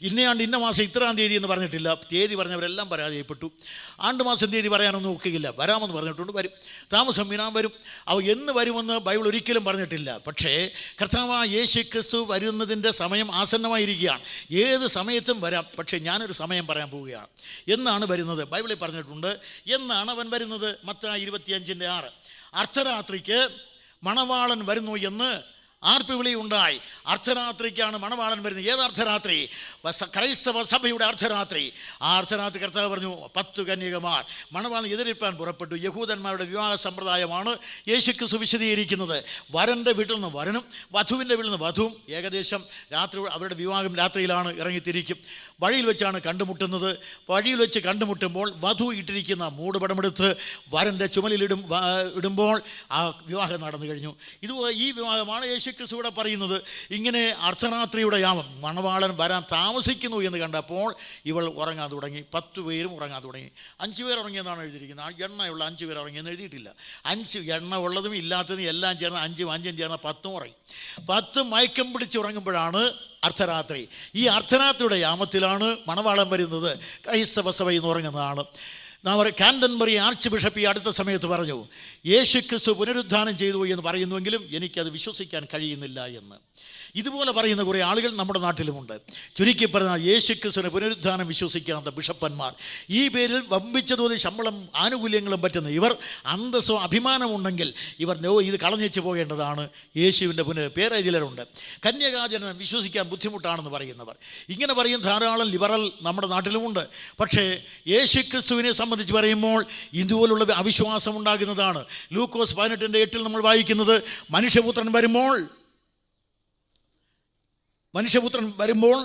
ഇന്നയാണ്ട് ഇന്ന മാസം ഇത്രാം തീയതി എന്ന് പറഞ്ഞിട്ടില്ല. തീയതി പറഞ്ഞവരെല്ലാം പരാജയപ്പെട്ടു. ആണ്ട് മാസം തീയതി പറയാനൊന്നും ഒക്കുകയില്ല. വരാമെന്ന് പറഞ്ഞിട്ടുണ്ട്, വരും. താമസം വിനാൻ വരും. അവ എന്ന് വരുമെന്ന് ബൈബിൾ ഒരിക്കലും പറഞ്ഞിട്ടില്ല. പക്ഷേ കർത്താവ് യേശു ക്രിസ്തു വരുന്നതിൻ്റെ സമയം ആസന്നമായിരിക്കുകയാണ്. ഏത് സമയത്തും വരാം. പക്ഷേ ഞാനൊരു സമയം പറയാൻ പോവുകയാണ്. എന്നാണ് വരുന്നത്? ബൈബിളിൽ പറഞ്ഞിട്ടുണ്ട്. എന്നാണ് അവൻ വരുന്നത്? മത്തായി 25:6. അർദ്ധരാത്രിക്ക് മണവാളൻ വരുന്നു എന്ന് ആർപ്പുവിളി ഉണ്ടായി. അർദ്ധരാത്രിക്കാണ് മണവാളൻ വരുന്നത്. ഏത് അർദ്ധരാത്രി? ക്രൈസ്തവ സഭയുടെ അർദ്ധരാത്രി. ആ അർദ്ധരാത്രി കർത്താവ് പറഞ്ഞു 10 കന്യകമാർ മണവാളൻ എതിരിപ്പാൻ പുറപ്പെട്ടു. യഹൂദന്മാരുടെ വിവാഹ സമ്പ്രദായമാണ് യേശുക്രിസ്തു വിശദീകരിക്കുന്നത്. വരൻ്റെ വീട്ടിൽ നിന്ന് വരനും വധുവിൻ്റെ വീട്ടിൽ നിന്ന് വധുവും ഏകദേശം രാത്രി, അവരുടെ വിവാഹം രാത്രിയിലാണ്, ഇറങ്ങിത്തിരിക്കും. വഴിയിൽ വെച്ചാണ് കണ്ടുമുട്ടുന്നത്. വഴിയിൽ വെച്ച് കണ്ടുമുട്ടുമ്പോൾ വധു ഇട്ടിരിക്കുന്ന മൂടുപടമെടുത്ത് വരൻ്റെ ഇടുമ്പോൾ ആ വിവാഹം നടന്നു കഴിഞ്ഞു. ഈ വിവാഹമാണ് യേശുക്രിസ്തുവിടെ പറയുന്നത്. ഇങ്ങനെ അർദ്ധരാത്രിയുടെ യാമം മണവാളൻ വരാൻ താമസിക്കുന്നു എന്ന് കണ്ടപ്പോൾ ഇവൾ ഉറങ്ങാൻ തുടങ്ങി. 10 പേരും ഉറങ്ങാൻ തുടങ്ങി. 5 പേർ ഉറങ്ങിയെന്നാണ് എഴുതിയിരിക്കുന്നത്. ആ എണ്ണയുള്ള 5 പേർ ഉറങ്ങിയെന്ന് എഴുതിയിട്ടില്ല. 5 എണ്ണ ഉള്ളതും ഇല്ലാത്തതും എല്ലാം ചേർന്ന് 5 ചേർന്ന് 10 ഉറങ്ങി. 10 മയക്കം പിടിച്ച് ഉറങ്ങുമ്പോഴാണ് അർദ്ധരാത്രി. ഈ അർദ്ധരാത്രിയുടെ യാമത്തിലാണ് മണവാളൻ വരുന്നത്. ക്രൈസ്തവ സഭയിൽ നിന്ന് ഉറങ്ങുന്നതാണ്. കാൻഡൻബറി ആർച്ച് ബിഷപ്പ് ഈ അടുത്ത സമയത്ത് പറഞ്ഞു, യേശുക്രിസ്തു പുനരുദ്ധാനം ചെയ്തു എന്ന് പറയുന്നുവെങ്കിലും എനിക്കത് വിശ്വസിക്കാൻ കഴിയുന്നില്ല എന്ന്. ഇതുപോലെ പറയുന്ന കുറേ ആളുകൾ നമ്മുടെ നാട്ടിലുമുണ്ട്. ചുരുക്കി പറഞ്ഞാൽ യേശുക്രിസ്തുവിനെ പുനരുദ്ധാനം വിശ്വസിക്കാത്ത ബിഷപ്പന്മാർ. ഈ പേരിൽ വമ്പിച്ച തോതിൽ ശമ്പളം ആനുകൂല്യങ്ങളും പറ്റുന്ന ഇവർ അന്തസ്സോ അഭിമാനമുണ്ടെങ്കിൽ ഇവർ ഇത് കളഞ്ഞേച്ച് പോകേണ്ടതാണ്. യേശുവിൻ്റെ പേരെതിലുണ്ട്. കന്യകാചരണം വിശ്വസിക്കാൻ ബുദ്ധിമുട്ടാണെന്ന് പറയുന്നവർ, ഇങ്ങനെ പറയും ധാരാളം ലിബറൽ നമ്മുടെ നാട്ടിലുമുണ്ട്. പക്ഷേ യേശുക്രിസ്തുവിനെ സംബന്ധിച്ച് പറയുമ്പോൾ ഇതുപോലുള്ള അവിശ്വാസം ഉണ്ടാകുന്നതാണ്. ലൂക്കോസ് 18:8 നമ്മൾ വായിക്കുന്നത്, മനുഷ്യപുത്രൻ വരുമ്പോൾ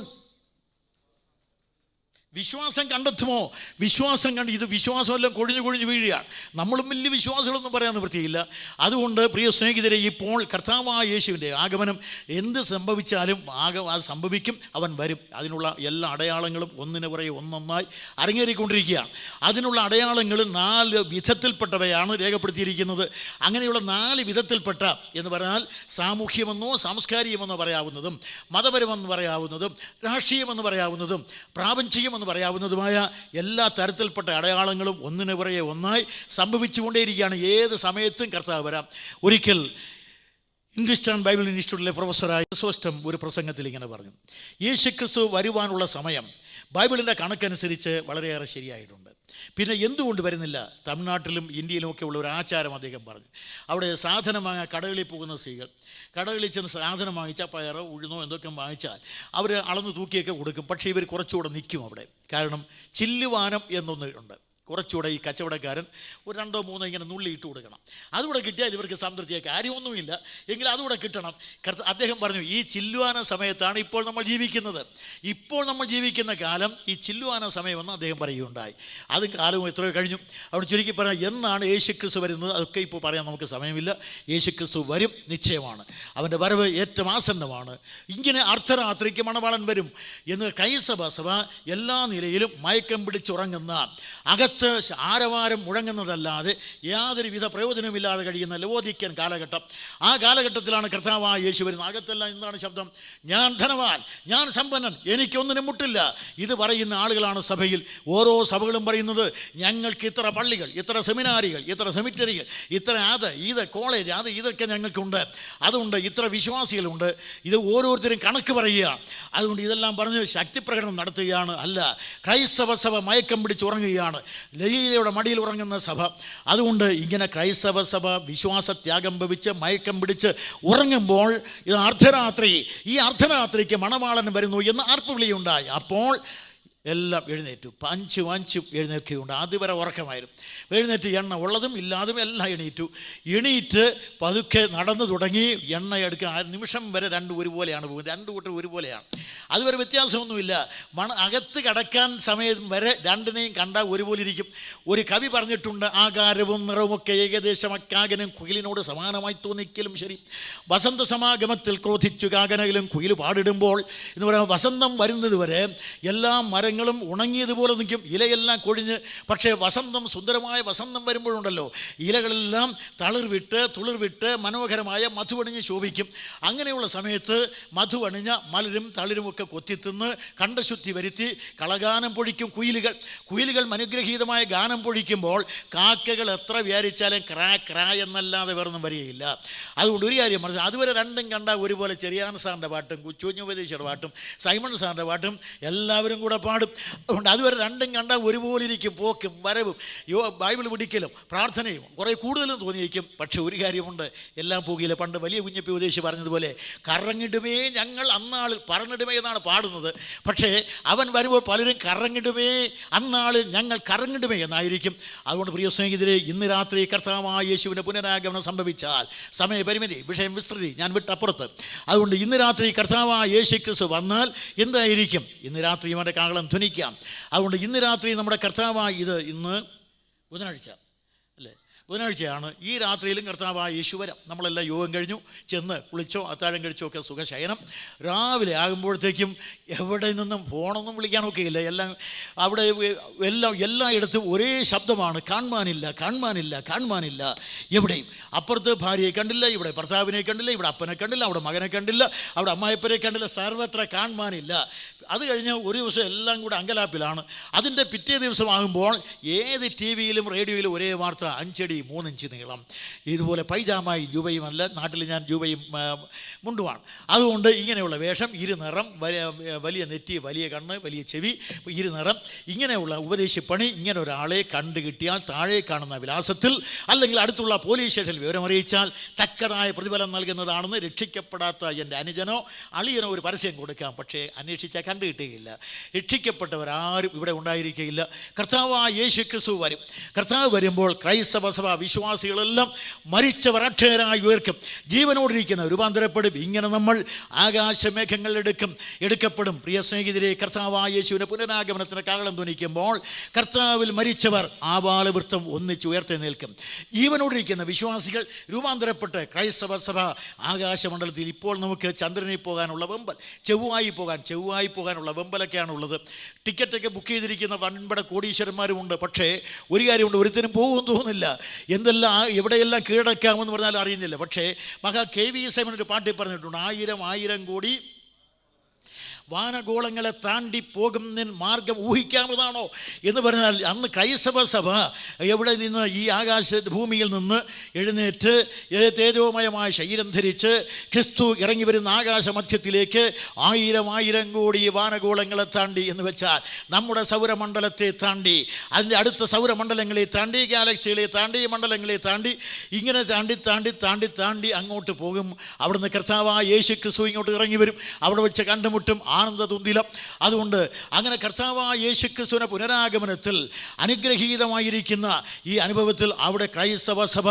വിശ്വാസം കണ്ടെത്തുമോ? വിശ്വാസം കണ്ട് ഇത് വിശ്വാസമെല്ലാം കൊഴിഞ്ഞു വീഴുകയാണ്. നമ്മളും വലിയ വിശ്വാസങ്ങളൊന്നും പറയാൻ നിവൃത്തിയില്ല. അതുകൊണ്ട് പ്രിയ സ്നേഹിതരെ, ഇപ്പോൾ കർത്താവായ യേശുവിൻ്റെ ആഗമനം എന്ത് സംഭവിച്ചാലും അത് സംഭവിക്കും. അവൻ വരും. അതിനുള്ള എല്ലാ അടയാളങ്ങളും ഒന്നിനു പുറകെ ഒന്നൊന്നായി അരങ്ങേറിക്കൊണ്ടിരിക്കുകയാണ്. അതിനുള്ള അടയാളങ്ങൾ 4 വിധത്തിൽപ്പെട്ടവയാണ് രേഖപ്പെടുത്തിയിരിക്കുന്നത്. അങ്ങനെയുള്ള 4 വിധത്തിൽപ്പെട്ട എന്ന് പറഞ്ഞാൽ സാമൂഹ്യമെന്നോ സാംസ്കാരികമെന്നോ പറയാവുന്നതും, മതപരമെന്ന് പറയാവുന്നതും, രാഷ്ട്രീയമെന്ന് പറയാവുന്നതും, പ്രാപഞ്ചികമെന്ന് പറയാവുന്നതുമായ എല്ലാ തരത്തിൽപ്പെട്ട അടയാളങ്ങളും ഒന്നിനു പുറകെ ഒന്നായി സംഭവിച്ചുകൊണ്ടേയിരിക്കുകയാണ്. ഏത് സമയത്തും കർത്താവ് വരാം. ഒരിക്കൽ ഇംഗ്ലീഷ് ബൈബിൾ ഇൻസ്റ്റിറ്റ്യൂട്ടിലെ പ്രൊഫസറായ സോസ്റ്റം ഒരു പ്രസംഗത്തിൽ ഇങ്ങനെ പറഞ്ഞു, യേശുക്രിസ്തു വരുവാനുള്ള സമയം ബൈബിളിൻ്റെ കണക്കനുസരിച്ച് വളരെയേറെ ശരിയായിട്ടുണ്ട്. പിന്നെ എന്തുകൊണ്ട് വരുന്നില്ല? തമിഴ്നാട്ടിലും ഇന്ത്യയിലുമൊക്കെ ഉള്ള ഒരു ആചാരം അദ്ദേഹം പറഞ്ഞു. അവിടെ സാധനം വാങ്ങാൻ കടകളിൽ പോകുന്ന സ്ത്രീകൾ കടകളിൽ ചെന്ന് സാധനം വാങ്ങിച്ചാൽ പയറോ ഉഴുന്നോ എന്തൊക്കെ വാങ്ങിച്ചാൽ അവർ അളന്ന് തൂക്കിയൊക്കെ കൊടുക്കും. പക്ഷേ ഇവർ കുറച്ചുകൂടെ നിൽക്കും അവിടെ. കാരണം ചില്ലുവാനം എന്നൊന്നുണ്ട്. കുറച്ചുകൂടെ ഈ കച്ചവടക്കാരൻ ഒരു 2 3 ഇങ്ങനെ നുള്ളി ഇട്ട് കൊടുക്കണം. അതുകൂടെ കിട്ടിയാൽ ഇവർക്ക് സംതൃപ്തിയായി. കാര്യമൊന്നുമില്ല എങ്കിൽ അതുകൂടെ കിട്ടണം. അദ്ദേഹം പറഞ്ഞു, ഈ ചില്ലുവാന സമയത്താണ് ഇപ്പോൾ നമ്മൾ ജീവിക്കുന്നത്. ഇപ്പോൾ നമ്മൾ ജീവിക്കുന്ന കാലം ഈ ചില്ലുവാന സമയമെന്ന് അദ്ദേഹം പറയുകയുണ്ടായി. അതും കാലവും എത്രയോ കഴിഞ്ഞു. അവിടെ ചുരുക്കി പറയാം, എന്നാണ് യേശുക്രിസ്തു വരുന്നത് അതൊക്കെ ഇപ്പോൾ പറയാൻ നമുക്ക് സമയമില്ല. യേശുക്രിസ്തു വരും, നിശ്ചയമാണ്. അവൻ്റെ വരവ് ഏറ്റവും ആസന്നമാണ്. ഇങ്ങനെ അർദ്ധരാത്രിക്ക് മണവാളൻ വരും എന്ന് ക്രൈസ്തവ സഭ എല്ലാ നിലയിലും മയക്കം പിടിച്ചുറങ്ങുന്ന, അകത്ത് ആരവാരം മുഴങ്ങുന്നതല്ലാതെ യാതൊരു വിധ പ്രയോജനമില്ലാതെ കഴിയുന്ന ലവോദിക്കൻ കാലഘട്ടം. ആ കാലഘട്ടത്തിലാണ് കർത്താവായ യേശു വരുന്നത്. അകത്തെല്ലാം എന്താണ് ശബ്ദം? ഞാൻ ധനവാൻ, ഞാൻ സമ്പന്നൻ, എനിക്കൊന്നിനും മുട്ടില്ല. ഇത് പറയുന്ന ആളുകളാണ് സഭയിൽ. ഓരോ സഭകളും പറയുന്നത്, ഞങ്ങൾക്ക് ഇത്ര പള്ളികൾ, ഇത്ര സെമിനാരികൾ, ഇത്ര സെമിറ്ററികൾ, ഇത്ര ഇത് കോളേജ്, ഇതൊക്കെ ഞങ്ങൾക്കുണ്ട്, അതുകൊണ്ട് ഇത്ര വിശ്വാസികളുണ്ട്. ഇത് ഓരോരുത്തരും കണക്ക് പറയുക. അതുകൊണ്ട് ഇതെല്ലാം പറഞ്ഞ് ശക്തിപ്രകടനം നടത്തുകയാണ്. അല്ല, ക്രൈസ്തവ സഭ മയക്കം പിടിച്ചുറങ്ങുകയാണ്. ലീലയുടെ മടിയിൽ ഉറങ്ങുന്ന സഭ. അതുകൊണ്ട് ഇങ്ങനെ ക്രൈസ്തവ സഭ വിശ്വാസത്യാഗം ഭവിച്ച് മയക്കം പിടിച്ച് ഉറങ്ങുമ്പോൾ ഇത് അർദ്ധരാത്രി, ഈ അർദ്ധരാത്രിക്ക് മണവാളൻ വരുന്നു എന്ന് ആർപ്പുവിളിയുണ്ടായി. അപ്പോൾ എല്ലാം എഴുന്നേറ്റു. 5 എഴുന്നേൽക്കുകയുണ്ട്. അതുവരെ ഉറക്കമായിരുന്നു. എഴുന്നേറ്റ് എണ്ണ ഉള്ളതും ഇല്ലാതും എല്ലാം എണീറ്റ് പതുക്കെ നടന്നു തുടങ്ങി. എണ്ണ എടുക്കാൻ നിമിഷം വരെ 2 ഒരുപോലെയാണ് പോകുന്നത്. 2 കൂട്ടർ ഒരുപോലെയാണ്. അതുവരെ വ്യത്യാസമൊന്നുമില്ല. അകത്ത് കടക്കാൻ സമയം വരെ 2നെയും കണ്ടാൽ ഒരുപോലെ ഇരിക്കും. ഒരു കവി പറഞ്ഞിട്ടുണ്ട്, ആകാരവും നിറവുമൊക്കെ ഏകദേശം അക്കാകനും കുയിലിനോട് സമാനമായി തോന്നിക്കലും ശരി, വസന്ത സമാഗമത്തിൽ ക്രോധിച്ചു കാകനയിലും കുയിൽ പാടിടുമ്പോൾ എന്ന് പറയുമ്പോൾ വസന്തം വരുന്നത് വരെ എല്ലാ മരങ്ങളും ഉണങ്ങിയതുപോലെ നിൽക്കും, ഇലയെല്ലാം കൊഴിഞ്ഞ്. പക്ഷേ സുന്ദരമായ വസന്തം വരുമ്പോഴുണ്ടല്ലോ, ഇലകളെല്ലാം തുളിർവിട്ട് മനോഹരമായ മധുവണിഞ്ഞ് ശോഭിക്കും. അങ്ങനെയുള്ള സമയത്ത് മധുവണിഞ്ഞ മലരും തളിരുമൊക്കെ കൊത്തിത്തിന്ന് കണ്ഠശുദ്ധി വരുത്തി കളഗാനം പൊഴിക്കും കുയിലുകൾ അനുഗ്രഹീതമായ ഗാനം പൊഴിക്കുമ്പോൾ കാക്കകൾ എത്ര വിചാരിച്ചാലും ക്രാ എന്നല്ലാതെ വേറൊന്നും വരികയില്ല. അതുകൊണ്ട് ഒരു കാര്യം പറഞ്ഞു, അതുവരെ 2ഉം കണ്ടാൽ ഒരുപോലെ ചെറിയാൻ സാറിൻ്റെ പാട്ടും കുഞ്ഞുപദേശിയുടെ പാട്ടും സൈമൺ സാറിൻ്റെ പാട്ടും എല്ലാവരും കൂടെ പാടും. രക്ഷിക്കപ്പെടും. അതുകൊണ്ട് അതുവരെ രണ്ടും കണ്ടാൽ ഒരുപോലെ ഇരിക്കും, പോക്കും വരവും ബൈബിൾ പിടിക്കലും പ്രാർത്ഥനയും കുറേ കൂടുതലും തോന്നിയിരിക്കും. പക്ഷെ ഒരു കാര്യമുണ്ട്, എല്ലാം പോകില്ല. പണ്ട് വലിയ കുഞ്ഞപ്പി ഉപദേശി പറഞ്ഞതുപോലെ കറങ്ങിടുമേ ഞങ്ങൾ അന്നാളിൽ പറഞ്ഞിടുമേ എന്നാണ് പാടുന്നത്. പക്ഷേ അവൻ വരുമ്പോൾ പലരും കറങ്ങിടുമേ അന്നാളിൽ ഞങ്ങൾ കറങ്ങിടുമേ എന്നായിരിക്കും. അതുകൊണ്ട് പ്രിയ സ്നേഹിതരെ, ഇന്ന് രാത്രി കർത്താവായ യേശുവിൻ്റെ പുനരാഗമനം സംഭവിച്ചാൽ സമയപരിമിതി, വിഷയം വിസ്തൃതി ഞാൻ വിട്ടപ്പുറത്ത്. അതുകൊണ്ട് ഇന്ന് രാത്രി കർത്താവായ യേശു ക്രിസ്തു വന്നാൽ എന്തായിരിക്കും? ഇന്ന് രാത്രി അവൻ്റെ കാഹളം ധ്വനിക്കാം. അതുകൊണ്ട് ഇന്ന് രാത്രി നമ്മുടെ കർത്താവായ ഇന്ന് ബുധനാഴ്ച അല്ലേ, ബുധനാഴ്ചയാണ്. ഈ രാത്രിയിലും കർത്താവായ യേശു വരാം. നമ്മളെല്ലാം യോഗം കഴിഞ്ഞു ചെന്ന് കുളിച്ചോ അത്താഴം കഴിച്ചോ ഒക്കെ സുഖശയനം. രാവിലെ ആകുമ്പോഴത്തേക്കും എവിടെ നിന്നും ഫോണൊന്നും വിളിക്കാനൊക്കെ ഇല്ല. എല്ലാം അവിടെ എല്ലായിടത്തും ഒരേ ശബ്ദമാണ്, കാണുവാനില്ല കാണുവാനില്ല കാണുവാനില്ല. എവിടെയും അപ്പുറത്ത് ഭാര്യയെ കണ്ടില്ല, ഇവിടെ ഭർത്താവിനെ കണ്ടില്ല, ഇവിടെ അപ്പനെ കണ്ടില്ല, അവിടെ മകനെ കണ്ടില്ല, അവിടെ അമ്മായിപ്പനെ കണ്ടില്ല, സർവത്ര കാണുവാനില്ല. അത് കഴിഞ്ഞ് ഒരു ദിവസം എല്ലാം കൂടെ അങ്കലാപ്പിലാണ്. അതിൻ്റെ പിറ്റേ ദിവസമാകുമ്പോൾ ഏത് ടി വിയിലും റേഡിയോയിലും ഒരേ വാർത്ത, 5 അടി 3 ഇഞ്ച് നീളം. ഇതുപോലെ പൈജാമായി ജൂബയുമല്ല, നാട്ടിൽ ഞാൻ ജൂബയും മുണ്ടുമാണ്. അതുകൊണ്ട് ഇങ്ങനെയുള്ള വേഷം, ഇരുനിറം, വലിയ നെറ്റി, വലിയ കണ്ണ്, വലിയ ചെവി, ഇരുനിറം, ഇങ്ങനെയുള്ള ഉപദേശിപ്പണി. ഇങ്ങനെ ഒരാളെ കണ്ടു കിട്ടിയാൽ താഴെ കാണുന്ന വിലാസത്തിൽ അല്ലെങ്കിൽ അടുത്തുള്ള പോലീസ് സ്റ്റേഷനിൽ വിവരമറിയിച്ചാൽ തക്കതായ പ്രതിഫലം നൽകുന്നതാണെന്ന് രക്ഷിക്കപ്പെടാത്ത എൻ്റെ അനുജനോ അളിയനോ ഒരു പരസ്യം കൊടുക്കാം. പക്ഷേ അന്വേഷിച്ചാൽ കണ്ടു കിട്ടുകയില്ല. രക്ഷിക്കപ്പെട്ടവരാരും ഇവിടെ ഉണ്ടായിരിക്കുകയില്ല. കർത്താവായ യേശു ക്രിസ്തു വരും. കർത്താവ് വരുമ്പോൾ ക്രൈസ്തവ സഭ വിശ്വാസികളെല്ലാം മരിച്ചവർ അക്ഷയരായി ഉയർക്കും, ജീവനോടിരിക്കുന്ന രൂപാന്തരപ്പെടും. ഇങ്ങനെ നമ്മൾ ആകാശമേഘങ്ങളിൽ എടുക്കപ്പെടും. പ്രിയ സ്നേഹിതരെ, കർത്താവായ യേശുവിൻ്റെ പുനരാഗമനത്തിന് കാഹളം ധ്വനിക്കുമ്പോൾ കർത്താവിൽ മരിച്ചവർ ആബാലവൃത്തം ഒന്നിച്ച് ഉയർത്തി നിൽക്കും. ജീവനോടിരിക്കുന്ന വിശ്വാസികൾ രൂപാന്തരപ്പെട്ട് ക്രൈസ്തവ സഭ ആകാശമണ്ഡലത്തിൽ. ഇപ്പോൾ നമുക്ക് ചന്ദ്രനിൽ പോകാനുള്ള വെമ്പൽ, ചൊവ്വായി പോകാനുള്ള വെമ്പലൊക്കെയാണുള്ളത്. ടിക്കറ്റൊക്കെ ബുക്ക് ചെയ്തിരിക്കുന്ന വൻപട കോടീശ്വരന്മാരുമുണ്ട്. പക്ഷേ ഒരു കാര്യമുണ്ട്, ഒരുത്തരും പോകുമെന്ന് തോന്നുന്നില്ല. എന്തെല്ലാം എവിടെയെല്ലാം കീഴടക്കാമെന്ന് പറഞ്ഞാൽ അറിയുന്നില്ല. പക്ഷേ മഹാ KV സൈമൺ ഒരു പാട്ടിൽ പറഞ്ഞിട്ടുണ്ട്, 1000 കോടി വാനഗോളങ്ങളെ താണ്ടി പോകുന്ന മാർഗം ഊഹിക്കാവുന്നതാണോ എന്ന് പറഞ്ഞാൽ, അന്ന് ക്രൈസ്തവ സഭ എവിടെ നിന്ന് ഈ ഭൂമിയിൽ നിന്ന് എഴുന്നേറ്റ് തേജോമയമായ ശരീരം ധരിച്ച് ക്രിസ്തു ഇറങ്ങി വരുന്ന ആകാശമധ്യത്തിലേക്ക് 1000 കോടി വാനഗോളങ്ങളെ താണ്ടി എന്ന് വെച്ചാൽ നമ്മുടെ സൗരമണ്ഡലത്തെ താണ്ടി, അതിൻ്റെ അടുത്ത സൗരമണ്ഡലങ്ങളെ താണ്ടി, ഗാലക്സികളെ താണ്ടി, മണ്ഡലങ്ങളെ താണ്ടി, ഇങ്ങനെ താണ്ടി താണ്ടി താണ്ടി താണ്ടി അങ്ങോട്ട് പോകും. അവിടുന്ന് കർത്താവായ യേശു ക്രിസ്തു ഇങ്ങോട്ട് ഇറങ്ങി വരും. അവിടെ വെച്ച് കണ്ടുമുട്ടും ആനന്ദതുന്തിലം. അതുകൊണ്ട് അങ്ങനെ കർത്താവായ യേശു ക്രിസ്തുവിന്റെ പുനരാഗമനത്തിൽ അനുഗ്രഹീതമായിരിക്കുന്ന ഈ അനുഭവത്തിൽ അവിടെ ക്രൈസ്തവ സഭ,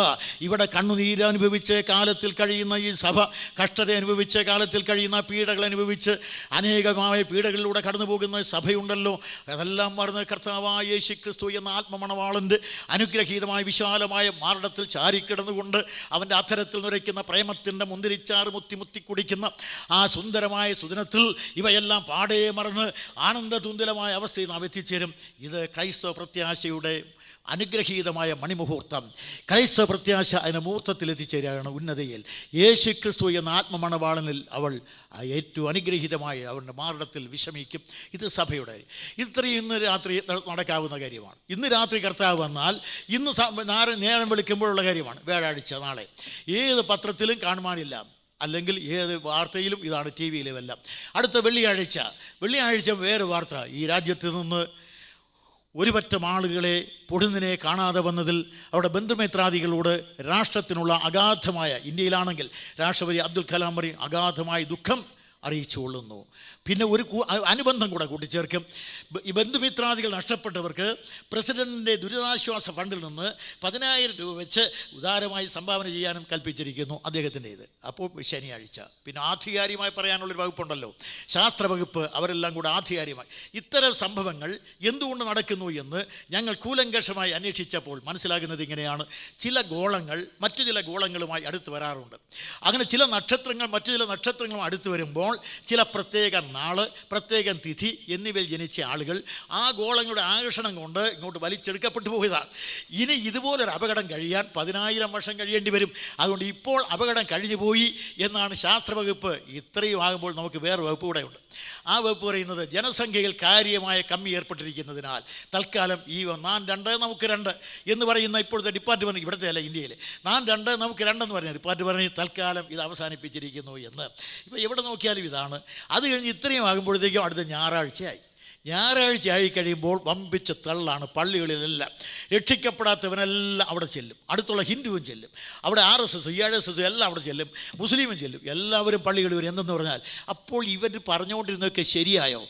ഇവിടെ കണ്ണുനീര് അനുഭവിച്ച് കാലത്തിൽ കഴിയുന്ന ഈ സഭ, കഷ്ടത അനുഭവിച്ച് കാലത്തിൽ കഴിയുന്ന പീഡകൾ അനുഭവിച്ച് അനേകമായ പീഡകളിലൂടെ കടന്നു പോകുന്ന സഭയുണ്ടല്ലോ, അതെല്ലാം മറന്ന് കർത്താവായ യേശു ക്രിസ്തു എന്ന ആത്മമണവാളൻ്റെ അനുഗ്രഹീതമായ വിശാലമായ മാർഡത്തിൽ ചാരിക്കിടന്നുകൊണ്ട് അവൻ്റെ അധരത്തിൽ നുരയ്ക്കുന്ന പ്രേമത്തിൻ്റെ മുന്തിരിച്ചാറ് മുത്തി മുത്തി കുടിക്കുന്ന ആ സുന്ദരമായ സുദിനത്തിൽ ഇവയെല്ലാം പാടേ മറന്ന് ആനന്ദതുന്ദലമായ അവസ്ഥയിൽ നാം എത്തിച്ചേരും. ഇത് ക്രൈസ്തവ പ്രത്യാശയുടെ അനുഗ്രഹീതമായ മണിമുഹൂർത്തം. ക്രൈസ്തവ പ്രത്യാശ അതിന് മുഹൂർത്തത്തിൽ എത്തിച്ചേരുകയാണ് ഉന്നതയിൽ. യേശു ക്രിസ്തു എന്ന ആത്മമണവാളനിൽ അവൾ ഏറ്റവും അനുഗ്രഹീതമായ അവരുടെ മാർഗത്തിൽ വിശ്രമിക്കും. ഇത് സഭയുടെ ഇത്രയും ഇന്ന് രാത്രി നടക്കാവുന്ന കാര്യമാണ്. ഇന്ന് രാത്രി കർത്താവ് വന്നാൽ ഇന്ന് നേരം വെളുക്കുമ്പോഴുള്ള കാര്യമാണ്. വ്യാഴാഴ്ച നാളെ ഏത് പത്രത്തിലും കാണുവാനില്ല, അല്ലെങ്കിൽ ഏത് വാർത്തയിലും ഇതാണ്, TV യിലുമെല്ലാം. അടുത്ത വെള്ളിയാഴ്ച വേറെ വാർത്ത. ഈ രാജ്യത്ത് നിന്ന് ഒരുപറ്റം ആളുകളെ പൊടുന്നിനെ കാണാതെ വന്നതിൽ അവിടെ ബന്ധുമിത്രാദികളോട് രാഷ്ട്രത്തിനുള്ള അഗാധമായ, ഇന്ത്യയിലാണെങ്കിൽ രാഷ്ട്രപതി അബ്ദുൽ കലാം പറയും, അഗാധമായ ദുഃഖം അറിയിച്ചു കൊള്ളുന്നു. പിന്നെ ഒരു അനുബന്ധം കൂടെ കൂട്ടിച്ചേർക്കും. ഈ ബന്ധുമിത്രാദികൾ നഷ്ടപ്പെട്ടവർക്ക് പ്രസിഡന്റിൻ്റെ ദുരിതാശ്വാസ ഫണ്ടിൽ നിന്ന് 10,000 രൂപ വെച്ച് ഉദാരമായി സംഭാവന ചെയ്യാനും കൽപ്പിച്ചിരിക്കുന്നു അദ്ദേഹത്തിൻ്റേത്. അപ്പോൾ ശനിയാഴ്ച പിന്നെ ആധികാരികമായി പറയാനുള്ളൊരു വകുപ്പുണ്ടല്ലോ, ശാസ്ത്ര വകുപ്പ്, അവരെല്ലാം കൂടെ ആധികാരികമായി ഇത്തരം സംഭവങ്ങൾ എന്തുകൊണ്ട് നടക്കുന്നു എന്ന് ഞങ്ങൾ കൂലങ്കഷമായി അന്വേഷിച്ചപ്പോൾ മനസ്സിലാകുന്നത് ഇങ്ങനെയാണ്. ചില ഗോളങ്ങൾ മറ്റു ചില ഗോളങ്ങളുമായി അടുത്ത് വരാറുണ്ട്. അങ്ങനെ ചില നക്ഷത്രങ്ങൾ മറ്റു ചില നക്ഷത്രങ്ങളും അടുത്ത് വരുമ്പോൾ ചില പ്രത്യേക നാള്, പ്രത്യേകം തിഥി എന്നിവയിൽ ജനിച്ച ആളുകൾ ആ ഗോളങ്ങളുടെ ആകർഷണം കൊണ്ട് ഇങ്ങോട്ട് വലിച്ചെടുക്കപ്പെട്ടു പോയതാണ്. ഇനി ഇതുപോലൊരു അപകടം കഴിയാൻ 10,000 വർഷം കഴിയേണ്ടി വരും. അതുകൊണ്ട് ഇപ്പോൾ അപകടം കഴിഞ്ഞു പോയി എന്നാണ് ശാസ്ത്രവകുപ്പ്. ഇത്രയും ആകുമ്പോൾ നമുക്ക് വേറെ വകുപ്പ് കൂടെ ഉണ്ട്. ആ വകുപ്പ് പറയുന്നത് ജനസംഖ്യയിൽ കാര്യമായ കമ്മി ഏർപ്പെട്ടിരിക്കുന്നതിനാൽ തൽക്കാലം ഈ 2 നമുക്ക് 2 എന്ന് പറയുന്ന ഇപ്പോഴത്തെ ഡിപ്പാർട്ട്മെൻറ്റ്, ഇവിടുത്തെ അല്ല ഇന്ത്യയിൽ, 2 നമുക്ക് 2 എന്ന് പറയുന്നത് ഡിപ്പാർട്ട്മെൻറ്റ് തൽക്കാലം ഇത് അവസാനിപ്പിച്ചിരിക്കുന്നു എന്ന്. ഇപ്പോൾ എവിടെ നോക്കിയാലും ഇതാണ്. അത് കഴിഞ്ഞ് ഇത്രയും ആകുമ്പോഴത്തേക്കും അടുത്ത ഞായറാഴ്ചയായി. ഞായറാഴ്ച ആയി കഴിയുമ്പോൾ വമ്പിച്ച തള്ളാണ് പള്ളികളിലെല്ലാം. രക്ഷിക്കപ്പെടാത്തവനെല്ലാം അവിടെ ചെല്ലും, അടുത്തുള്ള ഹിന്ദുവും ചെല്ലും, അവിടെ RSS ESS എല്ലാം അവിടെ ചെല്ലും, മുസ്ലിമും ചെല്ലും, എല്ലാവരും പള്ളികളിൽ വരും. എന്തെന്ന് പറഞ്ഞാൽ അപ്പോൾ ഇവർ പറഞ്ഞുകൊണ്ടിരുന്നതൊക്കെ ശരിയായോ?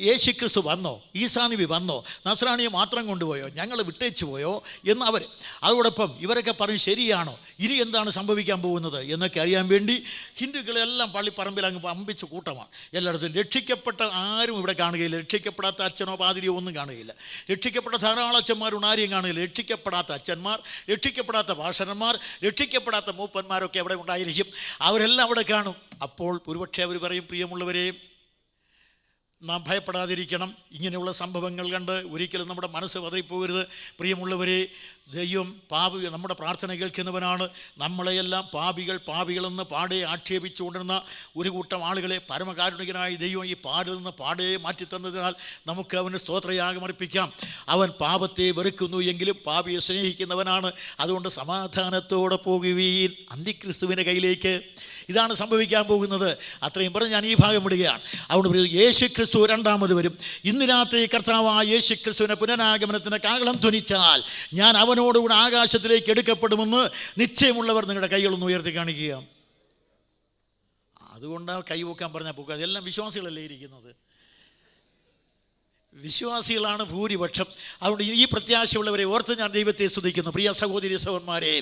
യേശുക്രിസ്തു വന്നോ? ഈസാനബി വന്നോ? നസ്രാണിയെ മാത്രം കൊണ്ടുപോയോ? ഞങ്ങൾ വിട്ടേച്ചു പോയോ എന്ന് അവർ. അതോടൊപ്പം ഇവരൊക്കെ പറഞ്ഞ് ശരിയാണോ, ഇനി എന്താണ് സംഭവിക്കാൻ പോകുന്നത് എന്നൊക്കെ അറിയാൻ വേണ്ടി ഹിന്ദുക്കളെല്ലാം പള്ളിപ്പറമ്പിൽ അങ്ങ് വമ്പിച്ച കൂട്ടമാണ് എല്ലായിടത്തും. രക്ഷിക്കപ്പെട്ട ആരും ഇവിടെ കാണുകയില്ല. രക്ഷിക്കപ്പെടാത്ത അച്ഛനോ പാതിരിയോ ഒന്നും കാണുകയില്ല. രക്ഷിക്കപ്പെട്ട ധാരാളം അച്ഛന്മാരും ആരെയും കാണുകയില്ല. രക്ഷിക്കപ്പെടാത്ത അച്ഛന്മാർ, രക്ഷിക്കപ്പെടാത്ത ഭാഷന്മാർ, രക്ഷിക്കപ്പെടാത്ത മൂപ്പന്മാരൊക്കെ അവിടെ ഉണ്ടായിരിക്കും. അവരെല്ലാം അവിടെ കാണും. അപ്പോൾ ഒരുപക്ഷെ അവർ പറയും, പ്രിയമുള്ളവരെ, നാം ഭയപ്പെടാതിരിക്കണം. ഇങ്ങനെയുള്ള സംഭവങ്ങൾ കണ്ട് ഒരിക്കലും നമ്മുടെ മനസ്സ് പതറിപ്പോകരുത്. പ്രിയമുള്ളവരെ, ദൈവം നമ്മുടെ പ്രാർത്ഥന കേൾക്കുന്നവനാണ്. നമ്മളെയെല്ലാം പാപികളെന്ന് പാടെ ആക്ഷേപിച്ചുകൊണ്ടിരുന്ന ഒരു കൂട്ടം ആളുകളെ പരമകാരുണികനായ ദൈവം ഈ പാടിൽ നിന്ന് പാടെ മാറ്റിത്തന്നതിനാൽ നമുക്ക് അവന് സ്തോത്രയാഗം അർപ്പിക്കാം. അവൻ പാപത്തെ വെറുക്കുന്നു എങ്കിലും പാപിയെ സ്നേഹിക്കുന്നവനാണ്. അതുകൊണ്ട് സമാധാനത്തോടെ പോകുവീൻ അന്തിക്രിസ്തുവിൻ്റെ കയ്യിലേക്ക്. ഇതാണ് സംഭവിക്കാൻ പോകുന്നത്. അത്രയും പറഞ്ഞ് ഞാൻ ഈ ഭാഗം വിടുകയാണ്. അതുകൊണ്ട് യേശു ക്രിസ്തു രണ്ടാമത് വരും. ഇന്ന് രാത്രി കർത്താവായ യേശു ക്രിസ്തുവിൻ്റെ പുനരാഗമനത്തിന് കാഹളം ധ്വനിച്ചാൽ ഞാൻ അവനോടുകൂടെ ആകാശത്തിലേക്ക് എടുക്കപ്പെടുമെന്ന് നിശ്ചയമുള്ളവർ നിങ്ങളുടെ കൈകളൊന്ന് ഉയർത്തി കാണിക്കുക. അതുകൊണ്ടാണ് കൈവക്കാൻ പറഞ്ഞാൽ പോകുക. അതെല്ലാം വിശ്വാസികളല്ലേ ഇരിക്കുന്നത്, വിശ്വാസികളാണ് ഭൂരിപക്ഷം. അതുകൊണ്ട് ഈ പ്രത്യാശയുള്ളവരെ ഓർത്ത് ഞാൻ ദൈവത്തെ സ്തുതിക്കുന്നു. പ്രിയ സഹോദരി സഹോദരന്മാരെ,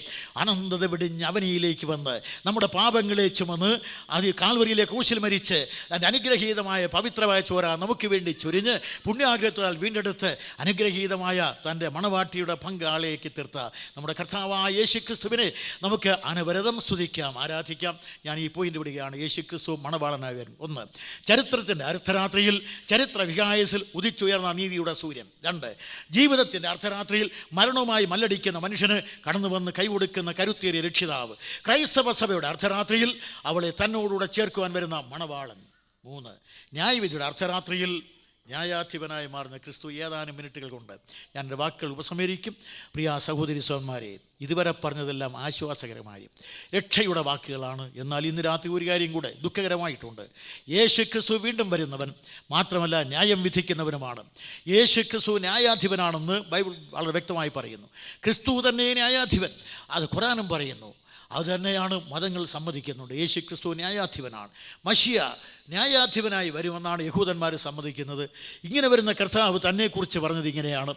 അനന്തത വെടിഞ്ഞ് അവനിയിലേക്ക് വന്ന് നമ്മുടെ പാപങ്ങളെ ചുമന്ന് അത് കാൽവരിയിലെ ക്രൂശിൽ മരിച്ച് അതിൻ്റെ അനുഗ്രഹീതമായ പവിത്രമായ ചോര നമുക്ക് വേണ്ടി ചൊരിഞ്ഞ് പുണ്യാഗ്രഹത്താൽ വീണ്ടെടുത്ത് അനുഗ്രഹീതമായ തൻ്റെ മണവാട്ടിയുടെ പങ്കാളിയേക്ക് തീർത്ത നമ്മുടെ കർത്താവായ യേശുക്രിസ്തുവിനെ നമുക്ക് അനവരതം സ്തുതിക്കാം, ആരാധിക്കാം. ഞാൻ ഈ പോയിന്റ് വിടുകയാണ്. യേശുക്രിസ്തു മണവാളനായി വരും. ഒന്ന്, ചരിത്രത്തിൻ്റെ അർദ്ധരാത്രിയിൽ ചരിത്ര വികായസിൽ ഉദിച്ചുയർന്ന നീതിയുടെ സൂര്യൻ. രണ്ട്, ജീവിതത്തിൻ്റെ അർദ്ധരാത്രിയിൽ മരണവുമായി മല്ലടിക്കുന്ന മനുഷ്യന് കടന്നു വന്ന് കൈകൊടുക്കുന്ന കരുത്തേറിയ രക്ഷിതാവ്. ക്രൈസ്തവ സഭയുടെ അർദ്ധരാത്രിയിൽ അവളെ തന്നോടുകൂടെ ചേർക്കുവാൻ വരുന്ന മണവാളൻ. മൂന്ന്, ന്യായവിധിയുടെ അർദ്ധരാത്രിയിൽ ന്യായാധിപനായി മാറുന്ന ക്രിസ്തു. ഏതാനും മിനിറ്റുകൾ കൊണ്ട് ഞാൻ എൻ്റെ വാക്കുകൾ ഉപസംഹരിക്കും. പ്രിയ സഹോദരി സഹോദരന്മാരെ, ഇതുവരെ പറഞ്ഞതെല്ലാം ആശ്വാസകരമായി രക്ഷയുടെ വാക്കുകളാണ്. എന്നാൽ ഇന്ന് രാത്രി ഒരു കാര്യം കൂടെ ദുഃഖകരമായിട്ടുണ്ട്. യേശു ക്രിസ്തു വീണ്ടും വരുന്നവൻ മാത്രമല്ല, ന്യായം വിധിക്കുന്നവനുമാണ്. യേശു ക്രിസ്തു ന്യായാധിപനാണെന്ന് ബൈബിൾ വളരെ വ്യക്തമായി പറയുന്നു. ക്രിസ്തു തന്നെ ന്യായാധിപൻ, അത് ഖുർആനും പറയുന്നു. അതുതന്നെയാണ് മതങ്ങൾ സമ്മതിക്കുന്നുണ്ട്. യേശു ക്രിസ്തു ന്യായാധിപനാണ്. മശിയ ന്യായാധിപനായി വരുമെന്നാണ് യഹൂദന്മാർ സമ്മതിക്കുന്നത്. ഇങ്ങനെ വരുന്ന കർത്താവ് തന്നെക്കുറിച്ച് പറഞ്ഞത് ഇങ്ങനെയാണ്.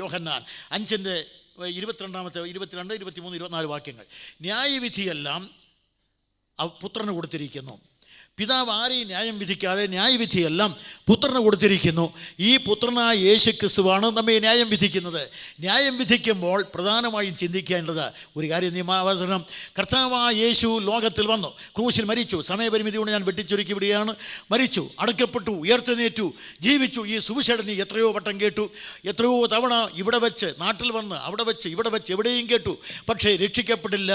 യോഹന്നാൻ 5:22, 22, 23, 24 വാക്യങ്ങൾ. ന്യായവിധിയെല്ലാം പുത്രന് കൊടുത്തിരിക്കുന്നു. പിതാവ് ആരെയും ന്യായം വിധിക്കാതെ ന്യായവിധിയെല്ലാം പുത്രന് കൊടുത്തിരിക്കുന്നു. ഈ പുത്രനായ യേശു ക്രിസ്തുവാണ് നമ്മെ ന്യായം വിധിക്കുന്നത്. ന്യായം വിധിക്കുമ്പോൾ പ്രധാനമായും ചിന്തിക്കേണ്ടത് ഒരു കാര്യം, നിയമാവസരം. കർത്താവായ യേശു ലോകത്തിൽ വന്നു, ക്രൂശിൽ മരിച്ചു. സമയപരിമിതി കൊണ്ട് ഞാൻ വെട്ടിച്ചുരുക്കി വിടുകയാണ്. മരിച്ചു, അടക്കപ്പെട്ടു, ഉയർത്തെഴുന്നേറ്റു, ജീവിച്ചു. ഈ സുവിശേഷം നീ എത്രയോ വട്ടം കേട്ടു, എത്രയോ തവണ ഇവിടെ വെച്ച്, നാട്ടിൽ വന്ന്, അവിടെ വെച്ച്, ഇവിടെ വെച്ച്, എവിടെയും കേട്ടു. പക്ഷേ രക്ഷിക്കപ്പെട്ടില്ല.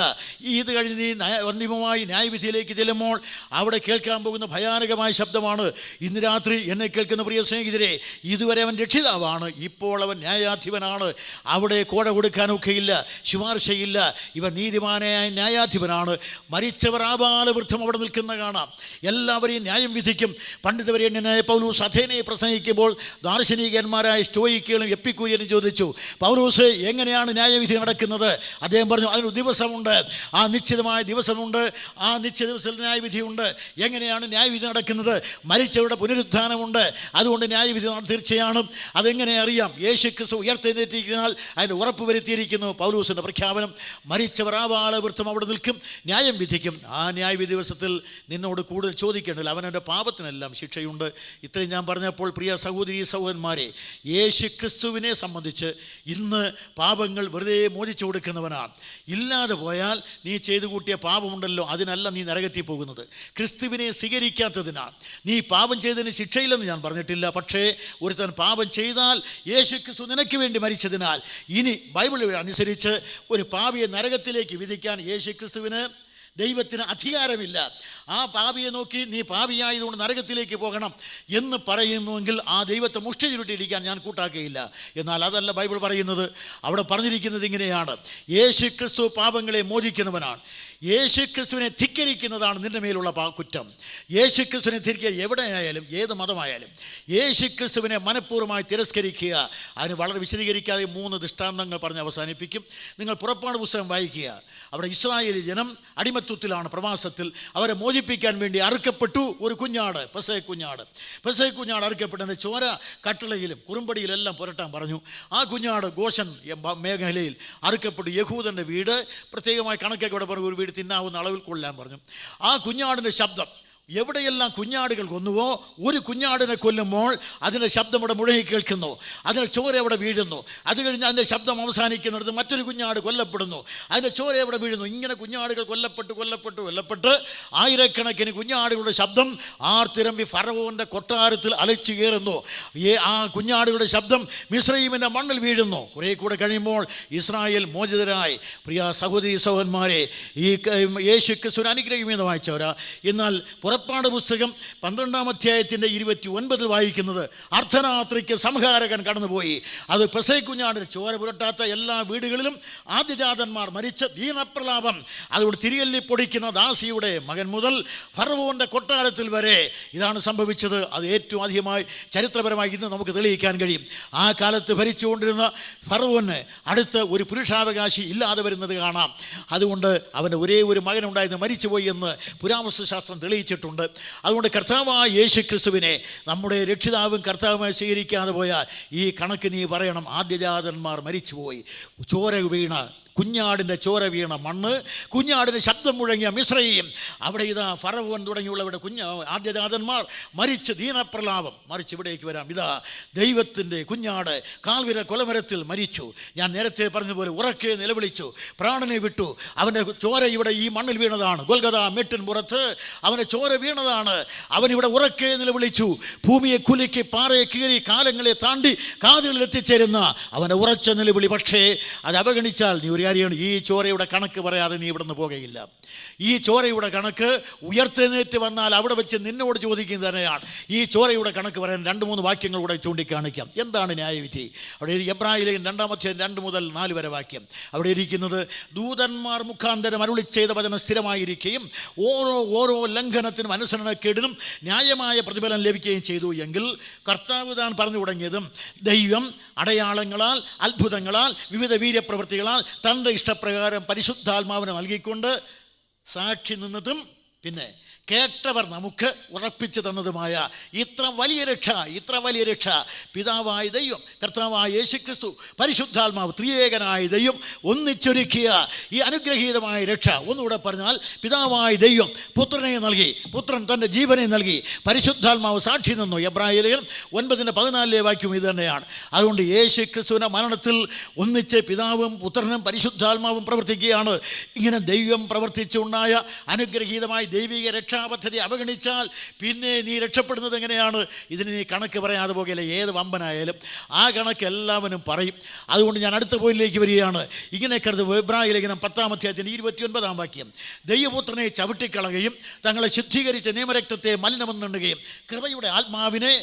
ഇത് കഴിഞ്ഞ് നീ അന്തിമമായി ന്യായവിധിയിലേക്ക് ചെല്ലുമ്പോൾ അവിടെ കേൾക്കാൻ പോകുന്ന ഭയാനകമായ ശബ്ദമാണ്. ഇന്ന് രാത്രി എന്നെ കേൾക്കുന്ന പ്രിയ സ്നേഹിതരെ, ഇതുവരെ അവൻ രക്ഷിതാവാണ്, ഇപ്പോൾ അവൻ ന്യായാധിപനാണ്. അവിടെ കോഴ കൊടുക്കാനൊക്കെയില്ല, ശുപാർശയില്ല. ഇവൻ നീതിമാനായ ന്യായാധിപനാണ്. മരിച്ചവർ ആബാലവൃദ്ധം അവിടെ നിൽക്കുന്ന കാണാം. എല്ലാവരെയും ന്യായം വിധിക്കും. പണ്ഡിതവരേണ്യനായ പൗലോസ് അഥേനയെ പ്രസംഗിക്കുമ്പോൾ ദാർശനികന്മാരായ സ്റ്റോയിക്കുകളും എപ്പിക്കൂരിയനും ചോദിച്ചു, പൗലോസ് എങ്ങനെയാണ് ന്യായവിധി നടക്കുന്നത്? അദ്ദേഹം പറഞ്ഞു, അതിനൊരു ദിവസമുണ്ട്, ആ നിശ്ചിതമായ ദിവസമുണ്ട്, ആ നിശ്ചിത ദിവസത്തിൽ ന്യായവിധിയുണ്ട്. എങ്ങനെയാണ് ന്യായവിധി നടക്കുന്നത്? മരിച്ചവരുടെ പുനരുത്ഥാനമുണ്ട്, അതുകൊണ്ട് ന്യായവിധി തീർച്ചയാണ്. അതെങ്ങനെ അറിയാം? യേശു ക്രിസ്തു ഉയർത്തെഴുന്നേറ്റിരിക്കുന്നതിനാൽ അതിന് ഉറപ്പ് വരുത്തിയിരിക്കുന്നു. പൗലോസിൻ്റെ പ്രഖ്യാപനം, മരിച്ചവർ ആബാലവൃദ്ധം അവിടെ നിൽക്കും, ന്യായം വിധിക്കും. ആ ന്യായവിധി ദിവസത്തിൽ നിന്നോട് കൂടുതൽ ചോദിക്കേണ്ടതില്ല, അവനവൻ്റെ പാപത്തിനെല്ലാം ശിക്ഷയുണ്ട്. ഇത്രയും ഞാൻ പറഞ്ഞപ്പോൾ പ്രിയ സഹോദരീ സഹോദരന്മാരെ, യേശു ക്രിസ്തുവിനെ സംബന്ധിച്ച് ഇന്ന് പാപങ്ങൾ വെറുതെ മോചിച്ചു കൊടുക്കുന്നവനാണ്. ഇല്ലാതെ പോയാൽ നീ ചെയ്തു കൂട്ടിയ പാപമുണ്ടല്ലോ, അതിനല്ല നീ നരകത്തിൽ പോകുന്നത്. ക്രിസ്തുവിനെ സ്വീകരിക്കാത്തതിനാൽ നീ പാപം ചെയ്തതിന് ശിക്ഷയില്ലെന്ന് ഞാൻ പറഞ്ഞിട്ടില്ല. പക്ഷേ ഒരുത്തൻ പാപം ചെയ്താൽ യേശു ക്രിസ്തു നിനക്ക് വേണ്ടി മരിച്ചതിനാൽ ഇനി ബൈബിൾ അനുസരിച്ച് ഒരു പാപിയെ നരകത്തിലേക്ക് വിധിക്കാൻ യേശു ക്രിസ്തുവിന് ദൈവത്തിന് അധികാരമില്ല. ആ പാപിയെ നോക്കി നീ പാപിയായതുകൊണ്ട് നരകത്തിലേക്ക് പോകണം എന്ന് പറയുന്നുവെങ്കിൽ ആ ദൈവത്തെ മുഷ്ടി ചുരുട്ടിയിരിക്കാൻ ഞാൻ കൂട്ടാക്കുകയില്ല. എന്നാൽ അതല്ല ബൈബിൾ പറയുന്നത്. അവിടെ പറഞ്ഞിരിക്കുന്നത് ഇങ്ങനെയാണ്: യേശു ക്രിസ്തു പാപങ്ങളെ മോചിക്കുന്നവനാണ്. യേശു ക്രിസ്തുവിനെ ധിക്കരിക്കുന്നതാണ് നിൻ്റെ മേലുള്ള കുറ്റം. യേശു ക്രിസ്തുവിനെ ധിക്കരിക്കുക, എവിടെയായാലും ഏത് മതമായാലും യേശു ക്രിസ്തുവിനെ മനഃപൂർവ്വമായി തിരസ്കരിക്കുക. അതിന് വളരെ വിശദീകരിക്കാതെ 3 ദൃഷ്ടാന്തങ്ങൾ പറഞ്ഞ് അവസാനിപ്പിക്കും. നിങ്ങൾ പുറപ്പാട് പുസ്തകം വായിക്കുക. അവിടെ ഇസ്രായേലി ജനം അടിമത്വത്തിലാണ്, പ്രവാസത്തിൽ. അവരെ മോചിപ്പിക്കാൻ വേണ്ടി അറുക്കപ്പെട്ടു ഒരു കുഞ്ഞാട്, പെസഹ കുഞ്ഞാട് അറുക്കപ്പെട്ടതിൻ്റെ ചോര കട്ടിളയിലും കുറുമ്പടിയിലെല്ലാം പുരട്ടാൻ പറഞ്ഞു. ആ കുഞ്ഞാട് ഗോശൻ മേഖലയിൽ അറുക്കപ്പെട്ടു. യഹൂദൻ്റെ വീട് പ്രത്യേകമായി കണക്കൊക്കെ ഇവിടെ പറഞ്ഞു, ഒരു വീട് തിന്നാവുന്ന അളവിൽ കൊല്ലാൻ പറഞ്ഞു. ആ കുഞ്ഞാടിൻ്റെ ശബ്ദം എവിടെയെല്ലാം കുഞ്ഞാടുകൾ കൊന്നുവോ, ഒരു കുഞ്ഞാടിനെ കൊല്ലുമ്പോൾ അതിൻ്റെ ശബ്ദം ഇവിടെ മുഴങ്ങി കേൾക്കുന്നു, അതിൻ്റെ ചോര അവിടെ വീഴുന്നു. അത് കഴിഞ്ഞ് അതിൻ്റെ ശബ്ദം അവസാനിക്കുന്നിടത്ത് മറ്റൊരു കുഞ്ഞാട് കൊല്ലപ്പെടുന്നു, അതിൻ്റെ ചോര അവിടെ വീഴുന്നു. ഇങ്ങനെ കുഞ്ഞാടുകൾ കൊല്ലപ്പെട്ട് ആയിരക്കണക്കിന് കുഞ്ഞാടുകളുടെ ശബ്ദം ആർത്തിരമ്പി ഫറവോൻ്റെ കൊട്ടാരത്തിൽ അലച്ചു കയറുന്നു. ആ കുഞ്ഞാടുകളുടെ ശബ്ദം മിസ്രയീമിൻ്റെ മണ്ണിൽ വീഴുന്നു. കുറേ കൂടെ കഴിയുമ്പോൾ ഇസ്രായേൽ മോചിതരായി. പ്രിയ സഹോദരീ സഹോദരന്മാരെ, ഈ യേശു ക്രിസ്തുവിനെ അനുഗ്രഹീതമായി വായിച്ചവരാ. എന്നാൽ പുറപ്പാട് പുസ്തകം 12-ാം അധ്യായത്തിൻ്റെ 29 വായിക്കുന്നത്, അർദ്ധരാത്രിക്ക് സംഹാരകൻ കടന്നുപോയി. അത് പെസഹ കുഞ്ഞാടിന് ചോര പുരട്ടാത്ത എല്ലാ വീടുകളിലും ആദ്യജാതന്മാർ മരിച്ച ദീനപ്രലാപം. അതുകൊണ്ട് തിരികല്ലി പൊടിക്കുന്ന ദാസിയുടെ മകൻ മുതൽ ഫറവോൻ്റെ കൊട്ടാരത്തിൽ വരെ ഇതാണ് സംഭവിച്ചത്. അത് ഏറ്റവും അധികമായി ചരിത്രപരമായി ഇന്ന് നമുക്ക് തെളിയിക്കാൻ കഴിയും. ആ കാലത്ത് ഭരിച്ചുകൊണ്ടിരുന്ന ഫറവോന് അടുത്ത് ഒരു പുരുഷാവകാശി ഇല്ലാതെ വരുന്നത് കാണാം. അതുകൊണ്ട് അവൻ്റെ ഒരേ ഒരു മകനുണ്ടായിരുന്നു, മരിച്ചുപോയി എന്ന് പുരാവസ്തുശാസ്ത്രം തെളിയിച്ചിട്ടുണ്ട്. അതുകൊണ്ട് കർത്താവായ യേശു ക്രിസ്തുവിനെ നമ്മുടെ രക്ഷിതാവും കർത്താവുമായി സ്വീകരിക്കാതെ പോയാൽ ഈ കണക്ക് നീ പറയണം: ആദ്യജാതന്മാർ മരിച്ചുപോയി. ചോര വീണ കുഞ്ഞാടിൻ്റെ ചോര വീണ മണ്ണ്, കുഞ്ഞാടിന് ശബ്ദം മുഴങ്ങിയ മിസ്രയീം, അവിടെ ഇതാ ഫറവോൻ തുടങ്ങിയുള്ളവരുടെ ആദ്യജാതന്മാർ മരിച്ച് ദീനപ്രലാപം. മറിച്ച് ഇവിടേക്ക് വരാം. ഇതാ ദൈവത്തിൻ്റെ കുഞ്ഞാട് കാൽവിര കൊലമരത്തിൽ മരിച്ചു. ഞാൻ നേരത്തെ പറഞ്ഞതുപോലെ ഉറക്കെ നിലവിളിച്ചു, പ്രാണനെ വിട്ടു. അവൻ്റെ ചോര ഇവിടെ ഈ മണ്ണിൽ വീണതാണ്. ഗൊൽഗഥാ മെട്ടിൻ പുറത്ത് അവൻ്റെ ചോര വീണതാണ്. അവനിവിടെ ഉറക്കെ നിലവിളിച്ചു. ഭൂമിയെ കുലുക്കി പാറയെ കീറി കാലങ്ങളെ താണ്ടി കാതുകളിൽ എത്തിച്ചേരുന്ന അവൻ്റെ ഉറച്ച നിലവിളി. പക്ഷേ അത് അവഗണിച്ചാൽ നീ ഒരു കാര്യമാണ്, ഈ ചോരയുടെ കണക്ക് പറയാതെ നീ ഇവിടുന്ന് പോകുകയില്ല. ഈ ചോരയുടെ കണക്ക് ഉയർത്തെഴുന്നേറ്റ് വന്നാൽ അവിടെ വെച്ച് നിന്നോട് ചോദിക്കുന്നത് തന്നെയാണ്. ഈ ചോരയുടെ കണക്ക് പറയാൻ 2-3 വാക്യങ്ങൾ കൂടെ ചൂണ്ടിക്കാണിക്കാം. എന്താണ് ന്യായവിധി? അവിടെ എബ്രായലേഖനം 2-ാം അധ്യായം 2 മുതൽ 4 വരെ വാക്യം. അവിടെ ഇരിക്കുന്നത്, ദൂതന്മാർ മുഖാന്തരം അരുളി ചെയ്ത വചനം സ്ഥിരമായിരിക്കുകയും ഓരോ ലംഘനത്തിനും അനുസരണക്കേടിനും ന്യായമായ പ്രതിഫലം ലഭിക്കുകയും ചെയ്തു എങ്കിൽ കർത്താവ് താൻ പറഞ്ഞു തുടങ്ങിയതും ദൈവം അടയാളങ്ങളാൽ, അത്ഭുതങ്ങളാൽ, വിവിധ വീര്യപ്രവൃത്തികളാൽ തൻ്റെ ഇഷ്ടപ്രകാരം പരിശുദ്ധാത്മാവിനെ നൽകിക്കൊണ്ട് സാക്ഷി നിന്നതും പിന്നെ കേട്ടവർ നമുക്ക് ഉറപ്പിച്ചു തന്നതുമായ ഇത്ര വലിയ രക്ഷ പിതാവായ ദൈവം, കർത്താവായ യേശുക്രിസ്തു, പരിശുദ്ധാത്മാവ്, ത്രിയേകനായ ദൈവം ഒന്നിച്ചൊരുക്കിയ ഈ അനുഗ്രഹീതമായ രക്ഷ. ഒന്നുകൂടെ പറഞ്ഞാൽ, പിതാവായ ദൈവം പുത്രനെ നൽകി, പുത്രൻ തൻ്റെ ജീവനെ നൽകി, പരിശുദ്ധാത്മാവ് സാക്ഷി നിന്നു. എബ്രായലേഖനം 9:14 വാക്യം ഇത് തന്നെയാണ്. അതുകൊണ്ട് യേശുക്രിസ്തുവിൻ്റെ മരണത്തിൽ ഒന്നിച്ച് പിതാവും പുത്രനും പരിശുദ്ധാത്മാവും പ്രവർത്തിക്കുകയാണ്. ഇങ്ങനെ ദൈവം പ്രവർത്തിച്ചുണ്ടായ അനുഗ്രഹീതമായ ദൈവിക രക്ഷ പദ്ധതി അവഗണിച്ചാൽ പിന്നെ നീ രക്ഷപ്പെടുന്നത് എങ്ങനെയാണ്? ഇതിന് നീ കണക്ക് പറയാതെ പോകയില്ല. ഏത് വമ്പനായാലും ആ കണക്ക് എല്ലാവരും പറയും. അതുകൊണ്ട് ഞാൻ അടുത്ത പോയിന്റിലേക്ക് വരികയാണ്. ഇങ്ങനെ കരുത്. എബ്രായലേഖനം 10-ാം അധ്യായത്തിൻ്റെ 29-ാം വാക്യം, ദൈവപുത്രനെ ചവിട്ടിക്കളയുകയും തങ്ങളെ ശുദ്ധീകരിച്ച നിയമരക്തത്തെ മലിനമെന്നുണ്ടുകയും കൃപയുടെ ആത്മാവിനെ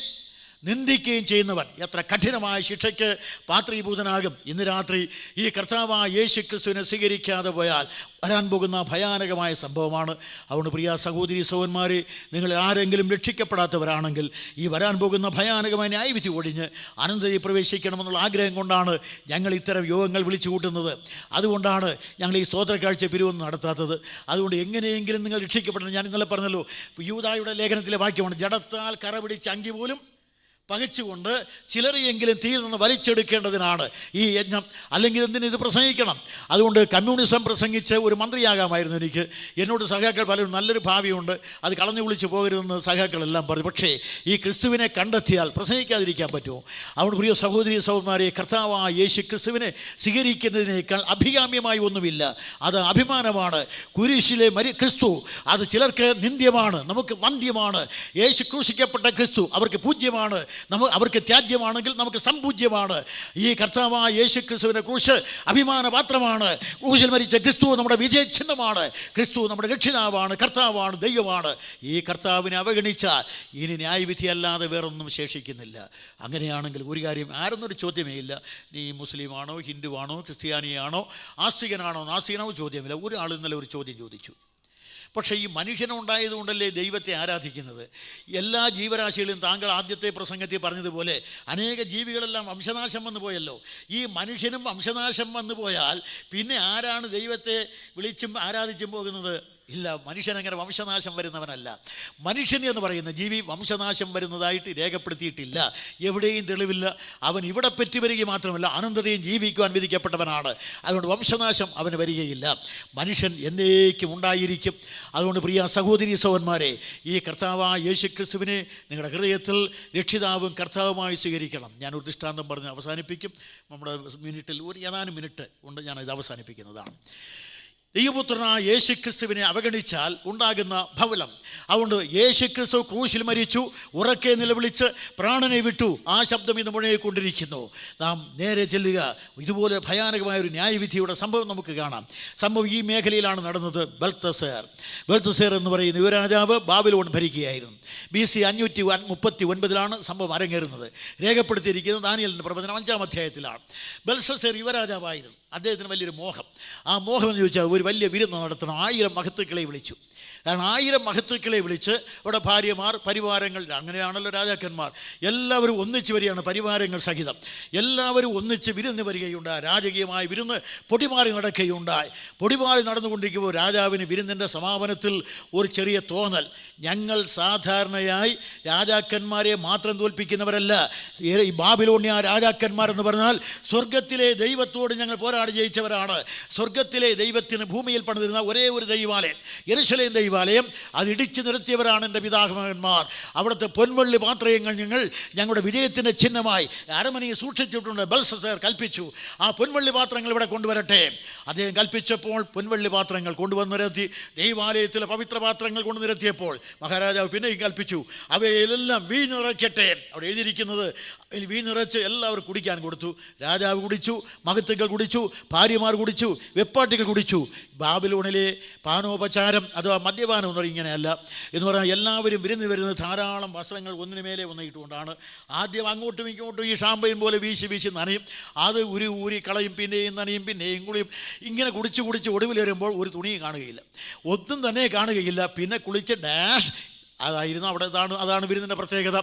നിന്ദിക്കുകയും ചെയ്യുന്നവൻ എത്ര കഠിനമായ ശിക്ഷയ്ക്ക് പാത്രീഭൂതനാകും. ഇന്ന് രാത്രി ഈ കർത്താവായ യേശു ക്രിസ്തുവിനെ സ്വീകരിക്കാതെ പോയാൽ വരാൻ പോകുന്ന ഭയാനകമായ സംഭവമാണ്. അതുകൊണ്ട് പ്രിയ സഹോദരി സഹോദരന്മാരെ, നിങ്ങൾ ആരെങ്കിലും രക്ഷിക്കപ്പെടാത്തവരാണെങ്കിൽ ഈ വരാൻ പോകുന്ന ഭയാനകമായ ന്യായവിധി ഒഴിഞ്ഞ് അനന്തതയിൽ പ്രവേശിക്കണമെന്നുള്ള ആഗ്രഹം കൊണ്ടാണ് ഞങ്ങൾ ഇത്തരം യോഗങ്ങൾ വിളിച്ചു കൂട്ടുന്നത്. അതുകൊണ്ടാണ് ഞങ്ങൾ ഈ സ്തോത്രക്കാഴ്ച പിരിവൊന്നും നടത്താത്തത്. അതുകൊണ്ട് എങ്ങനെയെങ്കിലും നിങ്ങൾ രക്ഷിക്കപ്പെടണം. ഞാൻ ഇന്നലെ പറഞ്ഞല്ലോ, യൂദായുടെ ലേഖനത്തിലെ വാക്യമാണ്, ജഡത്താൽ കറ പിടിച്ച അങ്കി പോലും പകച്ചുകൊണ്ട് ചിലരെയെങ്കിലും തീയിൽ നിന്ന് വലിച്ചെടുക്കേണ്ടതിനാണ് ഈ യജ്ഞം. അല്ലെങ്കിൽ എന്തിന് ഇത് പ്രസംഗിക്കണം? അതുകൊണ്ട് കമ്മ്യൂണിസം പ്രസംഗിച്ച് ഒരു മന്ത്രിയാകാമായിരുന്നു എനിക്ക്. എന്നോട് സഖാക്കൾ പലരും നല്ലൊരു ഭാവിയുണ്ട്, അത് കളഞ്ഞു വിളിച്ച് പോകരുതെന്ന് സഖാക്കളെല്ലാം പറഞ്ഞു. പക്ഷേ ഈ ക്രിസ്തുവിനെ കണ്ടെത്തിയാൽ പ്രസംഗിക്കാതിരിക്കാൻ പറ്റുമോ? അതുകൊണ്ട് പ്രിയ സഹോദരി സഹോദരന്മാരെ, കർത്താവായ യേശു ക്രിസ്തുവിനെ സ്വീകരിക്കുന്നതിനേക്കാൾ അഭികാമ്യമായി ഒന്നുമില്ല. അത് അഭിമാനമാണ്. കുരിശിലെ ക്രിസ്തു അത് ചിലർക്ക് നിന്ദ്യമാണ്, നമുക്ക് വന്ധ്യമാണ്. യേശു ക്രൂശിക്കപ്പെട്ട ക്രിസ്തു അവർക്ക് പൂജ്യമാണ്. അവർക്ക് ത്യാജ്യമാണെങ്കിൽ നമുക്ക് സംപൂജ്യമാണ്. ഈ കർത്താവായ യേശു ക്രിസ്തുവിൻ്റെ ക്രൂശ് അഭിമാനപാത്രമാണ്. ക്രൂശിൽ മരിച്ച ക്രിസ്തു നമ്മുടെ വിജയചിഹ്നമാണ്. ക്രിസ്തു നമ്മുടെ രക്ഷിതാവാണ്, കർത്താവാണ്, ദൈവമാണ്. ഈ കർത്താവിനെ അവഗണിച്ചാൽ ഇനി ന്യായവിധി അല്ലാതെ വേറൊന്നും ശേഷിക്കുന്നില്ല. അങ്ങനെയാണെങ്കിൽ ഒരു കാര്യം, ആരെന്നൊരു ചോദ്യമേ ഇല്ല. നീ മുസ്ലിമാണോ, ഹിന്ദുവാണോ, ക്രിസ്ത്യാനിയാണോ, ആസ്തികനാണോ, നാസ്തികനാണോ ചോദ്യമില്ല. ഒരാൾ ഇന്നലെ ഒരു ചോദ്യം ചോദിച്ചു. പക്ഷേ ഈ മനുഷ്യനുണ്ടായതുകൊണ്ടല്ലേ ദൈവത്തെ ആരാധിക്കുന്നത്? എല്ലാ ജീവരാശികളും താങ്കൾ ആദ്യത്തെ പ്രസംഗത്തിൽ പറഞ്ഞതുപോലെ അനേക ജീവികളെല്ലാം വംശനാശം വന്നു പോയല്ലോ. ഈ മനുഷ്യനും വംശനാശം വന്നു പോയാൽ പിന്നെ ആരാണ് ദൈവത്തെ വിളിച്ചും ആരാധിച്ചും പോകുന്നത്? ഇല്ല, മനുഷ്യൻ അങ്ങനെ വംശനാശം വരുന്നവനല്ല. മനുഷ്യൻ എന്ന് പറയുന്ന ജീവി വംശനാശം വരുന്നതായിട്ട് രേഖപ്പെടുത്തിയിട്ടില്ല, എവിടെയും തെളിവില്ല. അവൻ ഇവിടെ പറ്റി വരിക മാത്രമല്ല, അനന്തതയും ജീവിക്കുവാൻ വിധിക്കപ്പെട്ടവനാണ്. അതുകൊണ്ട് വംശനാശം അവന് വരികയില്ല. മനുഷ്യൻ എന്നേക്കും ഉണ്ടായിരിക്കും. അതുകൊണ്ട് പ്രിയ സഹോദരി സഹോദരന്മാരെ, ഈ കർത്താവായ യേശു ക്രിസ്തുവിനെ നിങ്ങളുടെ ഹൃദയത്തിൽ രക്ഷിതാവും കർത്താവുമായി സ്വീകരിക്കണം. ഞാനൊരു ദൃഷ്ടാന്തം പറഞ്ഞ് അവസാനിപ്പിക്കും. നമ്മുടെ മിനിറ്റിൽ ഏതാനും മിനിറ്റ് കൊണ്ട് ഞാനിത് അവസാനിപ്പിക്കുന്നതാണ്. ദൈവപുത്രനായ യേശു ക്രിസ്തുവിനെ അവഗണിച്ചാൽ ഉണ്ടാകുന്ന ഫലം. അതുകൊണ്ട് യേശു ക്രിസ്തു ക്രൂശിൽ മരിച്ചു, ഉറക്കെ നിലവിളിച്ച് പ്രാണനെ വിട്ടു. ആ ശബ്ദം ഇന്ന് മുഴങ്ങിക്കൊണ്ടിരിക്കുന്നു. നാം നേരെ ചെല്ലുക. ഇതുപോലെ ഭയാനകമായൊരു ന്യായവിധിയുടെ സംഭവം നമുക്ക് കാണാം. സംഭവം ഈ മേഖലയിലാണ് നടന്നത്. ബെൽത്തസേർ എന്ന് പറയുന്ന യുവരാജാവ് ബാബിലോൺ ഭരിക്കുകയായിരുന്നു. BC 539 സംഭവം അരങ്ങേറുന്നത്. രേഖപ്പെടുത്തിയിരിക്കുന്നത് ദാനിയേലിൻ്റെ പ്രവചനം 5-ാം അധ്യായത്തിലാണ്. ബെൽത്തസേർ യുവരാജാവായിരുന്നു. അദ്ദേഹത്തിന് വലിയൊരു മോഹം. ആ മോഹം എന്ന് ചോദിച്ചാൽ ഒരു വലിയ വിരുന്ന് നടത്തണം. 1000 മഹത്തുക്കളെ വിളിച്ചു. കാരണം 1000 മഹത്തുക്കളെ വിളിച്ച് അവിടെ ഭാര്യമാർ, പരിവാരങ്ങൾ, അങ്ങനെയാണല്ലോ രാജാക്കന്മാർ, എല്ലാവരും ഒന്നിച്ച് വരികയാണ്. പരിവാരങ്ങൾ സഹിതം എല്ലാവരും ഒന്നിച്ച് വിരുന്ന് വരികയുണ്ടായി. രാജകീയമായ വിരുന്ന് പൊടിമാറി നടക്കുകയുണ്ടായി. പൊടിമാറി നടന്നുകൊണ്ടിരിക്കുമ്പോൾ രാജാവിന് വിരുന്നിൻ്റെ സമാപനത്തിൽ ഒരു ചെറിയ തോന്നൽ. ഞങ്ങൾ സാധാരണയായി രാജാക്കന്മാരെ മാത്രം തോൽപ്പിക്കുന്നവരല്ല. ഈ ബാബിലോണിയ രാജാക്കന്മാരെന്ന് പറഞ്ഞാൽ സ്വർഗത്തിലെ ദൈവത്തോട് ഞങ്ങൾ പോരാടി ജയിച്ചവരാണ്. സ്വർഗത്തിലെ ദൈവത്തിന് ഭൂമിയിൽ പണിതിരുന്ന ഒരേ ഒരു ദൈവാലയം, യെരൂശലേം ദൈവാലയം, അത് ഇടിച്ചു നിരത്തിയവരാണ് എൻ്റെ പിതാമഹന്മാർ. അവിടുത്തെ പൊൻവെള്ളി പാത്രങ്ങൾ ഞങ്ങളുടെ വിജയത്തിൻ്റെ ചിഹ്നമായി അരമനയിൽ സൂക്ഷിച്ചിട്ടുണ്ട്. ബെൽത്തസേർ കൽപ്പിച്ചു, ആ പൊൻവെള്ളി പാത്രങ്ങൾ ഇവിടെ കൊണ്ടുവരട്ടെ. അദ്ദേഹം കൽപ്പിച്ചപ്പോൾ പൊൻവെള്ളി പാത്രങ്ങൾ കൊണ്ടുവന്ന് നിരത്തി. ദൈവാലയത്തിലെ പവിത്ര പാത്രങ്ങൾ കൊണ്ടു നിരത്തിയപ്പോൾ മഹാരാജാവ് പിന്നെയും കൽപ്പിച്ചു, അവയിലെല്ലാം വീഞ്ഞ് നിറയ്ക്കട്ടെ. അവിടെ എഴുതിയിരിക്കുന്നത് വീഞ്ഞ് നിറച്ച് എല്ലാവരും കുടിക്കാൻ കൊടുത്തു. രാജാവ് കുടിച്ചു, മഹത്തുക്കൾ കുടിച്ചു, ഭാര്യമാർ കുടിച്ചു, വെപ്പാട്ടികൾ കുടിച്ചു. ബാബിലോണിലെ പാനോപചാരം അഥവാ മദ്യപാനം എന്ന് പറയും ഇങ്ങനെയല്ല എന്ന് പറഞ്ഞാൽ എല്ലാവരും വിരുന്ന് വരുന്നത് ധാരാളം വസ്ത്രങ്ങൾ ഒന്നിനു മേലെ ഒന്നിട്ടുകൊണ്ടാണ്. ആദ്യം അങ്ങോട്ടും ഇങ്ങോട്ടും ഈ ഷാമ്പയിൻ പോലെ വീശി നനയും. അത് ഊരി കളയും, പിന്നെയും നനയും, പിന്നെയും കുളിയും. ഇങ്ങനെ കുടിച്ച് ഒടുവിൽ വരുമ്പോൾ ഒരു തുണിയും കാണുകയില്ല, ഒന്നും തന്നെ കാണുകയില്ല. പിന്നെ കുളിച്ച് ഡാഷ് അതായിരുന്നു അവിടെ. അതാണ് വിരുന്നിൻ്റെ പ്രത്യേകത.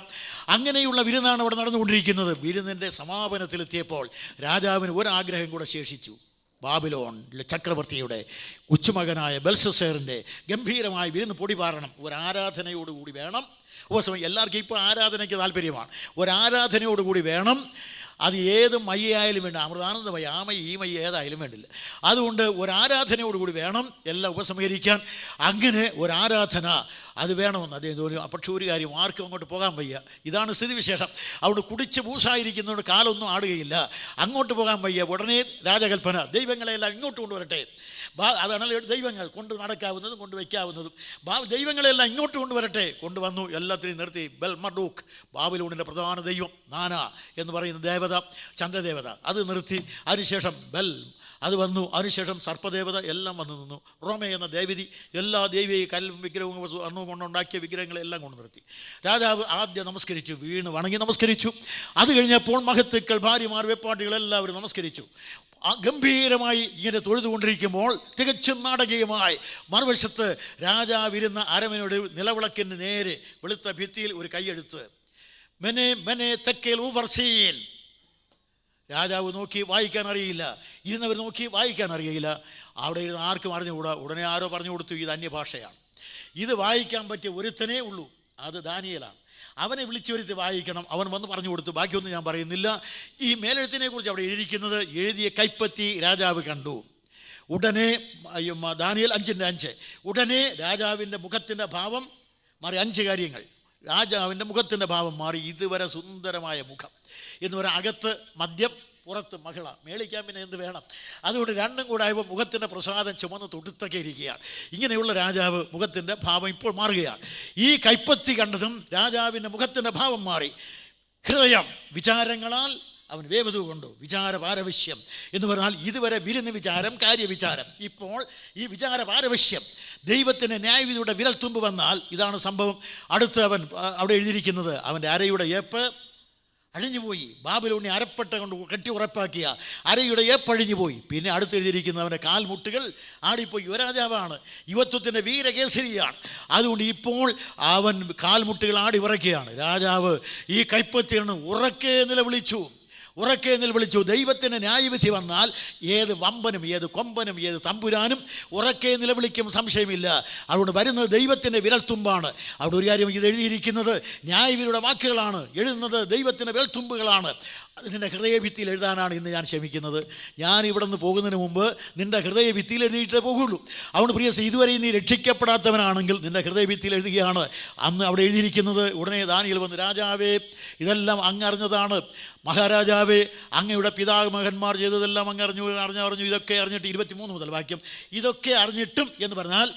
അങ്ങനെയുള്ള വിരുന്നാണ് അവിടെ നടന്നുകൊണ്ടിരിക്കുന്നത്. വിരുന്നിൻ്റെ സമാപനത്തിലെത്തിയപ്പോൾ രാജാവിന് ഒരാഗ്രഹം കൂടെ ശേഷിച്ചു. ബാബിലോൺ ചക്രവർത്തിയുടെ കൊച്ചുമകനായ ബെൽത്തസേറിൻ്റെ ഗംഭീരമായ വിരുന്ന് പൊടി പാറണം. ഒരു ആരാധനയോടുകൂടി വേണം. ഉപസമയം എല്ലാവർക്കും ഇപ്പോൾ ആരാധനയ്ക്ക് താല്പര്യമാണ്. ഒരാരാധനയോടുകൂടി വേണം. അത് ഏത് മയ്യായാലും വേണ്ട, അമൃതാനന്ദമയ, ആ മയ്യ ഈ മയ്യ ഏതായാലും വേണ്ടില്ല. അതുകൊണ്ട് ഒരാരാധനയോടുകൂടി വേണം എല്ലാം ഉപസംഹരിക്കാൻ. അങ്ങനെ ഒരാരാധന അത് വേണമെന്ന് അദ്ദേഹം തോന്നി. പക്ഷേ ഒരു കാര്യം, ആർക്കും അങ്ങോട്ട് പോകാൻ വയ്യ. ഇതാണ് സ്ഥിതിവിശേഷം. അതുകൊണ്ട് കുടിച്ച് പൂസായിരിക്കുന്നതുകൊണ്ട് കാലൊന്നും ആടുകയില്ല. അങ്ങോട്ട് പോകാൻ വയ്യ. ഉടനെ രാജകൽപ്പന, ദൈവങ്ങളെല്ലാം ഇങ്ങോട്ട് കൊണ്ടുവരട്ടെ. അതാണ് ദൈവങ്ങൾ കൊണ്ട് നടക്കാവുന്നതും കൊണ്ട് വയ്ക്കാവുന്നതും. ദൈവങ്ങളെല്ലാം ഇങ്ങോട്ട് കൊണ്ടുവരട്ടെ. കൊണ്ടുവന്നു. എല്ലാത്തിനെയും നിർത്തി. മർഡൂക്ക്, ബാബിലോണിൻ്റെ പ്രധാന ദൈവം, നാന എന്ന് പറയുന്ന ദേവത, ചന്ദ്രദേവത, അത് നിർത്തി. അതിനുശേഷം അത് വന്നു. അതിനുശേഷം സർപ്പദേവത എല്ലാം വന്നു നിന്നു. റോമ എന്ന ദേവതി, എല്ലാ ദേവിയെയും കല്ലും വിഗ്രഹവും അന്നു കൊണ്ടുണ്ടാക്കിയ വിഗ്രഹങ്ങളെല്ലാം കൊണ്ട് നിർത്തി. രാജാവ് ആദ്യം നമസ്കരിച്ചു, വീണ് വണങ്ങി നമസ്കരിച്ചു. അത് കഴിഞ്ഞപ്പോൾ മഹത്തുക്കൾ, ഭാര്യമാർ, വെപ്പാട്ടികൾ എല്ലാവരും നമസ്കരിച്ചു. ഗംഭീരമായി ഇങ്ങനെ തൊഴുതുകൊണ്ടിരിക്കുമ്പോൾ തികച്ചും നാടകീയമായി മറുവശത്ത് രാജാവിരുന്ന അരമനയുടെ നിലവിളക്കിന് നേരെ വെളുത്ത ഭിത്തിയിൽ ഒരു കൈയെടുത്ത് മെനെ തെക്കേൽ ഊവർസീൻ. രാജാവ് നോക്കി, വായിക്കാൻ അറിയില്ല. ഇരുന്നവർ നോക്കി, വായിക്കാൻ അറിയില്ല. അവിടെ ഇരുന്ന് ആർക്കും അറിഞ്ഞുകൂടാ. ഉടനെ ആരോ പറഞ്ഞു കൊടുത്തു, ഇത് അന്യഭാഷയാണ്. ഇത് വായിക്കാൻ പറ്റിയ ഒരുത്തനേ ഉള്ളൂ, അത് ദാനിയേലാണ്. അവനെ വിളിച്ചു വരുത്തി വായിക്കണം. അവൻ വന്ന് പറഞ്ഞു കൊടുത്തു. ബാക്കിയൊന്നും ഞാൻ പറയുന്നില്ല. ഈ മേലെഴുത്തിനെ കുറിച്ച് അവിടെ എഴുതിയിരിക്കുന്നത്, എഴുതിയ കൈപ്പത്തി രാജാവ് കണ്ടു. ഉടനെ ദാനിയേൽ 5:5 ഉടനെ രാജാവിൻ്റെ മുഖത്തിൻ്റെ ഭാവം മാറി. 5 കാര്യങ്ങൾ. രാജാവിൻ്റെ മുഖത്തിൻ്റെ ഭാവം മാറി. ഇതുവരെ സുന്ദരമായ മുഖം എന്ന് പറയാൻ, അകത്ത് മദ്യം, പുറത്ത് മഹിള, മേളിക്കാൻ പിന്നെ എന്ത് വേണം? അതുകൊണ്ട് രണ്ടും കൂടെ ആയപ്പോൾ മുഖത്തിൻ്റെ പ്രസാദം ചുമന്ന് തൊടുത്തൊക്കെ ഇരിക്കുകയാണ്. ഇങ്ങനെയുള്ള രാജാവ് മുഖത്തിൻ്റെ ഭാവം ഇപ്പോൾ മാറുകയാണ്. ഈ കൈപ്പത്തി കണ്ടതും രാജാവിൻ്റെ മുഖത്തിൻ്റെ ഭാവം മാറി. ഹൃദയം വിചാരങ്ങളാൽ അവൻ വേവതു കൊണ്ടു. വിചാരപാരവശ്യം എന്ന് പറഞ്ഞാൽ ഇതുവരെ വിരുന്ന് വിചാരം, കാര്യവിചാരം. ഇപ്പോൾ ഈ വിചാരപാരവശ്യം ദൈവത്തിൻ്റെ ന്യായവിധിയുടെ വിരൽത്തുമ്പ് വന്നാൽ ഇതാണ് സംഭവം. അടുത്ത് അവൻ അവിടെ എഴുതിയിരിക്കുന്നത്, അവൻ്റെ അരയുടെ ഏപ്പ് അഴിഞ്ഞുപോയി. ബാബിലോണി അരപ്പട്ട കൊണ്ട് കെട്ടി ഉറപ്പാക്കിയ അരയുടെ ഏപ്പഴിഞ്ഞുപോയി. പിന്നെ അടുത്ത് എഴുതിയിരിക്കുന്നത് അവൻ്റെ കാൽമുട്ടുകൾ ആടിപ്പോയി. യുവരാജാവാണ്, യുവത്വത്തിൻ്റെ വീരകേസരിയാണ്. അതുകൊണ്ട് ഇപ്പോൾ അവൻ കാൽമുട്ടുകൾ ആടി ഉറക്കുകയാണ്. രാജാവ് ഈ കൈപ്പത്തിയാണ് ഉറക്കെ നിലവിളിച്ചു. ദൈവത്തിൻ്റെ ന്യായവിധി വന്നാൽ ഏത് വമ്പനും ഏത് കൊമ്പനും ഏത് തമ്പുരാനും ഉറക്കെ നിലവിളിക്കും, സംശയമില്ല. അതുകൊണ്ട് വരുന്നത് ദൈവത്തിൻ്റെ വിരൽത്തുമ്പാണ്. അവിടെ ഒരു കാര്യം, ഇത് എഴുതിയിരിക്കുന്നത് ന്യായവിധിയുടെ വാക്കുകളാണ്, എഴുതുന്നത് ദൈവത്തിൻ്റെ വിരൽത്തുമ്പുകളാണ്. അത് നിൻ്റെ ഹൃദയഭിത്തിയിൽ എഴുതാനാണ് ഇന്ന് ഞാൻ ശ്രമിക്കുന്നത്. ഞാൻ ഇവിടെ നിന്ന് പോകുന്നതിന് മുമ്പ് നിൻ്റെ ഹൃദയഭിത്തിയിൽ എഴുതിയിട്ടേ പോകുള്ളൂ. അതുകൊണ്ട് പ്രിയ, ഇതുവരെ നീ രക്ഷിക്കപ്പെടാത്തവനാണെങ്കിൽ നിൻ്റെ ഹൃദയഭിത്തിയിൽ എഴുതുകയാണ്. അന്ന് അവിടെ എഴുതിയിരിക്കുന്നത്, ഉടനെ ദാനിയേൽ വന്നു, രാജാവേ ഇതെല്ലാം അങ്ങ് അറിഞ്ഞതാണ്. മഹാരാജാവേ, അങ്ങയുടെ പിതാമഹന്മാർ ചെയ്തതെല്ലാം അങ്ങ് അറിഞ്ഞു. ഇതൊക്കെ അറിഞ്ഞിട്ട് 23 മുതൽ വാക്യം, ഇതൊക്കെ അറിഞ്ഞിട്ടും എന്ന് പറഞ്ഞാൽ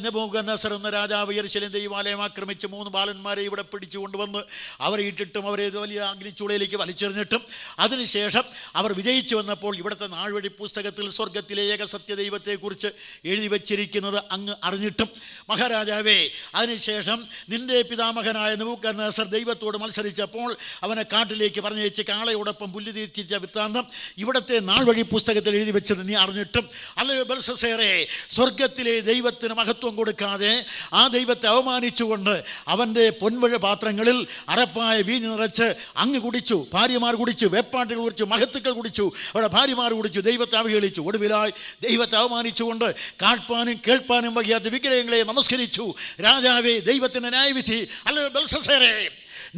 നെബൂഖദ്നേസർ എന്ന രാജാവ് യെരൂശലേം ദൈവാലയം ആക്രമിച്ച് 3 ബാലന്മാരെ ഇവിടെ പിടിച്ചു കൊണ്ടുവന്ന് അവരെ ഇട്ടിട്ടും അവരെ വലിയ അഗ്നിച്ചൂളയിലേക്ക് വലിച്ചെറിഞ്ഞിട്ടും അതിനുശേഷം അവർ വിജയിച്ചു വന്നപ്പോൾ ഇവിടുത്തെ നാൾവഴി പുസ്തകത്തിൽ സ്വർഗത്തിലെ ഏകസത്യ ദൈവത്തെക്കുറിച്ച് എഴുതി വച്ചിരിക്കുന്നത് അങ്ങ് അറിഞ്ഞിട്ടും മഹാരാജാവേ, അതിനുശേഷം നിന്റെ പിതാമഹനായ നെബൂഖദ്നേസർ ദൈവത്തോട് മത്സരിച്ചപ്പോൾ അവനെ കാട്ടിലേക്ക് പറഞ്ഞയച്ച് കാളയോടൊപ്പം പുല്ല് തീറ്റിച്ച വൃത്താന്തം ഇവിടുത്തെ നാൾവഴി പുസ്തകത്തിൽ എഴുതി വെച്ചത് നീ അറിഞ്ഞിട്ടും, അല്ലയോ ബെൽഷസ്സേറേ, സ്വർഗത്തിലെ ദൈവത്തിന് മഹത്വം കൊടുക്കാതെ ആ ദൈവത്തെ അവമാനിച്ചുകൊണ്ട് അവൻ്റെ പൊൻവഴ പാത്രങ്ങളിൽ അറപ്പായ വീഞ്ഞ് നിറച്ച് അങ്ങ് കുടിച്ചു. ഭാര്യമാർ കുടിച്ചു, വേപ്പാട്ടുകൾ കുടിച്ചു, മഹത്തുക്കൾ കുടിച്ചു, അവരുടെ ഭാര്യമാർ കുടിച്ചു, ദൈവത്തെ അവഹേളിച്ചു. ഒടുവിലായി ദൈവത്തെ അവമാനിച്ചുകൊണ്ട് കാൺപ്പാനും കേൾപ്പാനും വയ്യാത്ത വിഗ്രഹങ്ങളെ നമസ്കരിച്ചു. രാജാവേ, ദൈവത്തിൻ്റെ ന്യായവിധി, അല്ലയോ ബെൽഷസ്സേറേ,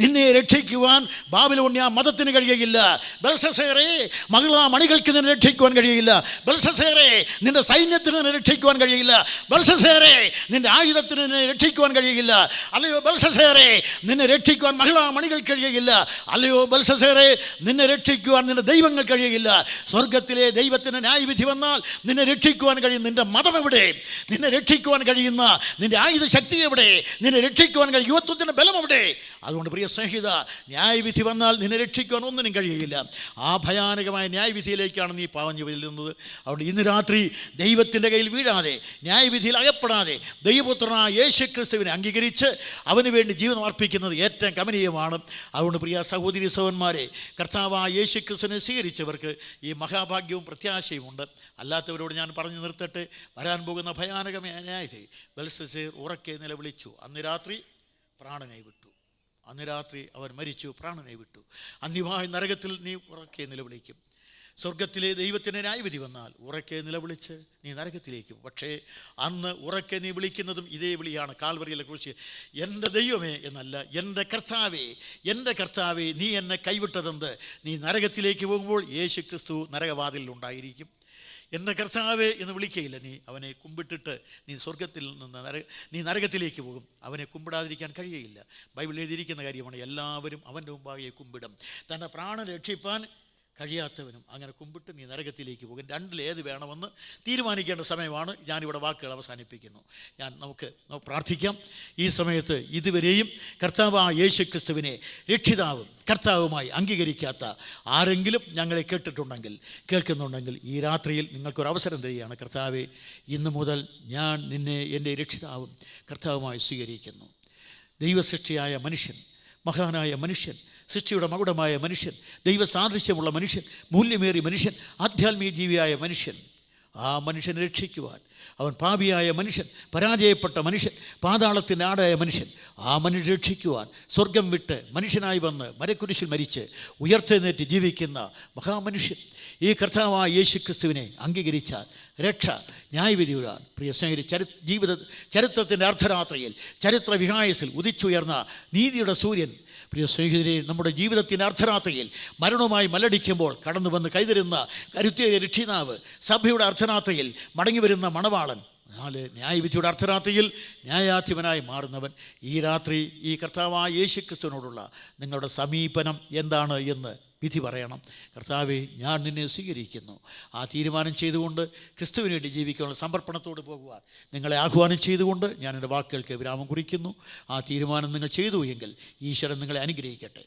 നിന്നെ രക്ഷിക്കുവാൻ ബാബിലോണ്യ മതത്തിന് കഴിയുകയില്ല. ബെൽഷസ്സേറേ, മകളാ മണികൾക്ക് നിന്നെ രക്ഷിക്കുവാൻ കഴിയില്ല. ബെൽഷസ്സേറേ, നിന്റെ സൈന്യത്തിന് നിന്നെ രക്ഷിക്കുവാൻ കഴിയില്ല. ബെൽഷസ്സേറേ, നിന്റെ ആയുധത്തിന് നിന്നെ രക്ഷിക്കുവാൻ കഴിയില്ല. അല്ലയോ ബെൽഷസ്സേറേ, നിന്നെ രക്ഷിക്കുവാൻ മകളാ മണികൾ കഴിയുകയില്ല. അല്ലയോ ബെൽഷസ്സേറേ, നിന്നെ രക്ഷിക്കുവാൻ നിന്റെ ദൈവങ്ങൾ കഴിയുകയില്ല. സ്വർഗത്തിലെ ദൈവത്തിന് ന്യായവിധി വന്നാൽ നിന്നെ രക്ഷിക്കുവാൻ കഴിയും നിന്റെ മതം എവിടെ? നിന്നെ രക്ഷിക്കുവാൻ കഴിയുന്ന നിന്റെ ആയുധ ശക്തി എവിടെ? നിന്നെ രക്ഷിക്കുവാൻ കഴിയും യുവത്വത്തിൻ്റെ ബലം എവിടെ? അതുകൊണ്ട് പ്രിയ സ്നേഹിത, ന്യായവിധി വന്നാൽ നിന്നെ രക്ഷിക്കുവാൻ ഒന്നിനും കഴിയുകയില്ല. ആ ഭയാനകമായ ന്യായവിധിയിലേക്കാണ് നീ പാവഞ്ഞു വരുന്നത്. അതുകൊണ്ട് ഇന്ന് രാത്രി ദൈവത്തിൻ്റെ കയ്യിൽ വീഴാതെ, ന്യായവിധിയിൽ അകപ്പെടാതെ ദൈവപുത്രനായ യേശുക്രിസ്തുവിനെ അംഗീകരിച്ച് അവന് വേണ്ടി ജീവിതം അർപ്പിക്കുന്നത് ഏറ്റവും കമനീയമാണ്. അതുകൊണ്ട് പ്രിയ സഹോദരി സഹോദരന്മാരെ, കർത്താവായ യേശുക്രിസ്തുവിനെ സ്വീകരിച്ചവർക്ക് ഈ മഹാഭാഗ്യവും പ്രത്യാശയുമുണ്ട്. അല്ലാത്തവരോട് ഞാൻ പറഞ്ഞു നിർത്തട്ടെ, വരാൻ പോകുന്ന ഭയാനകമായ ന്യായവിധി. ബെൽഷസ്സേർ ഉറക്കെ നിലവിളിച്ചു. അന്ന് രാത്രി പ്രാണനെ വിട്ടു. അന്ന് രാത്രി അവൻ മരിച്ചു, പ്രാണനെ വിട്ടു. അന്യമായ നരകത്തിൽ നീ ഉറക്കെ നിലവിളിക്കും. സ്വർഗത്തിലെ ദൈവത്തിൻ്റെ ന്യായവിധി വന്നാൽ ഉറക്കെ നിലവിളിച്ച് നീ നരകത്തിലേക്കും. പക്ഷേ അന്ന് ഉറക്കെ നീ വിളിക്കുന്നതും ഇതേ വിളിയാണ്, കാൽവറിയിലെ കുറിച്ച്, എൻ്റെ ദൈവമേ എന്നല്ല, എൻ്റെ കർത്താവേ, എൻ്റെ കർത്താവേ, നീ എന്നെ കൈവിട്ടതെന്ത്? നീ നരകത്തിലേക്ക് പോകുമ്പോൾ യേശുക്രിസ്തു നരകവാതിലുണ്ടായിരിക്കും. എൻ്റെ കർത്താവേ എന്ന് വിളിക്കുകയില്ല നീ. അവനെ കുമ്പിട്ടിട്ട് നീ സ്വർഗത്തിൽ നിന്ന് നീ നരകത്തിലേക്ക് പോകും. അവനെ കുമ്പിടാതിരിക്കാൻ കഴിയുകയില്ല. ബൈബിളിൽ എഴുതിയിരിക്കുന്ന കാര്യമാണ്, എല്ലാവരും അവൻ്റെ മുമ്പാകെ കുമ്പിടും. തൻ്റെ പ്രാണൻ രക്ഷിപ്പാൻ കഴിയാത്തവനും അങ്ങനെ കുമ്പിട്ട് നീ നരകത്തിലേക്ക് പോകും. രണ്ടിലേത് വേണമെന്ന് തീരുമാനിക്കേണ്ട സമയമാണ്. ഞാനിവിടെ വാക്കുകൾ അവസാനിപ്പിക്കുന്നു. നമുക്ക് പ്രാർത്ഥിക്കാം. ഈ സമയത്ത് ഇതുവരെയും കർത്താവായ യേശുക്രിസ്തുവിനെ രക്ഷിതാവും കർത്താവുമായി അംഗീകരിക്കാത്ത ആരെങ്കിലും ഞങ്ങളെ കേൾക്കുന്നുണ്ടെങ്കിൽ ഈ രാത്രിയിൽ നിങ്ങൾക്കൊരവസരം തരികയാണ്. കർത്താവേ, ഇന്നു മുതൽ ഞാൻ നിന്നെ എൻ്റെ രക്ഷിതാവും കർത്താവുമായി സ്വീകരിക്കുന്നു. ദൈവസൃഷ്ടിയായ മനുഷ്യൻ, മഹാനായ മനുഷ്യൻ, സൃഷ്ടിയുടെ മകുടമായ മനുഷ്യൻ, ദൈവസാദൃശ്യമുള്ള മനുഷ്യൻ, മൂല്യമേറിയ മനുഷ്യൻ, ആധ്യാത്മിക ജീവിയായ മനുഷ്യൻ, ആ മനുഷ്യനെ രക്ഷിക്കുവാൻ, അവൻ പാപിയായ മനുഷ്യൻ, പരാജയപ്പെട്ട മനുഷ്യൻ, പാതാളത്തിൻ്റെ ആടായ മനുഷ്യൻ, ആ മനുഷ്യൻ രക്ഷിക്കുവാൻ സ്വർഗം വിട്ട് മനുഷ്യനായി വന്ന് മരക്കുരിശിൽ മരിച്ച് ഉയർത്തെഴുന്നേറ്റ് ജീവിക്കുന്ന മഹാമനുഷ്യൻ, ഈ കർത്താവായ യേശുക്രിസ്തുവിനെ അംഗീകരിച്ചാൽ രക്ഷ ന്യായവിധിയുടെ പ്രിയ സ്നേഹിതരെ, ചരിത്രത്തിൻ്റെ അർദ്ധരാത്രിയിൽ, ചരിത്ര വിഹായസിൽ ഉദിച്ചുയർന്ന നീതിയുടെ സൂര്യൻ, പ്രിയ സ്നേഹിതരെ, നമ്മുടെ ജീവിതത്തിൻ്റെ അർദ്ധരാത്രിയിൽ മരണവുമായി മല്ലടിക്കുമ്പോൾ കടന്നു വന്ന് കൈതരുന്ന കരുത്തേറിയ രക്ഷിതാവ്, സഭയുടെ അർദ്ധരാത്രിയിൽ മടങ്ങി വരുന്ന മണവാളൻ, ന്യായവിധിയുടെ അർദ്ധരാത്രിയിൽ ന്യായാധിപനായി മാറുന്നവൻ. ഈ രാത്രി ഈ കർത്താവായ യേശുക്രിസ്തുവിനോടുള്ള നിങ്ങളുടെ സമീപനം എന്താണ് എന്ന് വിധി പറയണം. കർത്താവേ, ഞാൻ നിന്നെ സ്വീകരിക്കുന്നു. ആ തീരുമാനം ചെയ്തുകൊണ്ട് ക്രിസ്തുവിന് വേണ്ടി ജീവിക്കാനുള്ള സമർപ്പണത്തോട് പോകുവാൻ നിങ്ങളെ ആഹ്വാനം ചെയ്തുകൊണ്ട് ഞാൻ എൻ്റെ വാക്കുകൾക്ക് വിരാമം കുറിക്കുന്നു. ആ തീരുമാനം നിങ്ങൾ ചെയ്തു എങ്കിൽ ഈശ്വരൻ നിങ്ങളെ അനുഗ്രഹിക്കട്ടെ.